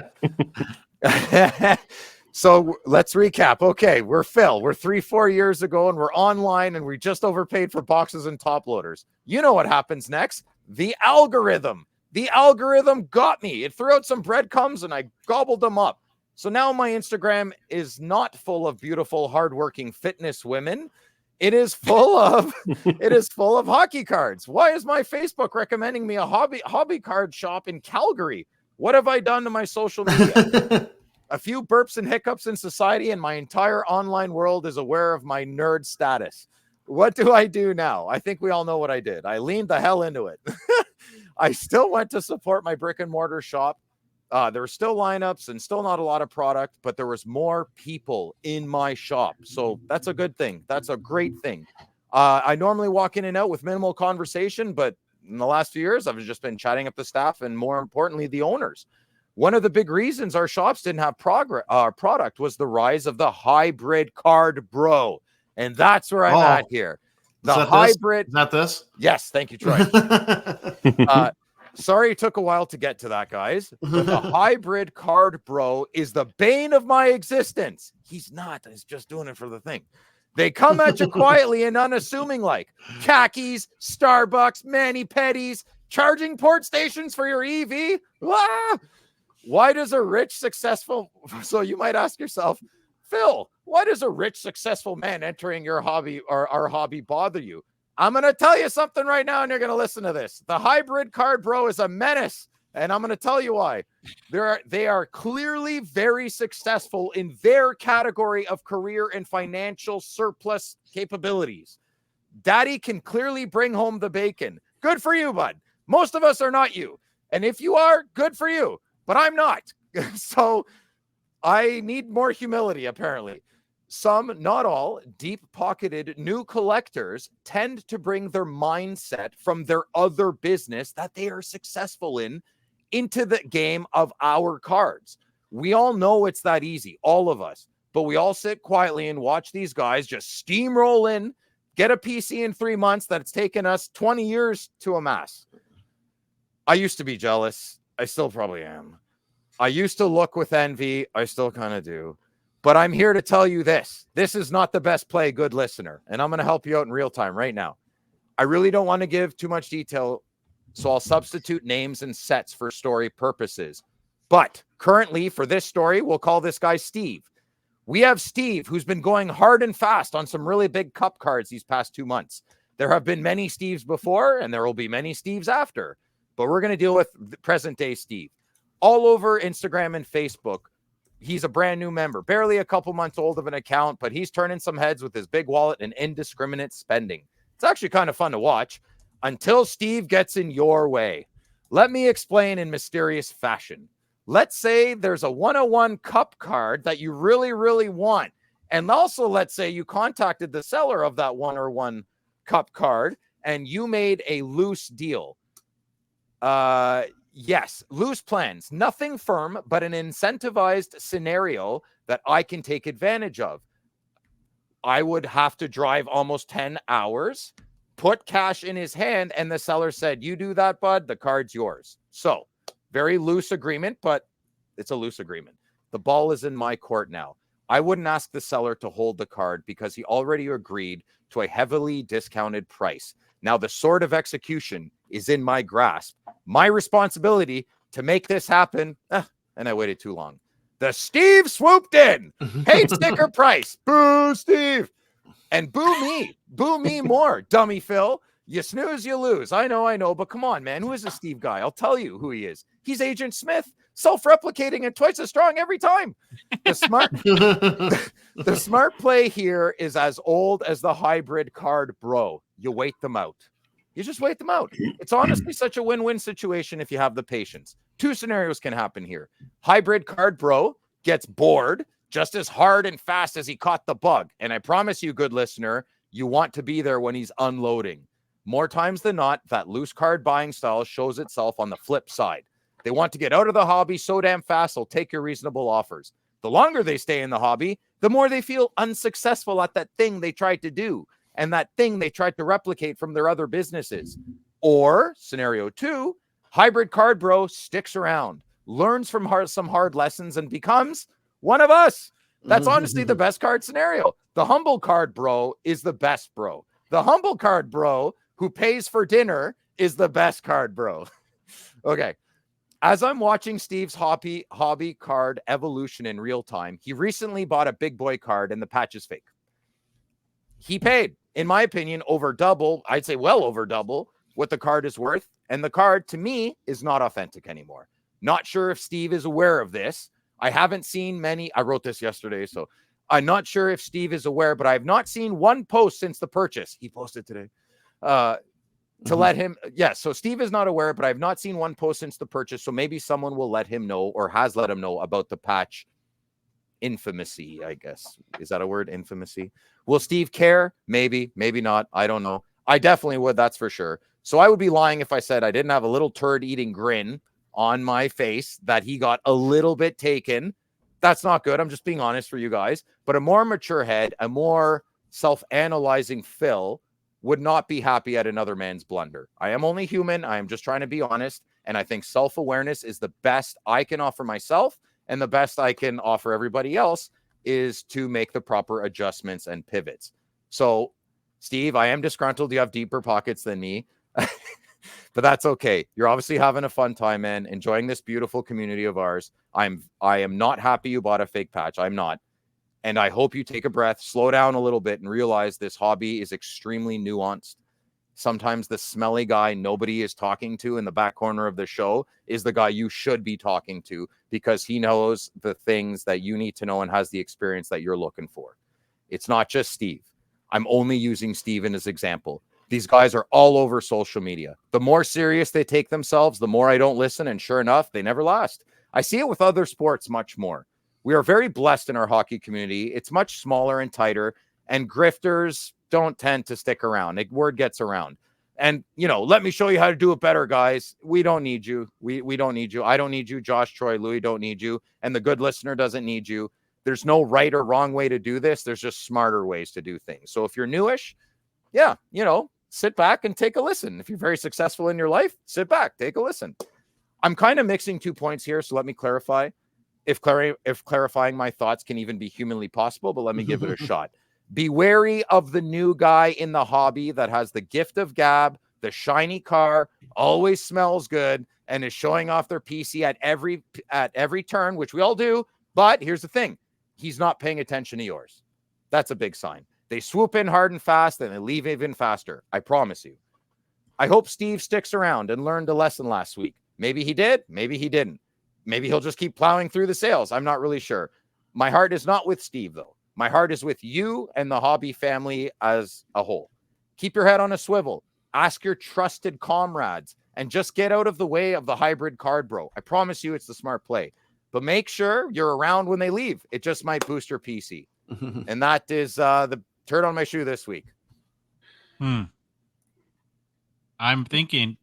So let's recap. Okay, we're Phil. We're 3-4 years ago and we're online and we just overpaid for boxes and top loaders. You know what happens next? The algorithm. The algorithm got me. It threw out some breadcrumbs and I gobbled them up. So now my Instagram is not full of beautiful, hardworking fitness women. It is full of hockey cards. Why is my Facebook recommending me a hobby card shop in Calgary? What have I done to my social media? A few burps and hiccups in society, and my entire online world is aware of my nerd status. What do I do now? I think we all know what I did. I leaned the hell into it. I still went to support my brick and mortar shop. There were still lineups and still not a lot of product, but there was more people in my shop. So that's a good thing. That's a great thing. I normally walk in and out with minimal conversation, but in the last few years, I've just been chatting up the staff and more importantly, the owners. One of the big reasons our shops didn't have product was the rise of the hybrid card bro. And that's where I'm at here. The hybrid. Is that this? Yes. Thank you, Troy. Sorry it took a while to get to that, guys. But the hybrid card bro is the bane of my existence. He's not. He's just doing it for the thing. They come at you quietly and unassuming, like khakis, Starbucks, mani-pedis, charging port stations for your EV. Ah! Why does a rich, successful... So you might ask yourself, Phil, why does a rich, successful man entering your hobby or our hobby bother you? I'm going to tell you something right now, and you're going to listen to this. The hybrid card bro is a menace, and I'm going to tell you why. They are clearly very successful in their category of career and financial surplus capabilities. Daddy can clearly bring home the bacon. Good for you, bud. Most of us are not you. And if you are, good for you. But I'm not. So I need more humility, apparently. Some, not all, deep-pocketed new collectors tend to bring their mindset from their other business that they are successful in into the game of our cards. We all know it's that easy, all of us. But we all sit quietly and watch these guys just steamroll in, get a PC in 3 months that it's taken us 20 years to amass. I used to be jealous. I still probably am. I used to look with envy. I still kind of do. But I'm here to tell you this. This is not the best play, good listener. And I'm going to help you out in real time right now. I really don't want to give too much detail, so I'll substitute names and sets for story purposes. But currently, for this story, we'll call this guy Steve. We have Steve, who's been going hard and fast on some really big cup cards these past 2 months. There have been many Steves before, and there will be many Steves after. But we're going to deal with the present-day Steve. All over Instagram and Facebook, he's a brand new member, barely a couple months old of an account, but he's turning some heads with his big wallet and indiscriminate spending. It's actually kind of fun to watch until Steve gets in your way. Let me explain in mysterious fashion. Let's say there's a 101 cup card that you really, really want. And also, let's say you contacted the seller of that 101 cup card and you made a loose deal. Yes, loose plans, nothing firm, but an incentivized scenario that I can take advantage of. I would have to drive almost 10 hours, put cash in his hand, and the seller said, you do that, bud, the card's yours. So, very loose agreement, but it's a loose agreement. The ball is in my court now. I wouldn't ask the seller to hold the card because he already agreed to a heavily discounted price. Now, the sword of execution is in my grasp. My responsibility to make this happen, and I waited too long. The Steve swooped in. Paid sticker price. Boo, Steve. And boo me more, dummy Phil. You snooze, you lose. I know, but come on, man. Who is this Steve guy? I'll tell you who he is. He's Agent Smith, self-replicating and twice as strong every time. The smart play here is as old as the hybrid card bro. You wait them out. You just wait them out. It's honestly such a win-win situation if you have the patience. Two scenarios can happen here. Hybrid card bro gets bored just as hard and fast as he caught the bug. And I promise you, good listener, you want to be there when he's unloading. More times than not, that loose card buying style shows itself on the flip side. They want to get out of the hobby so damn fast, they'll take your reasonable offers. The longer they stay in the hobby, the more they feel unsuccessful at that thing they tried to do and that thing they tried to replicate from their other businesses. Or, scenario 2, hybrid card bro sticks around, learns from some hard lessons, and becomes one of us. That's honestly the best card scenario. The humble card bro is the best bro. The humble card bro who pays for dinner is the best card bro. Okay. As I'm watching Steve's hobby card evolution in real time, he recently bought a big boy card and the patch is fake. He paid, in my opinion, over double, I'd say well over double what the card is worth. And the card, to me, is not authentic anymore. Not sure if Steve is aware of this. I haven't seen many. I wrote this yesterday, so I'm not sure if Steve is aware, but I have not seen one post since the purchase. He posted today to let him. Yes, so Steve is not aware, but I've not seen one post since the purchase. So maybe someone will let him know or has let him know about the patch infamousy, I guess. Is that a word? Infamousy? Will Steve care? Maybe, maybe not. I don't know. I definitely would. That's for sure. So I would be lying if I said I didn't have a little turd eating grin on my face that he got a little bit taken. That's not good. I'm just being honest for you guys. But a more mature head, a more self-analyzing Phil would not be happy at another man's blunder. I am only human. I am just trying to be honest. And I think self-awareness is the best I can offer myself. And the best I can offer everybody else is to make the proper adjustments and pivots. So, Steve, I am disgruntled. You have deeper pockets than me, but that's okay. You're obviously having a fun time, man. Enjoying this beautiful community of ours. I am not happy you bought a fake patch. I'm not. And I hope you take a breath, slow down a little bit, and realize this hobby is extremely nuanced. Sometimes the smelly guy nobody is talking to in the back corner of the show is the guy you should be talking to, because he knows the things that you need to know and has the experience that you're looking for. It's not just Steve. I'm only using Steven as example. These guys are all over social media. The more serious they take themselves, the more I don't listen. And sure enough, they never last. I see it with other sports much more. We are very blessed in our hockey community. It's much smaller and tighter, and grifters don't tend to stick around. Word gets around. And, let me show you how to do it better, guys. We don't need you. We don't need you. I don't need you. Josh, Troy, Louis don't need you. And the good listener doesn't need you. There's no right or wrong way to do this. There's just smarter ways to do things. So if you're newish, sit back and take a listen. If you're very successful in your life, sit back, take a listen. I'm kind of mixing 2 points here, so let me clarify. If clarifying my thoughts can even be humanly possible, but let me give it a shot. Be wary of the new guy in the hobby that has the gift of gab, the shiny car, always smells good, and is showing off their PC at every turn, which we all do. But here's the thing. He's not paying attention to yours. That's a big sign. They swoop in hard and fast, and they leave even faster. I promise you. I hope Steve sticks around and learned a lesson last week. Maybe he did. Maybe he didn't. Maybe he'll just keep plowing through the sales. I'm not really sure. My heart is not with Steve, though. My heart is with you and the hobby family as a whole. Keep your head on a swivel. Ask your trusted comrades and just get out of the way of the hybrid card bro. I promise you it's the smart play. But make sure you're around when they leave. It just might boost your PC. And that is the turd on my shoe this week. I'm thinking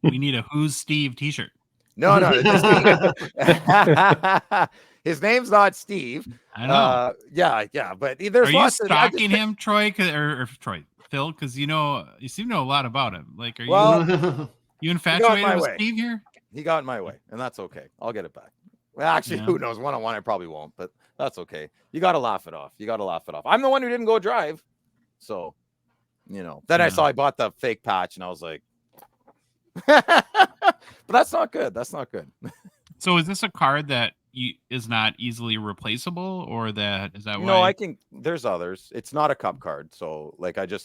we need a Who's Steve t-shirt. No. His name's not Steve. I know. Yeah. But there's are you lots stalking him, Troy, or Troy, Phil? Because you seem to know a lot about him. Like, are you infatuated with Steve here? He got in my way, and that's okay. I'll get it back. Well, actually, who knows? One-on-one, I probably won't, but that's okay. You got to laugh it off. I'm the one who didn't go drive, so Then I saw I bought the fake patch, and I was like, but that's not good. So is this a card that is not easily replaceable, or is that why? No, there's others. It's not a cup card. So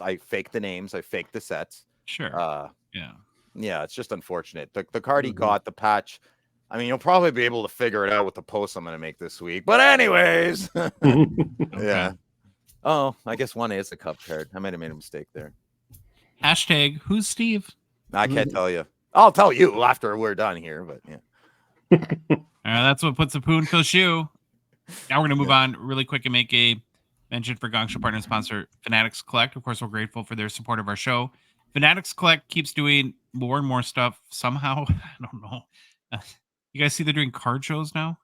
I fake the names. I fake the sets. Sure. Yeah. It's just unfortunate. The card he got, the patch. I mean, you'll probably be able to figure it out with the post I'm going to make this week. But anyways, yeah. Oh, I guess one is a cup card. I might have made a mistake there. Hashtag Who's Steve? I can't tell you. I'll tell you after we're done here, but yeah. That's what puts a poo in Phil's shoe. Now we're going to move on really quick and make a mention for Gongshow partner sponsor Fanatics Collect. Of course, we're grateful for their support of our show. Fanatics Collect keeps doing more and more stuff somehow. I don't know. You guys see they're doing card shows now?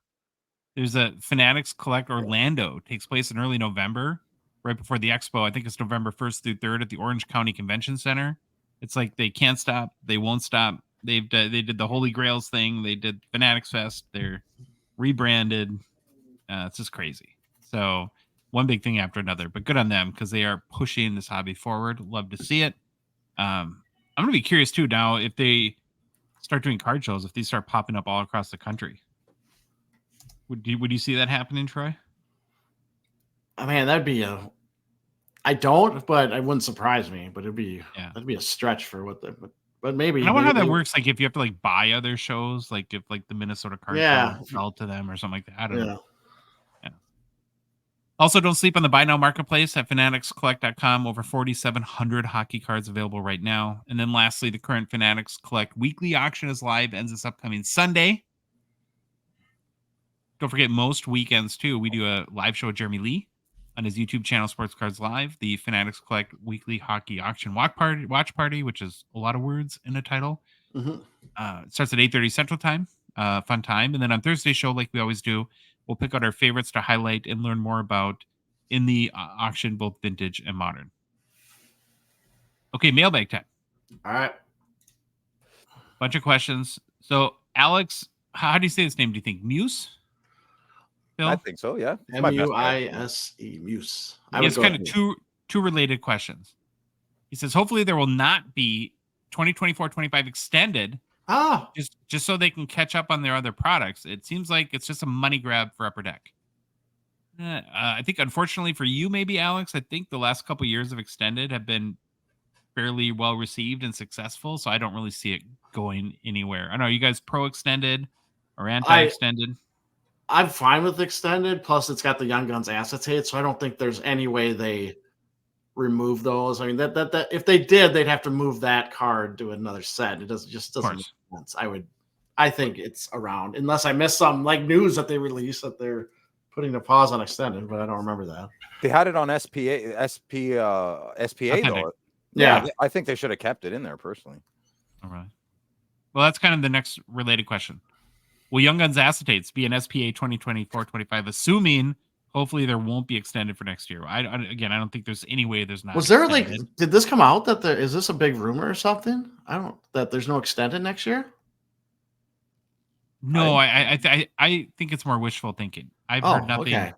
There's a Fanatics Collect Orlando. Takes place in early November, right before the Expo. I think it's November 1st through 3rd at the Orange County Convention Center. It's like they can't stop. They won't stop. They did the Holy Grails thing. They did Fanatics Fest. They're rebranded. It's just crazy. So one big thing after another, but good on them because they are pushing this hobby forward. Love to see it. I'm going to be curious too now if they start doing card shows, if these start popping up all across the country. Would you see that happening, Troy? I mean, that'd be I don't, but it wouldn't surprise me. But that'd be a stretch for what the. But maybe. And I wonder how that works. Like if you have to buy other shows, like if the Minnesota card show sell to them or something like that. I don't know. Yeah. Also, don't sleep on the buy now marketplace at fanaticscollect.com. Over 4,700 hockey cards available right now. And then lastly, the current Fanatics Collect weekly auction is live. Ends this upcoming Sunday. Don't forget, most weekends too, we do a live show with Jeremy Lee on his YouTube channel, Sports Cards Live, the Fanatics Collect weekly hockey auction watch party, which is a lot of words in a title. It starts at 8:30 Central Time. Fun time. And then on Thursday show, like we always do, we'll pick out our favorites to highlight and learn more about in the auction, both vintage and modern. Okay, mailbag time. All right. Bunch of questions. So, Alex, how do you say this name? Do you think Muse? Phil? I think so, yeah. Muise, Muse. It's kind of two related questions. He says, hopefully there will not be 2024-25 extended just so they can catch up on their other products. It seems like it's just a money grab for Upper Deck. I think, unfortunately for you, maybe, Alex, I think the last couple years of extended have been fairly well received and successful, so I don't really see it going anywhere. I know, you guys pro extended or anti-extended? I'm fine with extended. Plus, it's got the Young Guns acetate, so I don't think there's any way they remove those. I mean, that if they did, they'd have to move that card to another set. It just doesn't make sense. I think it's around, unless I missed some like news that they released that they're putting a pause on extended, but I don't remember that. They had it on SPA though. Yeah, I think they should have kept it in there personally. All right. Well, that's kind of the next related question. Will Young Guns acetates be an SPA 2024-25, assuming hopefully there won't be extended for next year? I don't think there's any way there's not. Was there extended. Did this come out that is this a big rumor or something? That there's no extended next year? No, I think it's more wishful thinking. I've heard nothing. Okay.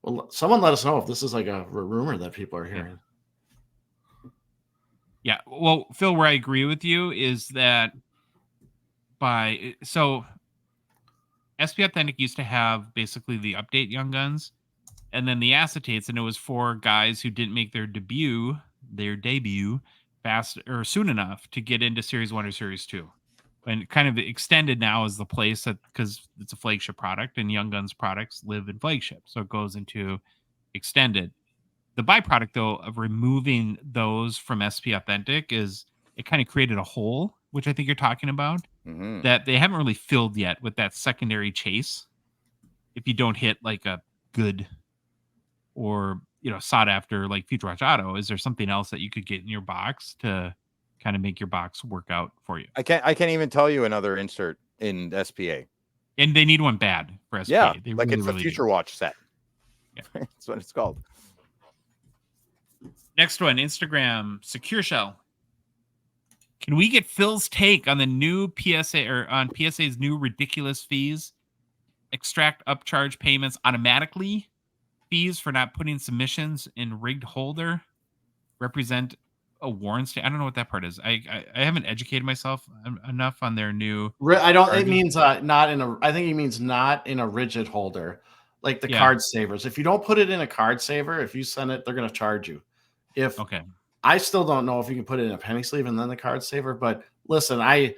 Well, someone let us know if this is like a rumor that people are hearing. Yeah. Well, Phil, where I agree with you is that SP Authentic used to have basically the update Young Guns and then the acetates, and it was for guys who didn't make their debut fast or soon enough to get into Series 1 or Series 2. And kind of extended now is the place that, because it's a flagship product and Young Guns products live in flagship. So it goes into extended. The byproduct, though, of removing those from SP Authentic is it kind of created a hole, which I think you're talking about, that they haven't really filled yet with that secondary chase. If you don't hit like a good or, sought after like Future Watch Auto, is there something else that you could get in your box to kind of make your box work out for you? I can't even tell you another insert in SPA. And they need one bad for SPA. Yeah, they like really, it's the really Future do. Watch set. Yeah. That's what it's called. Next one, Instagram, Secure Shell. Can we get Phil's take on the new PSA or on PSA's new ridiculous fees? Extract upcharge payments automatically. Fees for not putting submissions in rigged holder. Represent a warrant state. I don't know what that part is. I haven't educated myself enough on their new. I don't. It means not in a. I think he means not in a rigid holder, like the card savers. If you don't put it in a card saver, if you send it, they're going to charge you. I still don't know if you can put it in a penny sleeve and then the card saver. But listen, I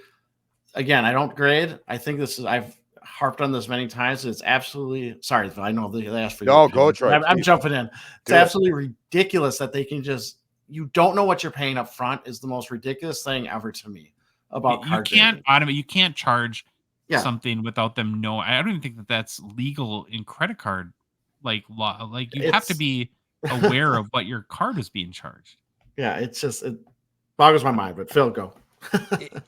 don't grade. I think I've harped on this many times. It's absolutely sorry. I know they asked for you. No, go Troy. I'm jumping in. It's absolutely ridiculous that they can just. You don't know what you're paying up front is the most ridiculous thing ever to me about card. You can't charge something without them knowing. I don't even think that that's legal in credit card law. Like you have to be aware of what your card is being charged. Yeah, it boggles my mind. But Phil, go.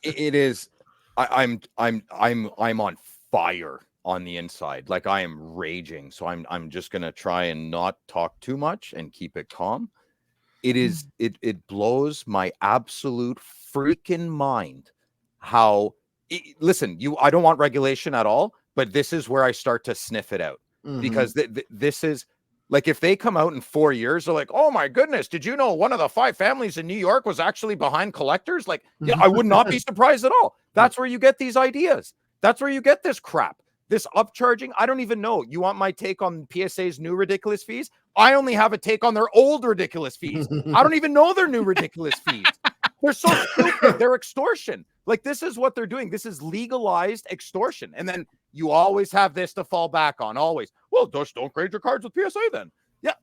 It is. I'm on fire on the inside. Like I am raging. So I'm just gonna try and not talk too much and keep it calm. It blows my absolute freaking mind how listen, I don't want regulation at all, but this is where I start to sniff it out because this is like, if they come out in 4 years, they're like, oh my goodness, did you know one of the 5 families in New York was actually behind collectors? Like, yeah, I would not be surprised at all. That's where you get these ideas. That's where you get this crap. This upcharging, I don't even know. You want my take on PSA's new ridiculous fees? I only have a take on their old ridiculous fees. I don't even know their new ridiculous fees. They're so stupid. They're extortion. Like, this is what they're doing. This is legalized extortion. And then you always have this to fall back on. Always. Well, just don't grade your cards with PSA then. Yeah.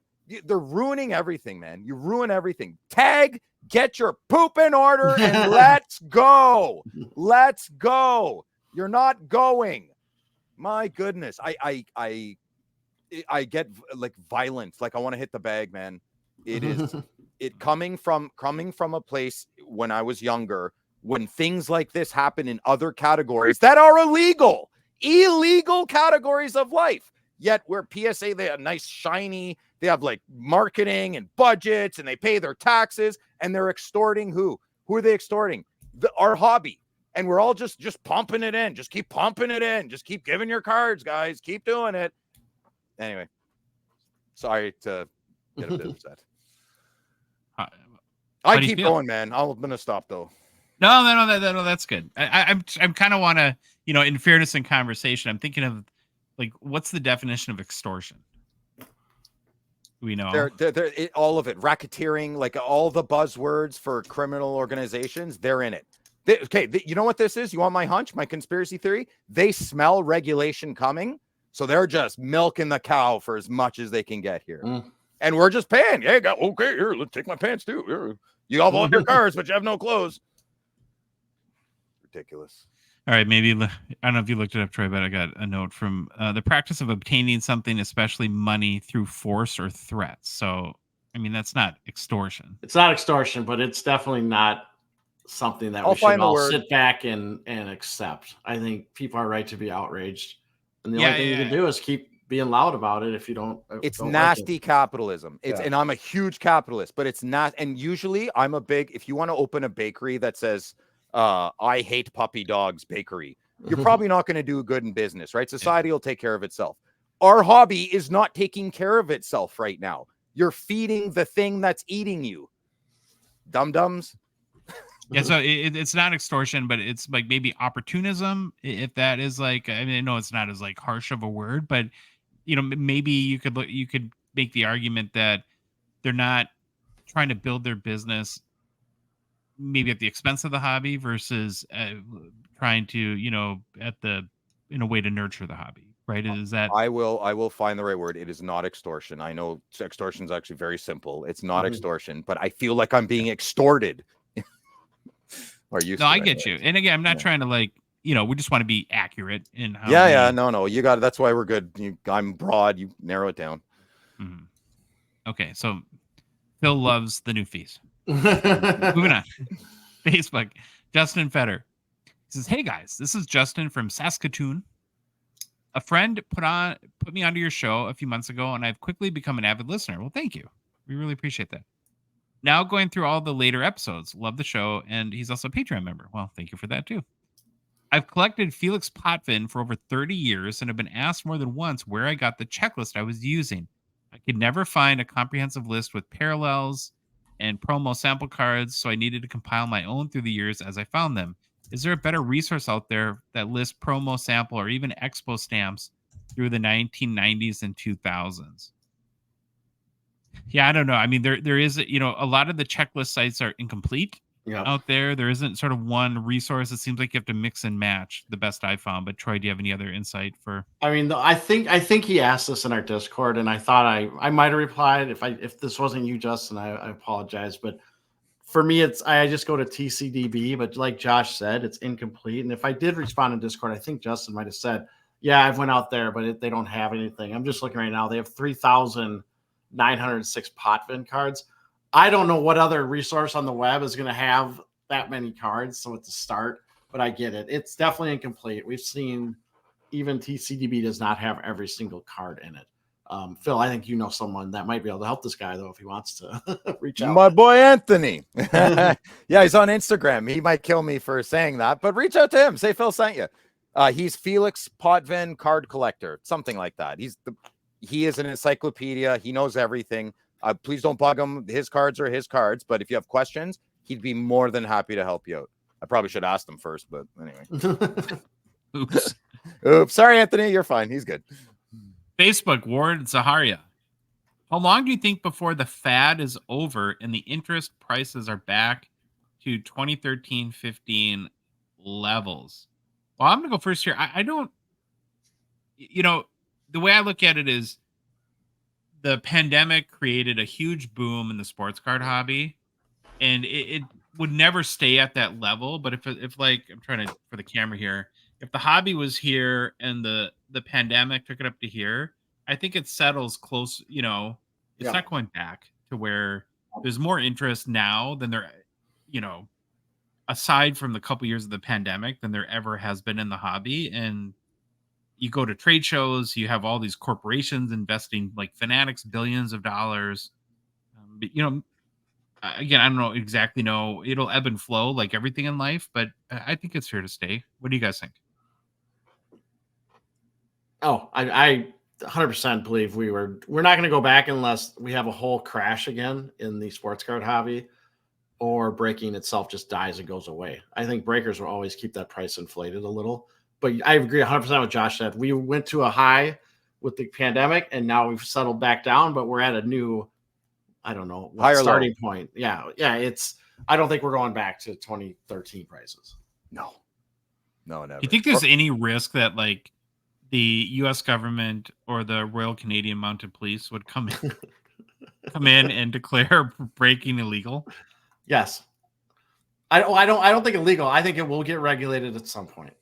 They're ruining everything, man. You ruin everything. Tag, get your poop in order, and let's go. Let's go. You're not going. My goodness, I get like violent, like I want to hit the bag, man. It is coming from a place when I was younger, when things like this happen in other categories that are illegal categories of life. Yet where PSA, they have nice shiny, they have like marketing and budgets, and they pay their taxes, and they're extorting who? Who are they extorting? Our hobby. And we're all just pumping it in. Just keep pumping it in. Just keep giving your cards, guys. Keep doing it. Anyway, sorry to get a bit upset. I do you keep feel? going, man. I'm gonna stop though. No, that's good. I'm kind of want to, in fairness and conversation, I'm thinking of like, what's the definition of extortion? Do we know? All of it, racketeering, like all the buzzwords for criminal organizations, they're in it. You know what this is? You want my hunch, my conspiracy theory? They smell regulation coming, so they're just milking the cow for as much as they can get here. And we're just paying. Hey, okay, here, let's take my pants too. Here. You have all your cars, but you have no clothes. Ridiculous. All right, maybe, I don't know if you looked it up, Troy, but I got a note from the practice of obtaining something, especially money, through force or threats. So, I mean, that's not extortion. It's not extortion, but it's definitely not something that we should all sit back and accept. I think people are right to be outraged. And the only thing you can do is keep being loud about it if you don't. It's nasty capitalism. And I'm a huge capitalist, but it's not. And usually I'm a big, if you want to open a bakery that says, I hate puppy dogs bakery, you're probably not going to do good in business, right? Society will take care of itself. Our hobby is not taking care of itself right now. You're feeding the thing that's eating you. Dum-dums. Yeah, so it's not extortion, but it's like maybe opportunism, if that is like, I mean, I know it's not as like harsh of a word, but maybe you could make the argument that they're not trying to build their business maybe at the expense of the hobby versus trying to, in a way to nurture the hobby, right? Is that I will find the right word. It is not extortion. I know extortion is actually very simple. It's not extortion, but I feel like I'm being extorted. I get you. And again, I'm not trying to like, we just want to be accurate in how. No, you got it. That's why we're good. I'm broad. You narrow it down. Mm-hmm. Okay, so Phil loves the new fees. Moving on. Facebook, Justin Fetter says, "Hey guys, this is Justin from Saskatoon. A friend put me onto your show a few months ago, and I've quickly become an avid listener. Well, thank you. We really appreciate that. Now going through all the later episodes, love the show, and he's also a Patreon member. Well, thank you for that too. I've collected Felix Potvin for over 30 years and have been asked more than once where I got the checklist I was using. I could never find a comprehensive list with parallels and promo sample cards, so I needed to compile my own through the years as I found them. Is there a better resource out there that lists promo sample or even Expo stamps through the 1990s and 2000s? Yeah, I don't know. I mean, there is, a lot of the checklist sites are incomplete out there. There isn't sort of one resource. It seems like you have to mix and match, the best I found. But Troy, do you have any other insight for? I mean, I think he asked this in our Discord, and I thought I might have replied. If this wasn't you, Justin, I apologize. But for me, I just go to TCDB. But like Josh said, it's incomplete. And if I did respond in Discord, I think Justin might have said, "Yeah, I've went out there, but they don't have anything." I'm just looking right now. They have 3,906 Potvin cards. I don't know what other resource on the web is going to have that many cards. So it's a start, but I get it. It's definitely incomplete. We've seen even TCDB does not have every single card in it. Phil, I think you know someone that might be able to help this guy, though, if he wants to reach out. My boy Anthony. Yeah, he's on Instagram. He might kill me for saying that, but reach out to him. Say Phil sent you. He's Felix Potvin card collector, something like that. He is an encyclopedia. He knows everything. Please don't bug him. His cards are his cards, but if you have questions, he'd be more than happy to help you out. I probably should ask him first, but anyway. Oops. Sorry, Anthony. You're fine. He's good. Facebook, Ward Zaharia. How long do you think before the fad is over and the interest prices are back to 2013-15 levels? Well, I'm going to go first here. I don't, the way I look at it is the pandemic created a huge boom in the sports card hobby, and it would never stay at that level. But if like, I'm trying to, for the camera here, if the hobby was here and the pandemic took it up to here, I think it settles close. It's not going back to where there's more interest now than there, aside from the couple years of the pandemic, than there ever has been in the hobby. And you go to trade shows, you have all these corporations investing like Fanatics billions of dollars. But, again, I don't exactly know. It'll ebb and flow like everything in life, but I think it's here to stay. What do you guys think? Oh, I 100% believe we're not going to go back unless we have a whole crash again in the sports card hobby. or breaking itself just dies and goes away. I think breakers will always keep that price inflated a little. But I agree 100% with Josh that we went to a high with the pandemic and now we've settled back down, but we're at a new, I don't know, higher starting point. Yeah. I don't think we're going back to 2013 prices. No, never. Do you think there's any risk that like the U.S. government or the Royal Canadian Mounted Police would come in and declare breaking illegal? Yes. I don't think illegal. I think it will get regulated at some point.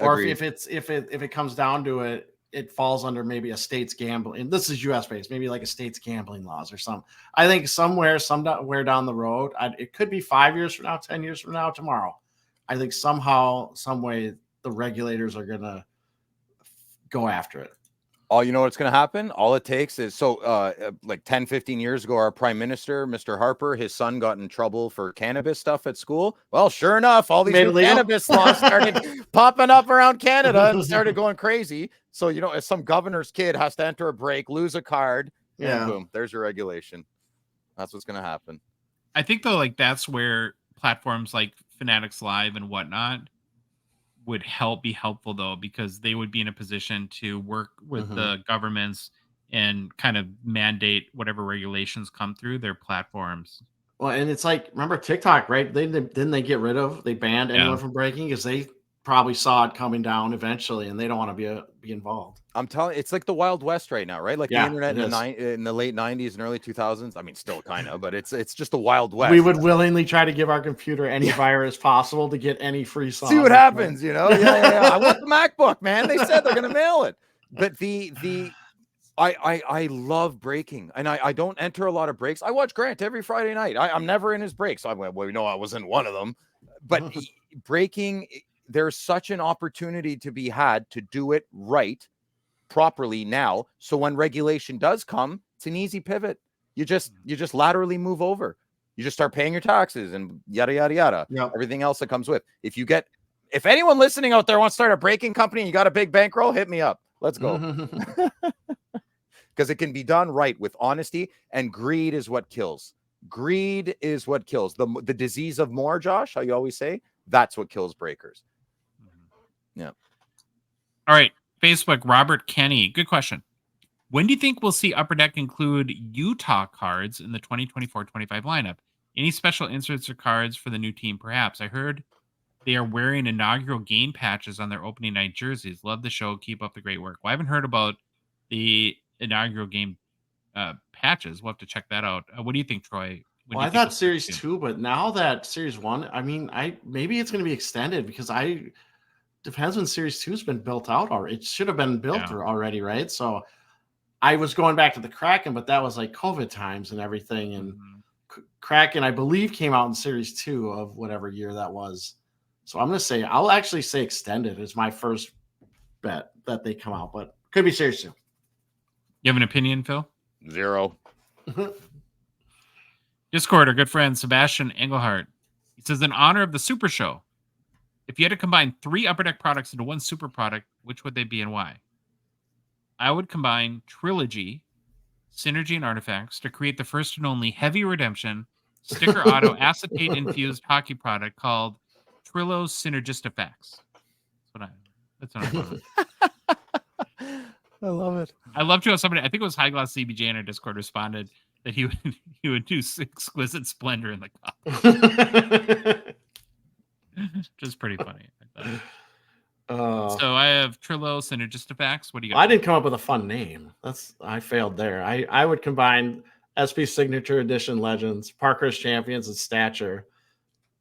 Or if it comes down to it, it falls under maybe a state's gambling. And this is U.S. based, maybe like a state's gambling laws or something. I think somewhere down the road, it could be 5 years from now, 10 years from now, tomorrow. I think somehow, some way, the regulators are gonna go after it. Oh, you know what's going to happen? All it takes is like 10, 15 years ago, our prime minister, Mr. Harper, his son got in trouble for cannabis stuff at school. Well, sure enough, all these new cannabis laws started popping up around Canada and started going crazy. So, if some governor's kid has to enter a break, lose a card, and boom, there's your regulation. That's what's going to happen. I think though, like that's where platforms like Fanatics Live and whatnot would be helpful though, because they would be in a position to work with the governments and kind of mandate whatever regulations come through their platforms. Well, and it's like, remember TikTok, right? They banned anyone from breaking because they probably saw it coming down eventually and they don't want to be involved. I'm telling you, it's like the Wild West right now, right? Like the internet in the late 90s and early 2000s. I mean, still kind of, but it's just the Wild West. We would willingly try to give our computer any virus possible to get any free song. See what happens, Yeah. I want the MacBook, man. They said they're going to mail it. But I love breaking, and I don't enter a lot of breaks. I watch Grant every Friday night. I'm never in his breaks. So I wasn't one of them. But breaking, there's such an opportunity to be had to do it right, properly now. So when regulation does come, it's an easy pivot. You just laterally move over. You just start paying your taxes and yada yada yada. Yep. Everything else that comes with. If anyone listening out there wants to start a breaking company and you got a big bankroll, hit me up. Let's go. Because it can be done right with honesty, and greed is what kills. Greed is what kills. The disease of more, Josh, how you always say, that's what kills breakers. Yeah. All right. Facebook, Robert Kenny. Good question. When do you think we'll see Upper Deck include Utah cards in the 2024-25 lineup? Any special inserts or cards for the new team, perhaps? I heard they are wearing inaugural game patches on their opening night jerseys. Love the show. Keep up the great work. Well, I haven't heard about the inaugural game patches. We'll have to check that out. What do you think, Troy? I thought Series 2, but now that Series 1, I mean, maybe it's going to be extended because depends when Series 2 has been built out already. It should have been built already, right? So I was going back to the Kraken, but that was like COVID times and everything. And Kraken, I believe, came out in Series 2 of whatever year that was. So I'll actually say extended is my first bet that they come out, but could be Series 2. You have an opinion, Phil? 0. Discord, our good friend Sebastian Engelhardt. He says, in honor of the Super Show, if you had to combine 3 Upper Deck products into one super product, which would they be and why? I would combine Trilogy, Synergy, and Artifacts to create the first and only heavy redemption sticker auto acetate infused hockey product called Trillo Synergistifacts. That's what I love. I love it. I love to have somebody, I think it was High Gloss CBJ in our Discord, responded that he would do Exquisite Splendor in the cup. Just pretty funny. So I have Trillo Synergistifacts. What do you got? I didn't come up with a fun name. I failed there. I would combine SP Signature Edition Legends, Parkhurst Champions, and Stature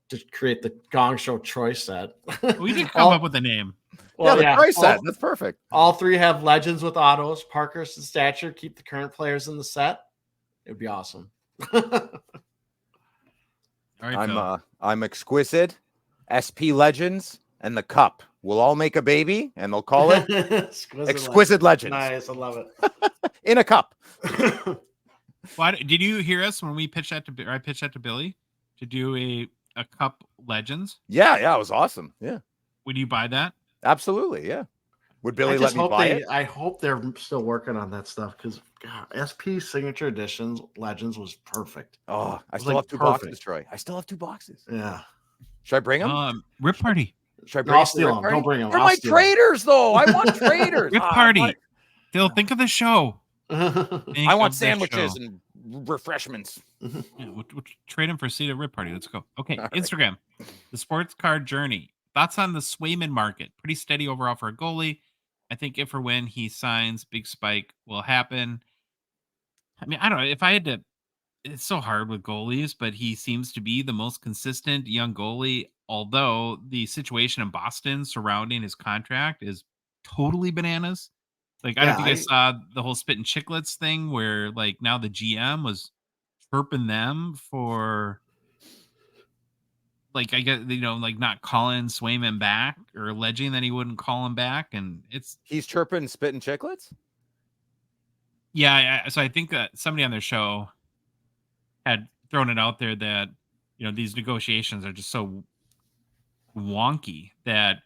to create the Gongshow Troy set. We did come up with a name. Well, the Troy set. That's perfect. All 3 have Legends with autos, Parkhurst and Stature. Keep the current players in the set. It would be awesome. All right, I'm Exquisite, SP Legends, and the Cup. We'll all make a baby, and they'll call it Exquisite Legends. Nice, I love it. In a cup. Did you hear us when we pitched that to? I pitched that to Billy to do a Cup Legends. Yeah, it was awesome. Yeah. Would you buy that? Absolutely, yeah. Would Billy let me buy it? I hope they're still working on that stuff because SP Signature Editions Legends was perfect. Oh, I still have 2 boxes, Troy. I still have 2 boxes. Yeah. Should I bring them? Rip Party. Should I bring I'll steal them. Don't bring them. They're my traders, though. I want traders. Rip Party. Phil, think of the show. I want sandwiches and refreshments. Yeah, we'll trade him for seat at Rip Party. Let's go. Okay, all Instagram. Right. The sports card journey. Thoughts on the Swayman market? Pretty steady overall for a goalie. I think if or when he signs, big spike will happen. I mean, I don't know. If I had to, it's so hard with goalies, but he seems to be the most consistent young goalie. Although the situation in Boston surrounding his contract is totally bananas. Like, I don't think I saw the whole Spittin' Chicklets thing where, like, now the GM was chirping them for, like, I guess, you know, like not calling Swayman back or alleging that he wouldn't call him back. And he's chirping Spittin' Chicklets? Yeah. So I think that somebody on their show had thrown it out there that, you know, these negotiations are just so wonky that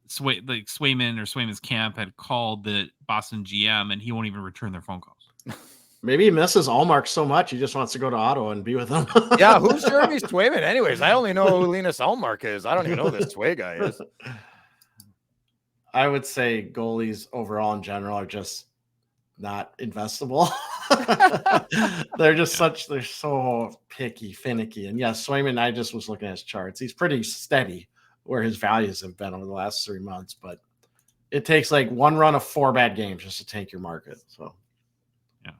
Swayman or Swayman's camp had called the Boston GM and he won't even return their phone calls. Maybe he misses Allmark so much he just wants to go to Ottawa and be with him. Yeah, who's Jeremy Swayman? Anyways, I only know who Linus Allmark is. I don't even know who this Sway guy is. I would say goalies overall in general are just not investable. They're so picky, finicky. And yes, Swayman, I just was looking at his charts. He's pretty steady where his values have been over the last 3 months, but it takes like one run of 4 bad games just to tank your market. So, yeah.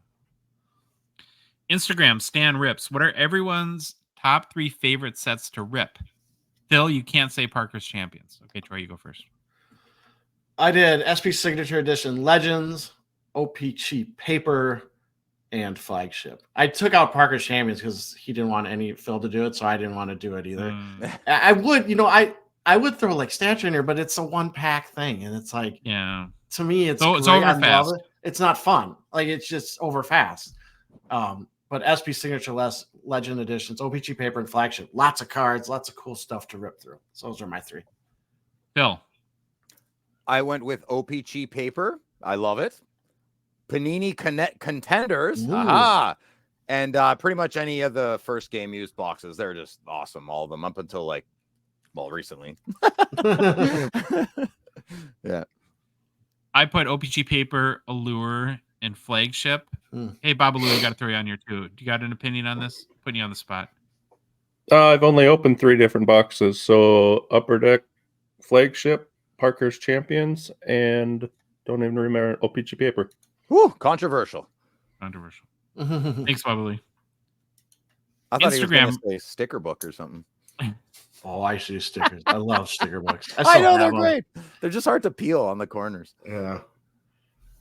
Instagram, Stan Rips. What are everyone's top 3 favorite sets to rip? Phil, you can't say Parker's Champions. Okay, Troy, you go first. I did SP Signature Edition Legends, o-pee-chee Paper, and Flagship. I took out Parker's Champions because he didn't want Phil to do it, so I didn't want to do it either. I would, I would throw like Stature in here, but it's a 1-pack thing, and it's like, yeah, to me, it's over fast. It's not fun. Like, it's just over fast. But SP Signature Legend Editions, o-pee-chee Paper, and Flagship. Lots of cards, lots of cool stuff to rip through. So those are my 3. Phil. I went with o-pee-chee Paper. I love it. Panini Contenders. Ooh. Aha. And pretty much any of the first game used boxes. They're just awesome. All of them up until recently. Yeah. I put o-pee-chee Paper, Allure, and Flagship. Hey, Babalu, I got to throw you on here too. Do you got an opinion on this? Putting you on the spot. I've only opened 3 different boxes. So Upper Deck, Flagship, Parker's Champions, and don't even remember o-pee-chee Paper. Whew, controversial. Thanks, Babalu. I thought he was going to say sticker book or something. Oh, I see stickers. I love sticker books. I know they're great. They're just hard to peel on the corners. Yeah.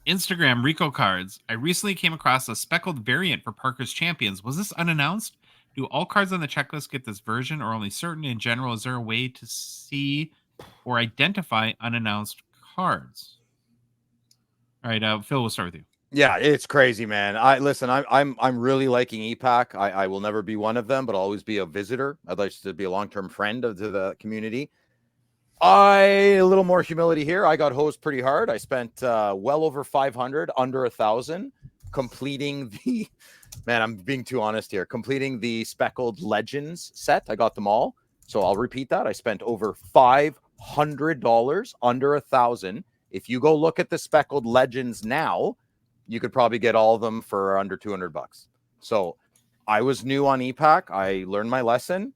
Instagram, Rico Cards. I recently came across a speckled variant for Parker's Champions. Was this unannounced? Do all cards on the checklist get this version or only certain? In general, is there a way to see or identify unannounced cards? All right, Phil, we'll start with you. Yeah, it's crazy, man. I'm really liking e-Pack. I will never be one of them, but I'll always be a visitor. I'd like to be a long-term friend of the community. A little more humility here. I got hosed pretty hard. I spent well over 500, under 1,000, completing the. Man, I'm being too honest here. Completing the Speckled Legends set. I got them all. So I'll repeat that. I spent over $500, under 1,000. If you go look at the Speckled Legends now, you could probably get all of them for under $200. So I was new on e-Pack. I learned my lesson,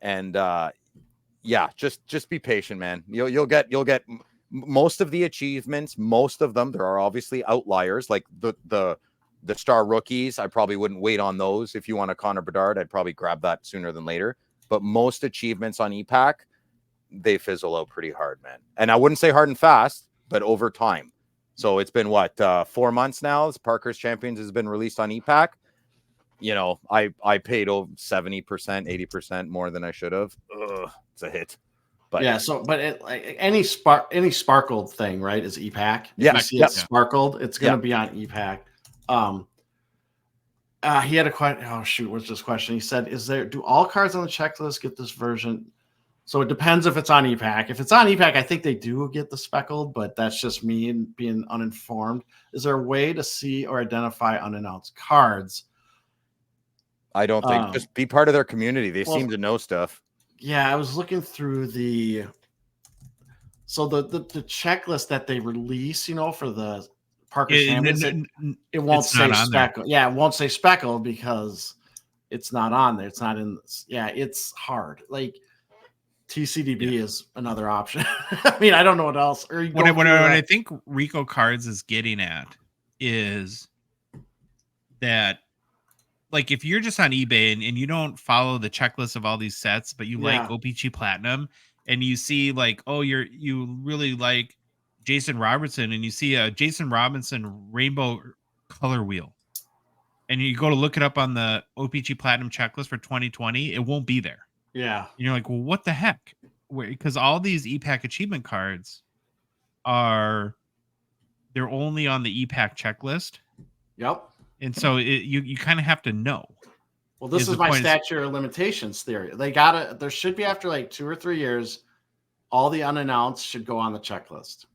and just be patient, man. You'll get most of the achievements. Most of them. There are obviously outliers, like the star rookies. I probably wouldn't wait on those. If you want a Connor Bedard, I'd probably grab that sooner than later. But most achievements on e-Pack, they fizzle out pretty hard, man. And I wouldn't say hard and fast, but over time. So it's been 4 months now. Parker's Champions has been released on e-Pack. I paid over 70%, 80% more than I should have. It's a hit. But yeah, any sparkled thing, right, is e-Pack. Yeah, if you see it sparkled, it's going to be on e-Pack. He had a question. Oh shoot, what's this question? He said, do all cards on the checklist get this version? So it depends if it's on e-pack. If it's on e-pack, I think they do get the speckled, but that's just me and being uninformed. Is there a way to see or identify unannounced cards? I don't think. Just be part of their community. They seem to know stuff. Yeah, I was looking through the checklist that they release, for the Parker's Champions. It won't say speckled. Yeah, it won't say speckled because it's not on there. It's not in. Yeah, it's hard. Like TCDB is another option. I mean, I don't know what else. Or what I think Rico Cards is getting at is that, like, if you're just on eBay and you don't follow the checklist of all these sets, but you like o-pee-chee Platinum, and you see like, oh, you really like Jason Robertson, and you see a Jason Robinson rainbow color wheel, and you go to look it up on the o-pee-chee Platinum checklist for 2020, it won't be there. Yeah. And you're like, well, what the heck? Because all these e-pack achievement cards they're only on the e-pack checklist. Yep. And so you kind of have to know. Well, this is my statute of limitations theory. There should be, after like 2 or 3 years, all the unannounced should go on the checklist.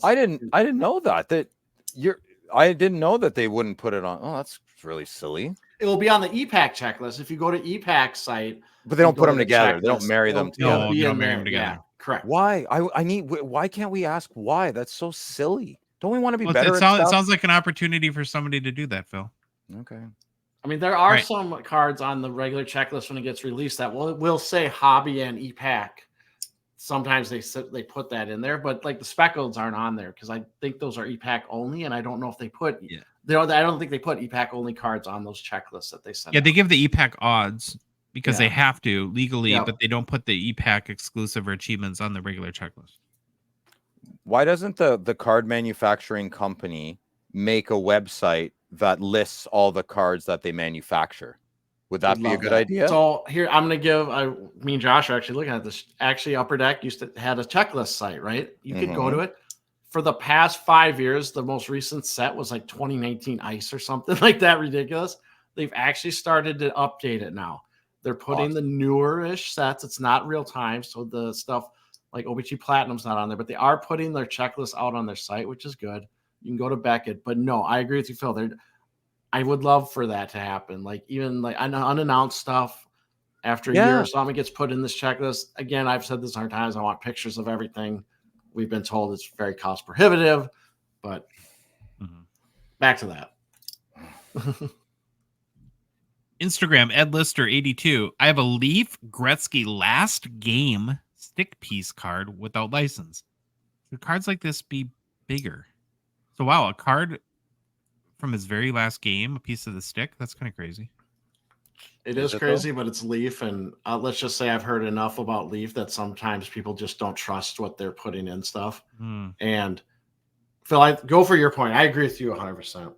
I didn't know that. I didn't know that they wouldn't put it on. Oh, that's really silly. It will be on the e-pack checklist if you go to e-pack site. But they don't put them together. They don't marry them together. No, they don't marry them together. Yeah, correct. Why? Why can't we ask why? That's so silly. Don't we want to be better? It sounds like an opportunity for somebody to do that, Phil. Okay. I mean, there are some cards on the regular checklist when it gets released that will say hobby and e-pack. Sometimes they put that in there, but like the speckleds aren't on there because I think those are e-pack only, and I don't know if they put. Yeah. I don't think they put e-pack only cards on those checklists that they send. Yeah, they give the e-pack odds because they have to legally, but they don't put the e-pack exclusive or achievements on the regular checklist. Why doesn't the card manufacturing company make a website that lists all the cards that they manufacture? Would that be a good idea? So here, I'm going to give, me and Josh are actually looking at this. Actually, Upper Deck had a checklist site, right? You could go to it. For the past 5 years, the most recent set was like 2019 Ice or something like that. Ridiculous. They've actually started to update it now. They're putting the newer-ish sets. It's not real time. So the stuff like o-pee-chee Platinum's not on there, but they are putting their checklist out on their site, which is good. You can go to Beckett. But no, I agree with you, Phil. I would love for that to happen. Like even like unannounced stuff after a year or something gets put in this checklist. Again, I've said this 100 times. I want pictures of everything. We've been told it's very cost prohibitive, but back to that. Instagram, Ed Lister 82. I have a Leaf Gretzky last game stick piece card without license. Should cards like this be bigger? So wow, a card from his very last game, a piece of the stick. That's kind of crazy. It is crazy, but it's Leaf, and let's just say I've heard enough about Leaf that sometimes people just don't trust what they're putting in stuff. And Phil, I go for your point. I agree with you 100%.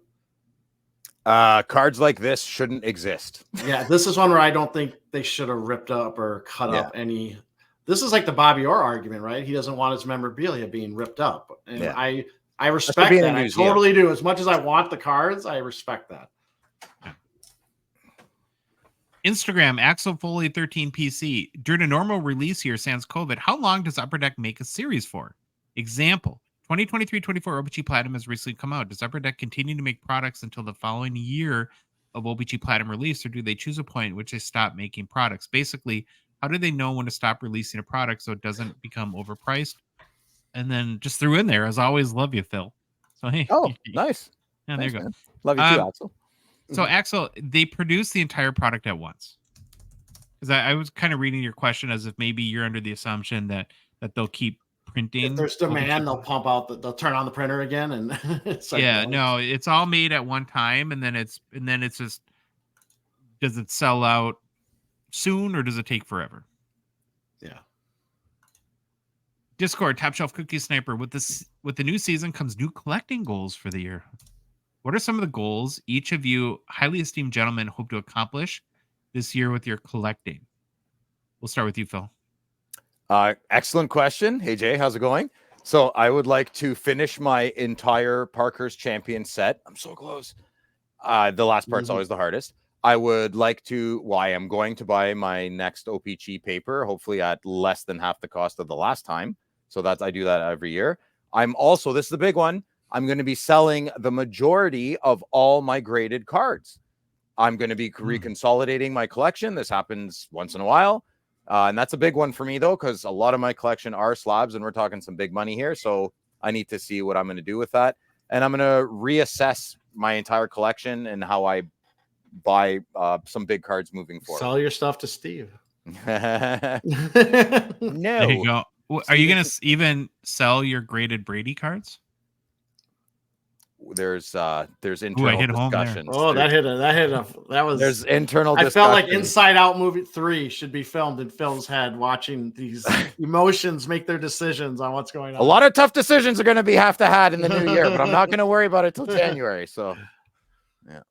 Cards like this shouldn't exist. Yeah, this is one where I don't think they should have ripped up or cut up any. This is like the Bobby Orr argument, right? He doesn't want his memorabilia being ripped up, and I respect that. I totally do. As much as I want the cards, I respect that. Instagram, Axel Foley 13 PC. During a normal release year sans COVID, how long does Upper Deck make a series for? Example, 2023-24 o-pee-chee Platinum has recently come out. Does Upper Deck continue to make products until the following year of o-pee-chee Platinum release, or do they choose a point at which they stop making products? Basically, how do they know when to stop releasing a product so it doesn't become overpriced? And then just threw in there, as always, love you, Phil. So hey, nice. Yeah, there you go. Man. Love you too, Axel. So Axel, they produce the entire product at once. Because I was kind of reading your question as if maybe you're under the assumption that they'll keep printing. If there's demand, they'll pump out. They'll turn on the printer again, and it's like, no, it's all made at one time, and then it's just, does it sell out soon or does it take forever? Yeah. Discord, Top Shelf Cookie Sniper. With the new season comes new collecting goals for the year. What are some of the goals each of you highly esteemed gentlemen hope to accomplish this year with your collecting? We'll start with you, Phil. Excellent question. Hey, Jay, how's it going? So I would like to finish my entire Parker's Champion set. I'm so close. The last part's always the hardest. I would like to, well, I am going to buy my next o-pee-chee paper, hopefully at less than half the cost of the last time. So I do that every year. I'm also, this is the big one, I'm going to be selling the majority of all my graded cards. I'm going to be reconsolidating my collection. This happens once in a while. And that's a big one for me, though, because a lot of my collection are slabs, and we're talking some big money here. So I need to see what I'm going to do with that. And I'm going to reassess my entire collection and how I buy some big cards moving forward. Sell your stuff to Steve. No. There you go. Are you going to even sell your graded Brady cards? There's internal discussions. Oh, There's internal I discussions. felt like Inside Out movie 3 should be filmed in Phil's head, watching these emotions make their decisions on what's going on. A lot of tough decisions are going to be had in the new year, but I'm not going to worry about it till January. So, yeah.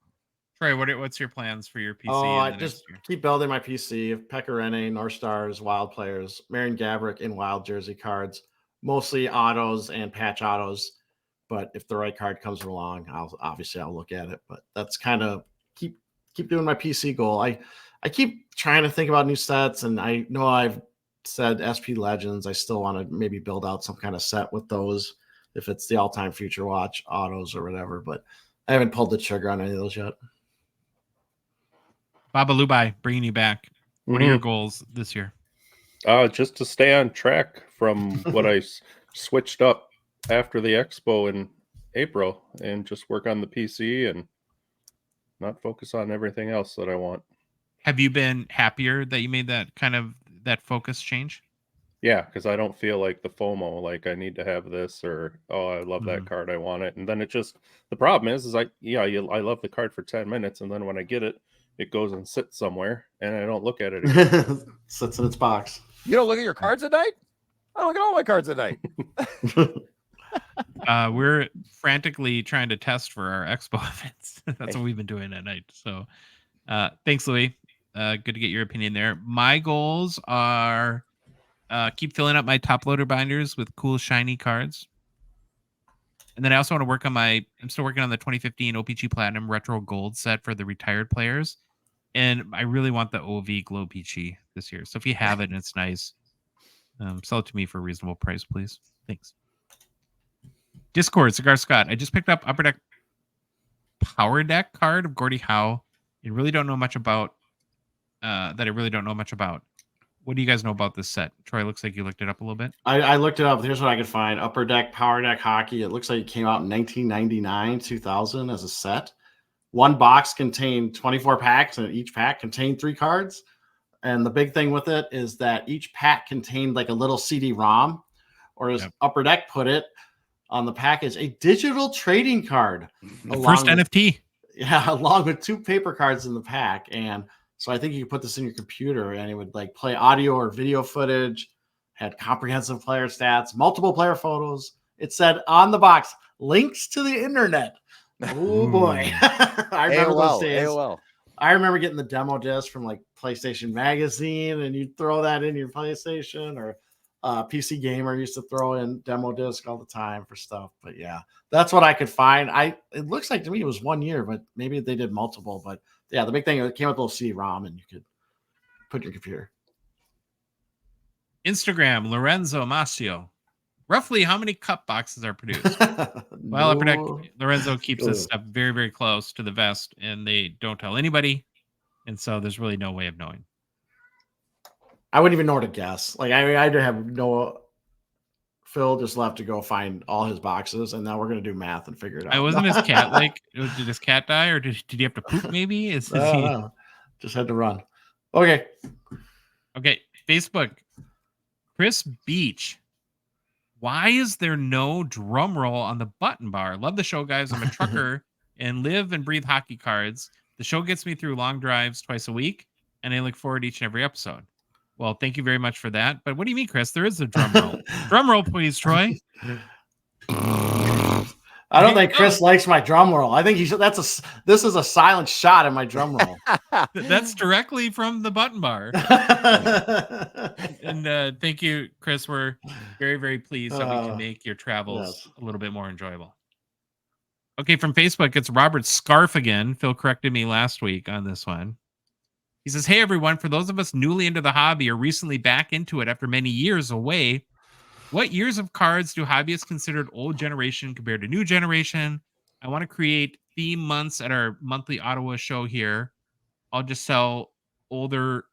Troy, what's your plans for your PC? I just keep building my PC. Pecorine, North Stars, Wild Players, Marion Gabrick in Wild Jersey cards, mostly autos and patch autos. But if the right card comes along, I'll look at it. But that's kind of keep doing my PC goal. I keep trying to think about new sets, and I know I've said SP Legends. I still want to maybe build out some kind of set with those if it's the all-time Future Watch autos or whatever. But I haven't pulled the trigger on any of those yet. Baba Lubai, bringing you back. What are your goals this year? Just to stay on track from what I switched up after the Expo in April, and just work on the PC and not focus on everything else that I want. Have you been happier that you made that focus change? Yeah, because I don't feel like the FOMO, like I need to have this, or I love that card, I want it. And then the problem is I love the card for 10 minutes, and then when I get it, it goes and sits somewhere, and I don't look at it again. Sits in its box. You don't look at your cards at night? I look at all my cards at night. We're frantically trying to test for our Expo events. That's what we've been doing at night. So thanks, Louis. Good to get your opinion there. My goals are keep filling up my top loader binders with cool, shiny cards. And then I also want to work on I'm still working on the 2015 o-pee-chee Platinum Retro Gold set for the retired players. And I really want the OV Glow o-pee-chee this year. So if you have it and it's nice, sell it to me for a reasonable price, please. Thanks. Discord, Cigar Scott. I just picked up Upper Deck Power Deck card of Gordie Howe. I really don't know much about What do you guys know about this set? Troy, looks like you looked it up a little bit. I looked it up. Here's what I could find. Upper Deck Power Deck Hockey. It looks like it came out in 1999, 2000 as a set. One box contained 24 packs, and each pack contained 3 cards. And the big thing with it is that each pack contained like a little CD-ROM, or as Upper Deck put it on the package, a digital trading card. First NFT. Yeah, along with 2 paper cards in the pack. And so I think you could put this in your computer, and it would like play audio or video footage, had comprehensive player stats, multiple player photos. It said on the box, links to the internet. Oh boy. I remember those days. AOL. I remember getting the demo disc from like PlayStation Magazine, and you'd throw that in your PlayStation, or PC Gamer used to throw in demo disc all the time for stuff. But yeah, that's what I could find. It looks like to me it was 1 year, but maybe they did multiple. But yeah, the big thing, it came with a little CD-ROM, and you could put in your computer. Instagram, Lorenzo Mascio. Roughly how many cup boxes are produced? Well, Upper Deck, Lorenzo keeps this stuff very, very close to the vest, and they don't tell anybody. And so there's really no way of knowing. I wouldn't even know what to guess. Like I have no. Phil just left to go find all his boxes, and now we're gonna do math and figure it out. Wasn't his cat like? Did his cat die, or did he have to poop? Maybe just had to run. Okay. Facebook. Chris Beach. Why is there no drum roll on the button bar? Love the show, guys. I'm a trucker and live and breathe hockey cards. The show gets me through long drives twice a week, and I look forward to each and every episode. Well, thank you very much for that. But what do you mean, Chris? There is a drum roll. Drum roll, please, Troy. I don't think Chris likes my drum roll. I think this is a silent shot at my drum roll. That's directly from the button bar. And thank you, Chris. We're very, very pleased that we can make your travels a little bit more enjoyable. Okay, from Facebook, it's Robert Scarf again. Phil corrected me last week on this one. He says, hey, everyone, for those of us newly into the hobby or recently back into it after many years away, what years of cards do hobbyists considered old generation compared to new generation? I want to create theme months at our monthly Ottawa show here. I'll just sell older.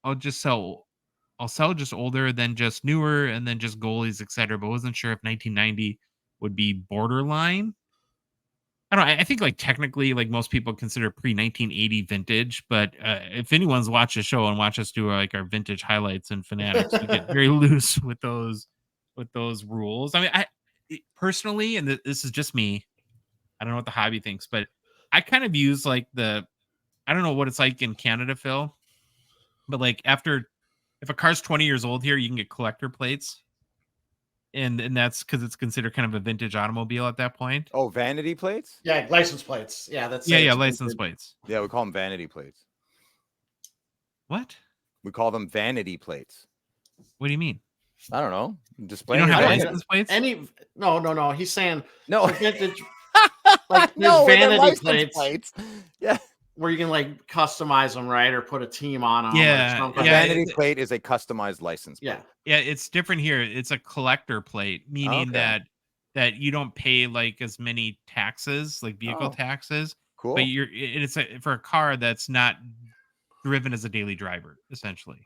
I'll sell just older, then just newer, and then just goalies, etc. But wasn't sure if 1990 would be borderline. I don't know. I think like technically, like most people consider pre-1980 vintage, but if anyone's watched the show and watch us do like our vintage highlights and fanatics, we get very loose with those rules. I mean, personally, and this is just me. I don't know what the hobby thinks, but I kind of use like I don't know what it's like in Canada, Phil, but like if a car's 20 years old here, you can get collector plates. And that's because it's considered kind of a vintage automobile at that point. Oh, vanity plates? Yeah, license plates. Yeah, license plates. Yeah, we call them vanity plates. What? We call them vanity plates. What do you mean? I don't know. Display. You don't have license plates? No. He's saying no vintage. Like no, vanity plates. Yeah. Where you can like customize them, right, or put a team on them. Yeah, a vanity plate is a customized license plate. Yeah, it's different here. It's a collector plate, meaning that you don't pay like as many taxes, like vehicle taxes. Cool. But it's for a car that's not driven as a daily driver, essentially.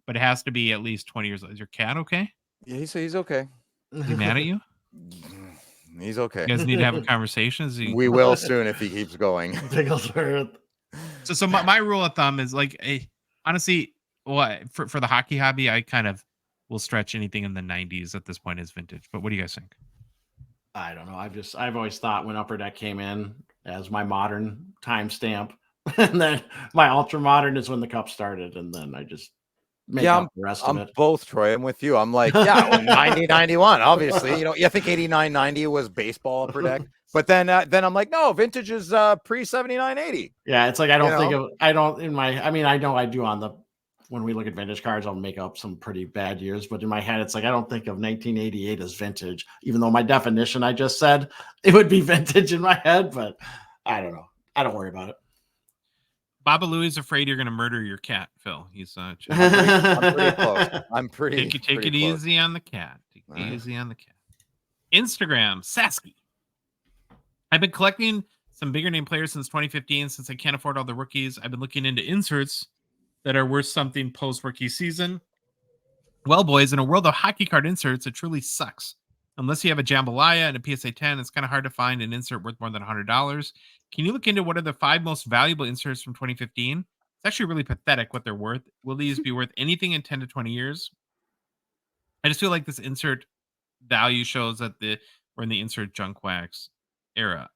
But it has to be at least 20 years old. Is your cat okay? Yeah, he's okay. Is he mad at you? He's okay. You guys need to have a conversation. We will soon if he keeps going. So my rule of thumb is like, honestly, for the hockey hobby, I kind of will stretch anything in the 90s at this point as vintage. But what do you guys think? I don't know. I've always thought when Upper Deck came in as my modern timestamp, and then my ultra modern is when the Cup started, and then I just make up the rest of it. Both, Troy. I'm with you. I'm like, 90, 91, obviously. I think 89, 90 was baseball Upper Deck. But then I'm like, no, vintage is pre 79, 80. Yeah, it's like I know I know I do when we look at vintage cards, I'll make up some pretty bad years, but in my head, it's like I don't think of 1988 as vintage, even though my definition I just said it would be vintage in my head, but I don't know. I don't worry about it. Baba Louie is afraid you're going to murder your cat, Phil. He's I'm pretty close. I'm pretty. Take it easy on the cat. Easy on the cat. Instagram, Sasky. I've been collecting some bigger name players since 2015. Since I can't afford all the rookies, I've been looking into inserts that are worth something post rookie season. Well, boys, in a world of hockey card inserts, it truly sucks. Unless you have a Jambalaya and a PSA 10, it's kind of hard to find an insert worth more than $100. Can you look into what are the 5 most valuable inserts from 2015? It's actually really pathetic what they're worth. Will these be worth anything in 10 to 20 years? I just feel like this insert value shows that we're in the insert junk wax era.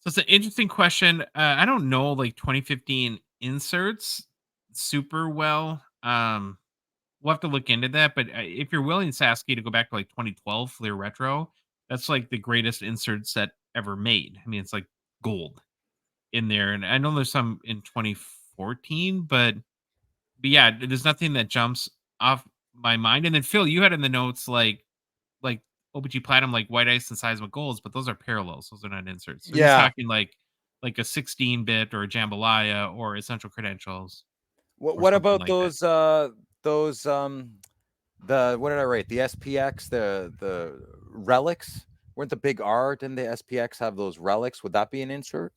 So it's an interesting question. I don't know like 2015 inserts super well. We'll have to look into that. But if you're willing, Sasky, to go back to like 2012 Fleer Retro, that's like the greatest insert set ever made. I mean, it's like gold in there. And I know there's some in 2014, but yeah, there's nothing that jumps off my mind. And then Phil, you had in the notes like o-pee-chee Platinum, like white ice and seismic golds, but those are parallels. Those are not inserts. So you're talking like a 16-bit or a Jambalaya or essential credentials. What about like those what did I write? The SPX, the relics? Weren't the big R? Didn't the SPX have those relics? Would that be an insert?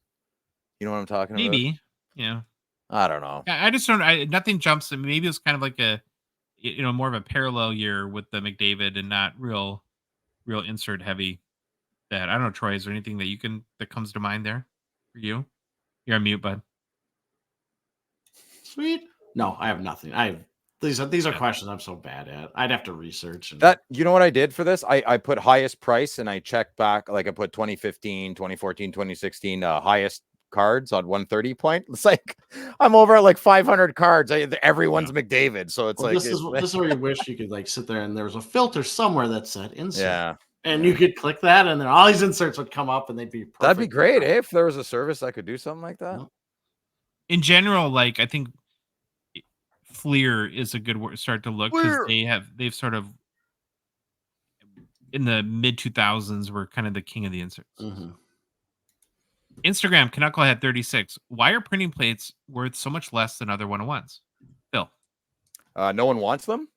You know what I'm talking about? Maybe. Yeah. I don't know. I just don't. Nothing jumps. Maybe it was kind of like a, more of a parallel year with the McDavid and not real insert heavy. That I don't know, Troy. Is there anything that comes to mind there for you? You're on mute, bud. Sweet. No, I have nothing. These are questions I'm so bad at. I'd have to research. That, you know what I did for this? I put highest price and I checked back. Like I put 2015, 2014, 2016 highest cards on 130 point. It's like I'm over at like 500 cards. Everyone's McDavid. So it's this is where you wish you could like sit there and there was a filter somewhere that said insert. Yeah. And you could click that and then all these inserts would come up and they'd be perfect. That'd be great if there was a service that could do something like that. In general, like I think Fleer is a good start to look because they've sort of in the mid 2000s were kind of the king of the inserts. Mm-hmm. Instagram, Knucklehead36. Why are printing plates worth so much less than other 101s? Phil. No one wants them.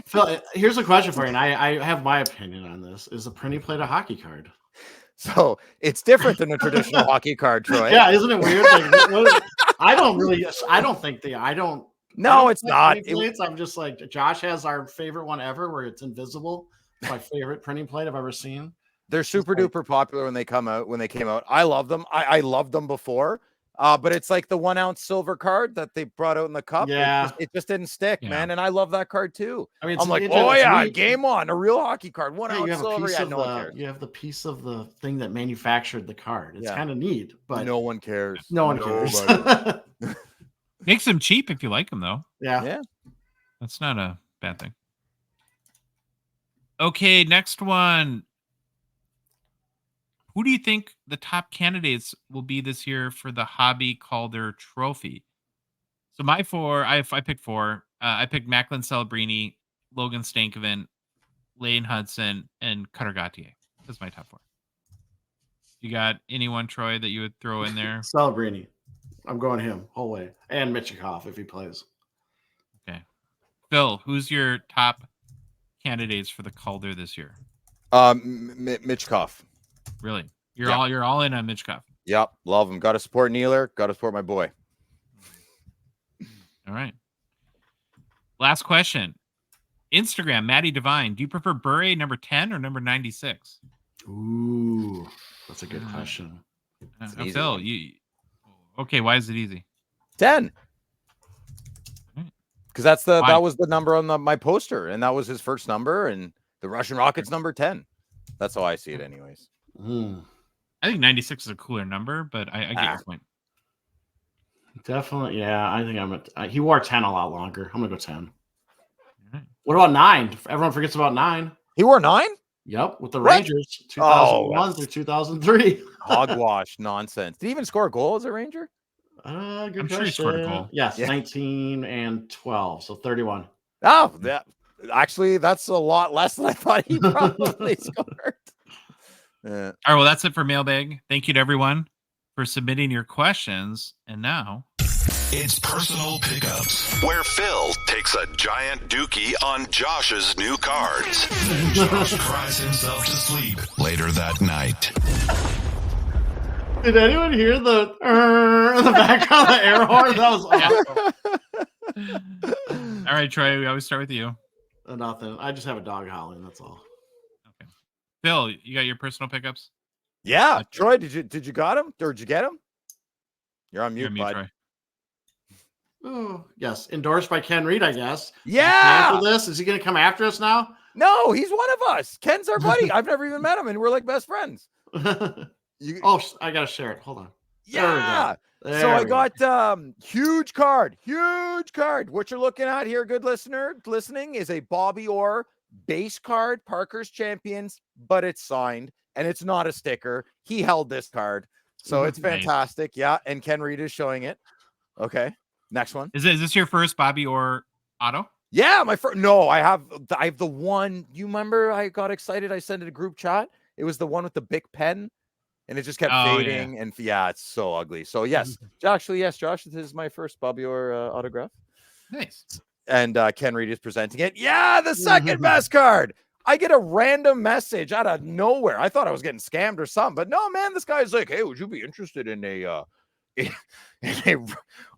Phil, here's a question for you, and I have my opinion on this. Is a printing plate a hockey card? So it's different than a traditional hockey card, Troy. Yeah, isn't it weird? Like, I don't think No, it's like not. printing plates. I'm just like, Josh has our favorite one ever where it's invisible. It's my favorite printing plate I've ever seen. They're super duper popular when they came out. I love them. I loved them before. But it's like the 1 ounce silver card that they brought out in the cup. Yeah. It just didn't stick, Yeah. man. And I love that card too. I mean, I'm like, it's oh yeah, neat. game on, a real hockey card, 1 Yeah, ounce you have a silver. piece Yeah, of no one cares. you have the piece of the thing that manufactured the card. It's Yeah. kind of neat, but No one cares. no one cares. Makes them cheap if you like them, though. Yeah. That's not a bad thing. Okay, next one. Who do you think the top candidates will be this year for the Hobby Calder Trophy? So my four, I picked four. I picked Macklin Celebrini, Logan Stankoven, Lane Hudson, and Cutter Gauthier. That's my top four. You got anyone, Troy, that you would throw in there? Celebrini. I'm going him whole way. And Michikov if he plays. Okay. Phil, who's your top candidates for the Calder this year? Mitchkov. Really? You're Yeah. all in on Mitchkov. Yep, love him. Got to support Nealer. Got to support my boy. All right. Last question. Instagram, Maddie Devine. Do you prefer Bure number 10 or number 96? Ooh, that's a good question. It's an easy Phil, one. okay, why is it easy? 10. Right. Because Why? that was the number on my poster, and that was his first number, and the Russian Rockets number 10. That's how I see it, anyways. I think 96 is a cooler number, but I get your point. Definitely, yeah. I think he wore 10 a lot longer. I'm gonna go 10. Right. What about 9? Everyone forgets about 9. He wore 9? Yep, with the What? Rangers, 2001 through 2003. Hogwash nonsense. Did he even score a goal as a Ranger? Good I'm sure he scored a question. goal. Yes, Yeah. 19 and 12, so 31. Oh, that's a lot less than I thought he probably scored. All right, well, that's it for Mailbag. Thank you to everyone for submitting your questions. And now It's personal pickups, where Phil takes a giant dookie on Josh's new cards. Then Josh cries himself to sleep later that night. Did anyone hear the in the background, the air horn? That was awesome. all right, Troy, we always start with you. Nothing. I just have a dog howling. That's all. Okay. Phil, you got your personal pickups? Yeah, Troy, did you got him? Or did you get him? You're on You're mute, bud. Troy. Oh, yes. Endorsed by Ken Reed, I guess. Yeah. After this, is he going to come after us now? No, he's one of us. Ken's our buddy. I've never even met him, and we're like best friends. Oh, I got to share it. Hold on. Yeah. There So I we go. got huge card. What you're looking at here, good listening, is a Bobby Orr base card, Parker's Champions, but it's signed and it's not a sticker. He held this card, so it's Nice. fantastic. Yeah, and Ken Reed is showing it. Okay, next one. Is this your first Bobby Orr auto? Yeah, my first. No, I have the one. You remember? I got excited. I sent it a group chat. It was the one with the big pen. And it just kept fading, and it's so ugly. So yes, Josh, this is my first Bobby Orr autograph. Nice. And Ken Reed is presenting it. Yeah, the second best card. I get a random message out of nowhere. I thought I was getting scammed or something, but no, man, this guy's like, "Hey, would you be interested in a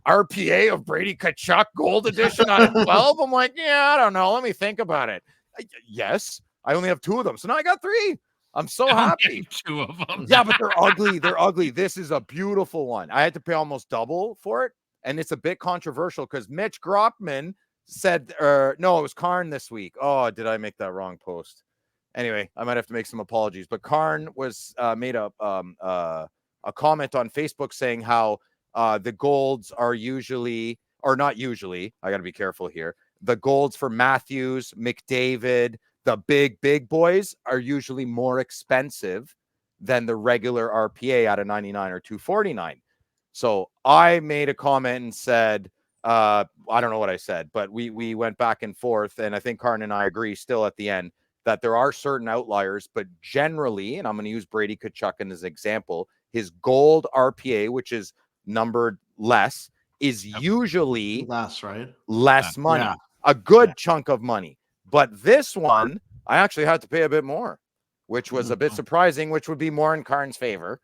RPA of Brady Tkachuk Gold Edition out of 12?" I'm like, yeah, I don't know. Let me think about it. Yes, I only have 2 of them, so now I got 3. I'm so happy. 2 of them. Yeah, but they're ugly. They're ugly. This is a beautiful one. I had to pay almost double for it. And it's a bit controversial because Mitch Groppman said, no, it was Karn this week. Oh, did I make that wrong post? Anyway, I might have to make some apologies. But Karn was made a comment on Facebook saying how the golds are usually, or not usually, I got to be careful here. The golds for Matthews, McDavid, the big boys are usually more expensive than the regular RPA out of 99 or 249. So I made a comment and said, I don't know what I said, but we went back and forth. And I think Karn and I agree still at the end that there are certain outliers, but generally, and I'm going to use Brady Tkachuk as an example, his gold RPA, which is numbered less, is usually less, right? Less money, Yeah. a good chunk of money. But this one, I actually had to pay a bit more, which was a bit surprising, which would be more in Karn's favor.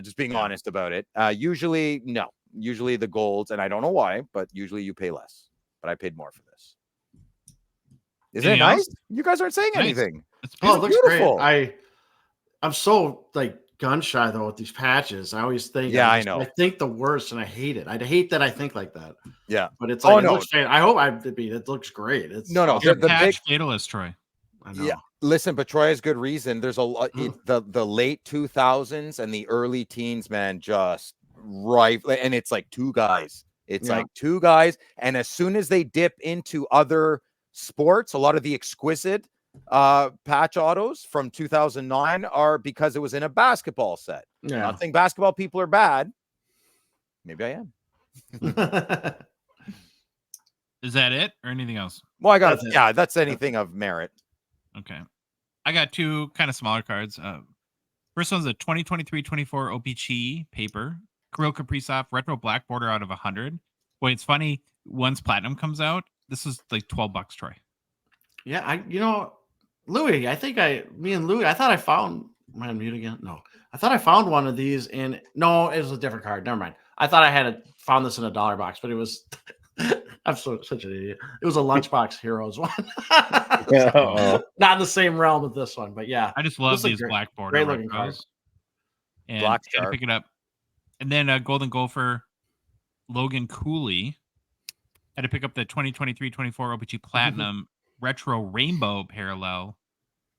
Just being honest about it. Usually the golds, and I don't know why, but usually you pay less. But I paid more for this. Isn't it nice? You guys aren't saying anything. It's it looks beautiful. Great. I'm so like gun shy though with these patches. I always think, I know. I think the worst, and I hate it. I hate that I think like that. Yeah, but it's like, I hope it looks great. It's no. You're the patch fatalist, Troy. I know. Yeah, listen, but Troy has good reason. There's a lot. The late 2000s and the early teens, man, just right, and it's like two guys. It's like two guys, and as soon as they dip into other sports, a lot of the exquisite patch autos from 2009 are because it was in a basketball set. Yeah. Not saying basketball people are bad. Maybe I am. Is that it or anything else? Well, I got that's anything of merit. Okay. I got two kind of smaller cards. First one's a 2023-24 o-pee-chee paper. Kirill Kaprizov retro black border out of 100. Boy, it's funny. Once platinum comes out, this is like $12, Troy. Yeah, Louis, I thought I found, am I on mute again? No. I thought I found one of these it was a different card. Never mind. I thought I had found this in a dollar box, but it was I'm such an idiot. It was a Lunchbox Heroes one. Not in the same realm with this one, but yeah. I just love these black border great looking cards. And had to pick it up. And then Golden Gopher Logan Cooley had to pick up the 2023-24 o-pee-chee Platinum Retro Rainbow Parallel.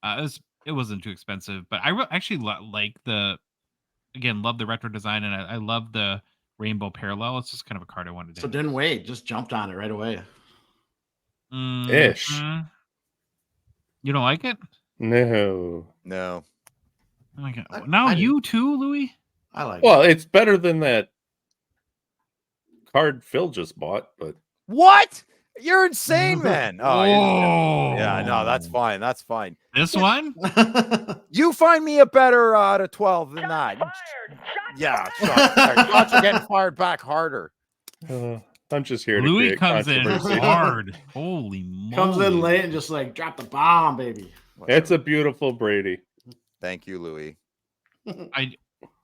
It wasn't too expensive, but I actually like love the retro design, and I love the Rainbow Parallel. It's just kind of a card I wanted to. So didn't wait, just jumped on it right away. Ish. You don't like it? No. Oh my God. Now you too, Louis? I like it. It's better than that card Phil just bought, but what? You're insane, man. Oh, yeah, no, that's fine. That's fine. This one? You find me a better out of 12 than that. Yeah, shots are getting fired back harder. I'm just here Louis to comes in hard. Holy moly. Comes in late and just like drop the bomb, baby. It's a beautiful Brady. Thank you, Louis.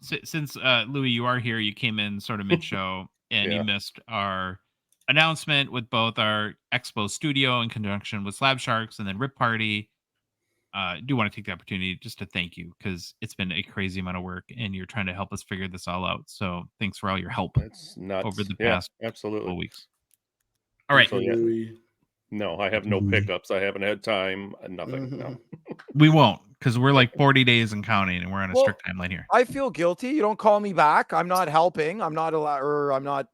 Since Louis, you are here, you came in sort of mid-show and you missed our announcement with both our Expo studio in conjunction with Slab Sharks and then Rip Party. I do want to take the opportunity just to thank you because it's been a crazy amount of work and you're trying to help us figure this all out. So thanks for all your help over the past couple weeks. All right. No, I have no pickups. I haven't had time. Nothing. No. We won't because we're like 40 days and counting and we're on a strict timeline here. I feel guilty. You don't call me back. I'm not helping. I'm not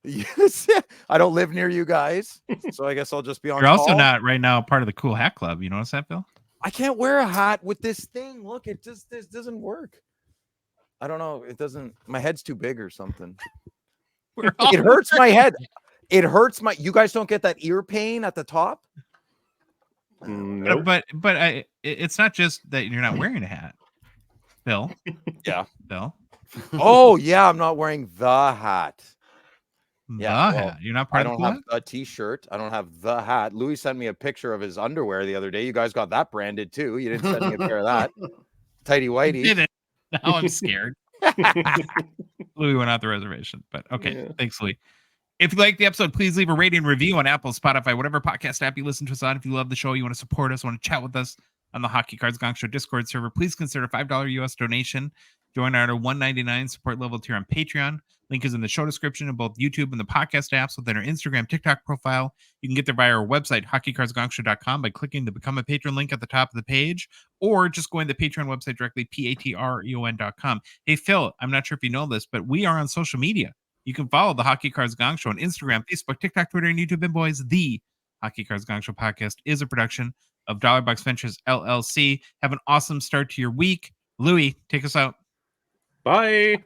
Yes, I don't live near you guys, so I guess I'll just be on. You're also not right now part of the cool hat club. You notice that, Phil? I can't wear a hat with this thing. Look, this doesn't work. I don't know. It doesn't. My head's too big or something. It hurts my head. It hurts my. You guys don't get that ear pain at the top. Nope. But it's not just that you're not wearing a hat, Phil. Yeah, Phil. Oh yeah, I'm not wearing the hat. Yeah, you're not part of the I don't have a t-shirt. I don't have the hat. Louis sent me a picture of his underwear the other day. You guys got that branded too. You didn't send me a pair of that. Tighty whitey. Didn't. Now I'm scared. Louis went out the reservation, but okay. Thanks, Louis. If you like the episode, please leave a rating and review on Apple, Spotify, whatever podcast app you listen to us on. If you love the show, you want to support us, want to chat with us on the Hockey Cards Gongshow Discord server, please consider a $5 US donation. Join our $1.99 support level tier on Patreon. Link is in the show description of both YouTube and the podcast apps within our Instagram, TikTok profile. You can get there via our website, hockeycardsgongshow.com, by clicking the Become a Patron link at the top of the page, or just going to the Patreon website directly, patreon.com. Hey, Phil, I'm not sure if you know this, but we are on social media. You can follow the Hockey Cards Gong Show on Instagram, Facebook, TikTok, Twitter, and YouTube. And boys, the Hockey Cards Gong Show podcast is a production of Dollar Box Ventures, LLC. Have an awesome start to your week. Louis, take us out. Bye.